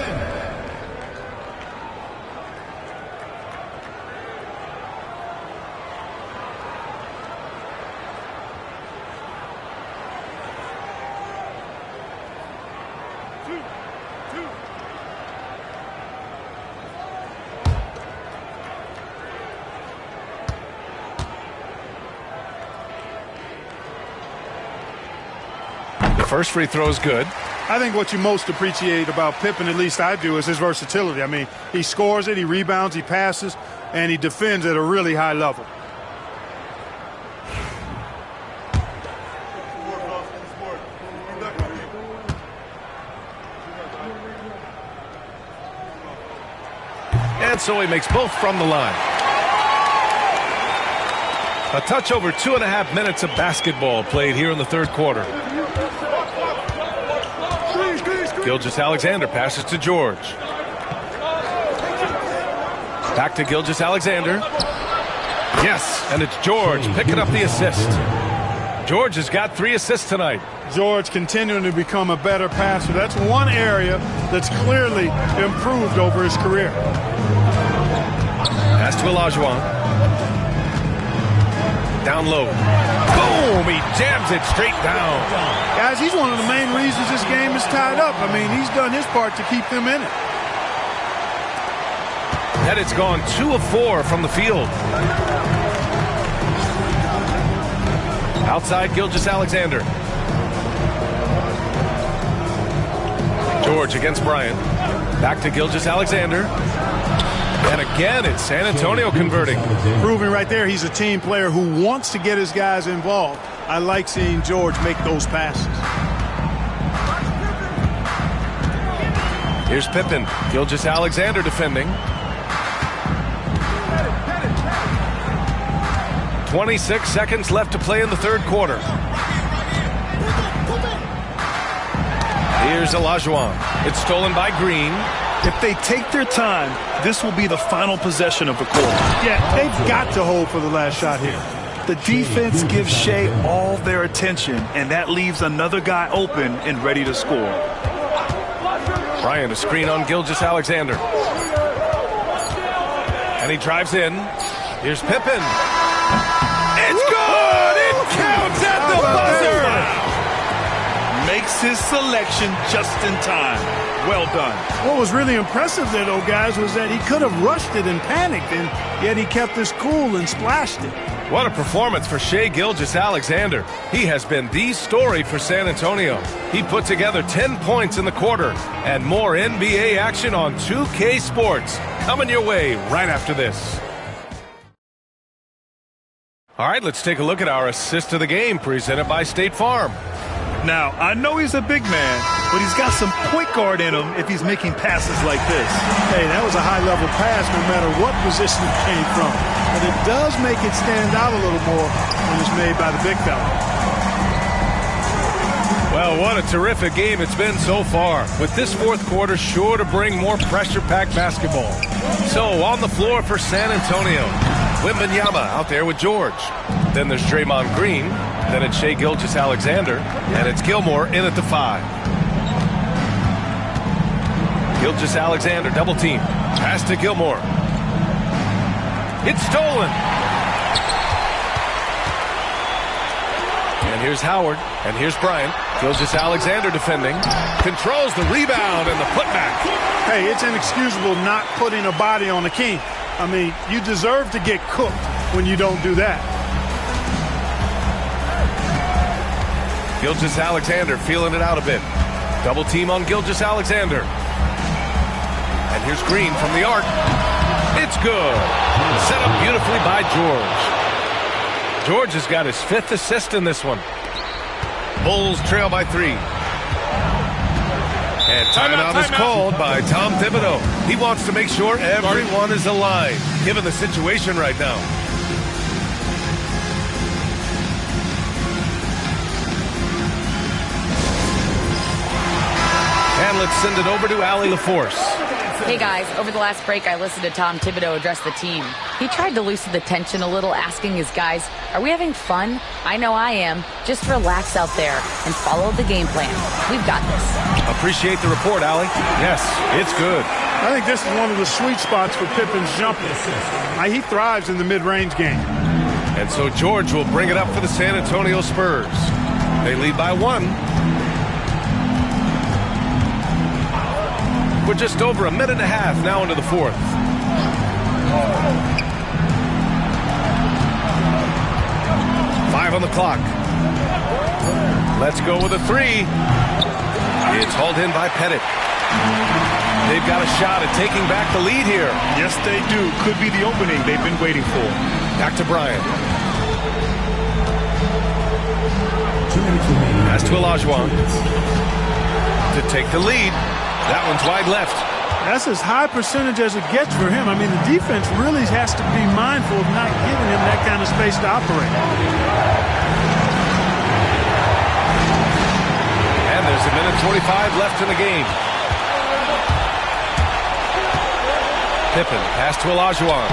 First free throw is good. I think what you most appreciate about Pippen, at least I do, is his versatility. I mean, he scores it, he rebounds, he passes, and he defends at a really high level. And so he makes both from the line. A touch over 2.5 minutes of basketball played here in the third quarter. Gilgeous-Alexander passes to George. Back to Gilgeous-Alexander. Yes, and it's George picking up the assist. George has got 3 assists tonight. George continuing to become a better passer. That's one area that's clearly improved over his career. Pass to Olajuwon. Down low. Boom! He jams it straight down. Guys, he's one of the main reasons this game is tied up. I mean, he's done his part to keep them in it. And it's gone 2 of 4 from the field. Outside Gilgeous-Alexander. George against Bryant. Back to Gilgeous-Alexander. And again, it's San Antonio converting. Proving right there he's a team player who wants to get his guys involved. I like seeing George make those passes. Here's Pippen. Gilgeous-Alexander defending. 26 seconds left to play in the third quarter. Here's Olajuwon. It's stolen by Green. If they take their time, this will be the final possession of the quarter. Yeah, they've got to hold for the last shot here. The defense gives Shea all their attention, and that leaves another guy open and ready to score. Bryant, a screen on Gilgeous-Alexander. And he drives in. Here's Pippen. It's good! It counts at the buzzer! Makes his selection just in time. Well done. What was really impressive there, though, guys, was that he could have rushed it and panicked, and yet he kept his cool and splashed it. What a performance for Shai Gilgeous-Alexander. He has been the story for San Antonio. He put together 10 points in the quarter, and more NBA action on 2K Sports. Coming your way right after this. All right, let's take a look at our assist of the game presented by State Farm. Now, I know he's a big man, but he's got some point guard in him if he's making passes like this. Hey, that was a high-level pass no matter what position it came from. But it does make it stand out a little more when it's made by the big fella. Well, what a terrific game it's been so far, with this fourth quarter sure to bring more pressure-packed basketball. So, on the floor for San Antonio, Wembanyama out there with George. Then there's Draymond Green. Then it's Shai Gilgeous-Alexander. And it's Gilmore in at the 5. Gilgeous-Alexander double team. Pass to Gilmore. It's stolen. And here's Howard. And here's Bryant. Gilgeous-Alexander defending. Controls the rebound and the putback. Hey, it's inexcusable not putting a body on the king. I mean, you deserve to get cooked when you don't do that. Gilgeous-Alexander feeling it out a bit. Double team on Gilgeous-Alexander. And here's Green from the arc. It's good. Set up beautifully by George. George has got his 5th assist in this one. Bulls trail by 3. And timeout is called by Tom Thibodeau. He wants to make sure everyone is aligned, given the situation right now. And let's send it over to Allie LaForce. Hey guys, over the last break I listened to Tom Thibodeau address the team. He tried to loosen the tension a little, asking his guys, are we having fun? I know I am. Just relax out there and follow the game plan. We've got this. Appreciate the report, Allie. Yes, it's good. I think this is one of the sweet spots for Pippen's jumper. He thrives in the mid-range game. And so George will bring it up for the San Antonio Spurs. They lead by 1. We're just over a minute and a half now into the 4th. Five on the clock. Let's go with a 3. It's hauled in by Pettit. They've got a shot at taking back the lead here. Yes, they do. Could be the opening they've been waiting for. Back to Bryant. Pass to Olajuwon to take the lead. That one's wide left. That's as high percentage as it gets for him. I mean, the defense really has to be mindful of not giving him that kind of space to operate. And there's a minute 25 left in the game. Pippen pass to Olajuwon.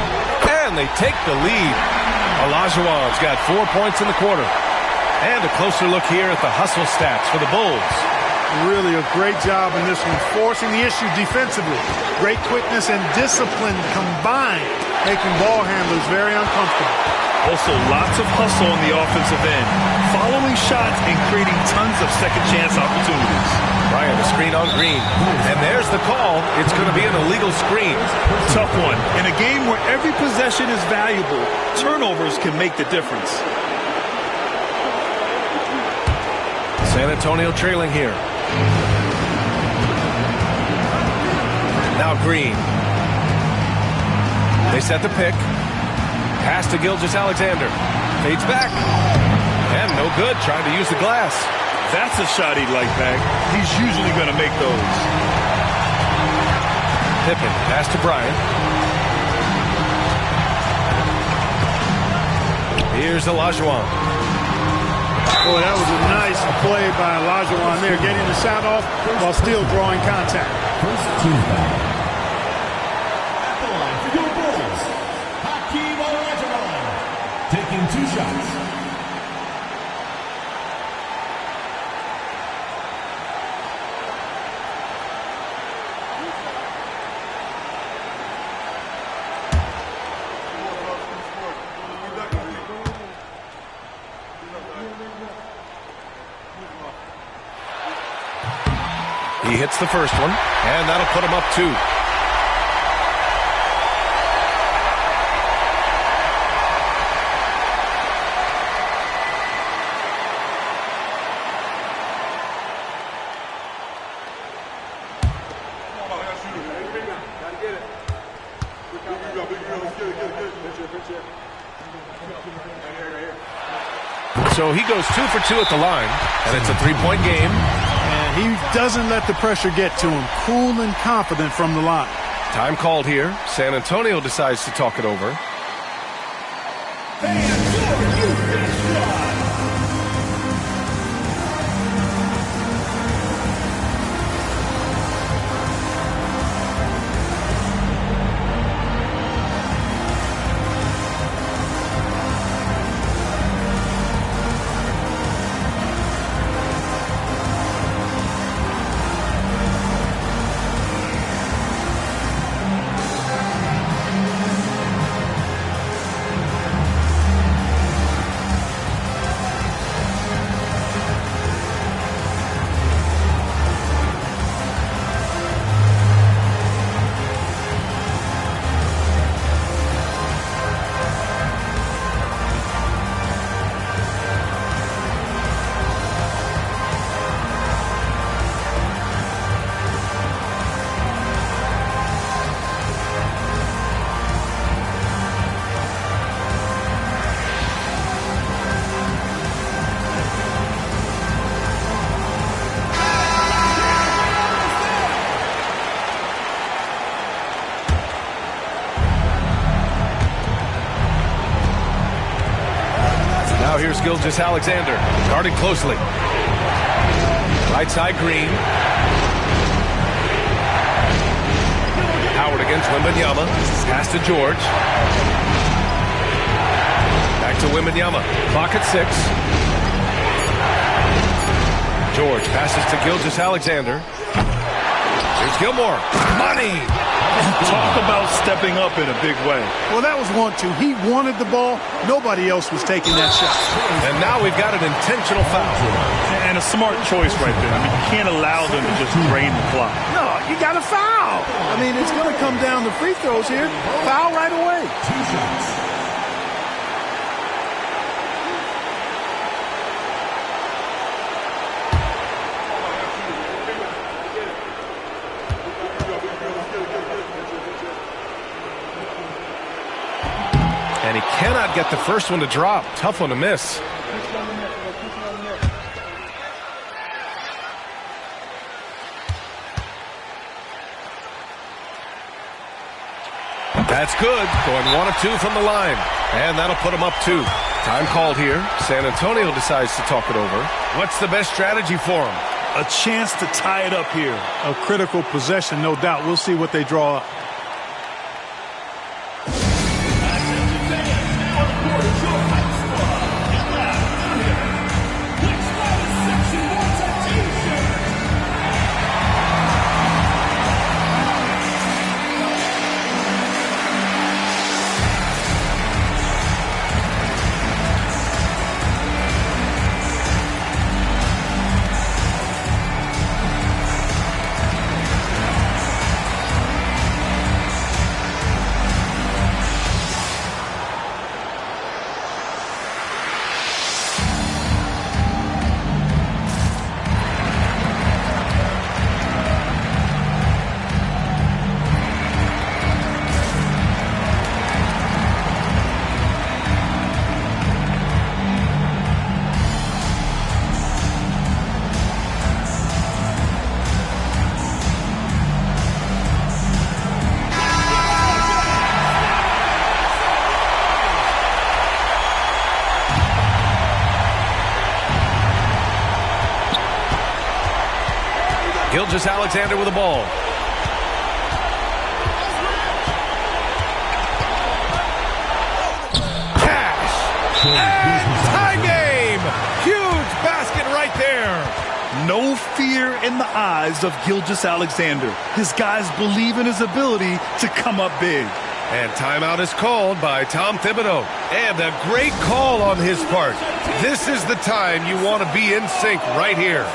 And they take the lead. Olajuwon's got 4 points in the quarter. And a closer look here at the hustle stats for the Bulls. Really a great job in this one, forcing the issue defensively. Great quickness and discipline combined, making ball handlers very uncomfortable. Also, lots of hustle on the offensive end, following shots and creating tons of second chance opportunities. Bryant, a screen on Green. And there's the call. It's going to be an illegal screen. Tough one. In a game where every possession is valuable, turnovers can make the difference. San Antonio trailing here. Now Green. They set the pick. Pass to Gilgeous-Alexander. Fades back. And no good, trying to use the glass. That's a shot he'd like back. He's usually going to make those. Pippen, pass to Bryant. Here's Olajuwon. Boy, that was a nice play by Olajuwon there, getting the shot off while still drawing contact. First team foul. At the line for your Bulls, Hakeem Olajuwon, taking 2 shots. He hits the first one, and that'll put him up 2. So he goes 2 for 2 at the line, and it's a 3-point game. He doesn't let the pressure get to him. Cool and confident from the line. Time called here. San Antonio decides to talk it over. Here's Gilgeous-Alexander, guarded closely. Right side, Green. Howard against Wembanyama. Pass to George. Back to Wembanyama. Clock at 6. George passes to Gilgeous-Alexander. Here's Gilmore. Money! Talk about stepping up in a big way. Well, that was 1-2. He wanted the ball. Nobody else was taking that shot. And now we've got an intentional foul. And a smart choice right there. I mean, you can't allow them to just drain the clock. No, you got to foul. I mean, it's going to come down to free throws here. Foul right away. 2 shots. And he cannot get the first one to drop. Tough one to miss. That's good. Going 1 of 2 from the line. And that'll put him up 2. Time called here. San Antonio decides to talk it over. What's the best strategy for him? A chance to tie it up here. A critical possession, no doubt. We'll see what they draw up. Gilgeous-Alexander with the ball. Cash. And tie game. Huge basket right there. No fear in the eyes of Gilgeous-Alexander. His guys believe in his ability to come up big. And timeout is called by Tom Thibodeau. And a great call on his part. This is the time you want to be in sync right here.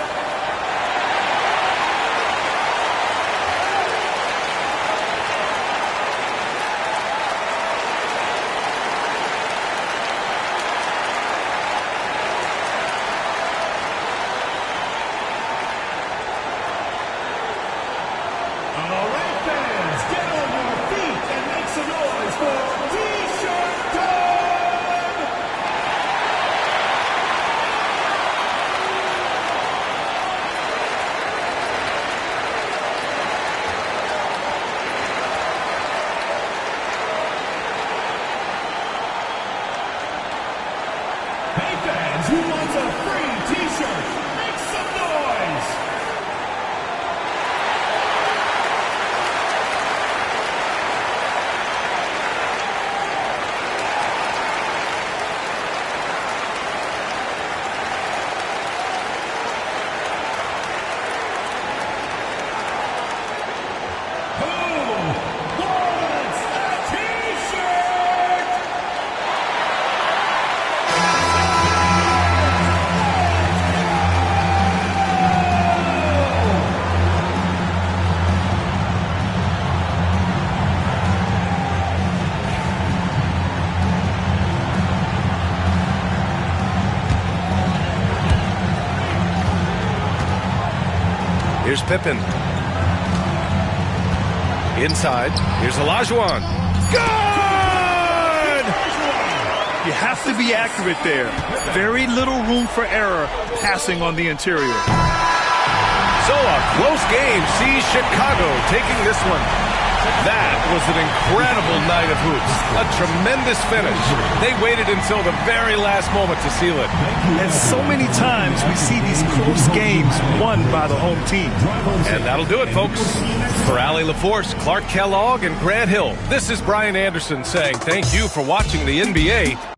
Who wants a free t-shirt? Make some noise! Here's Pippen. Inside. Here's Olajuwon. Good! You have to be accurate there. Very little room for error passing on the interior. So a close game sees Chicago taking this one. That was an incredible night of hoops. A tremendous finish. They waited until the very last moment to seal it. And so many times we see these close games won by the home team. And that'll do it, folks. For Allie LaForce, Clark Kellogg, and Grant Hill, this is Brian Anderson saying thank you for watching the NBA.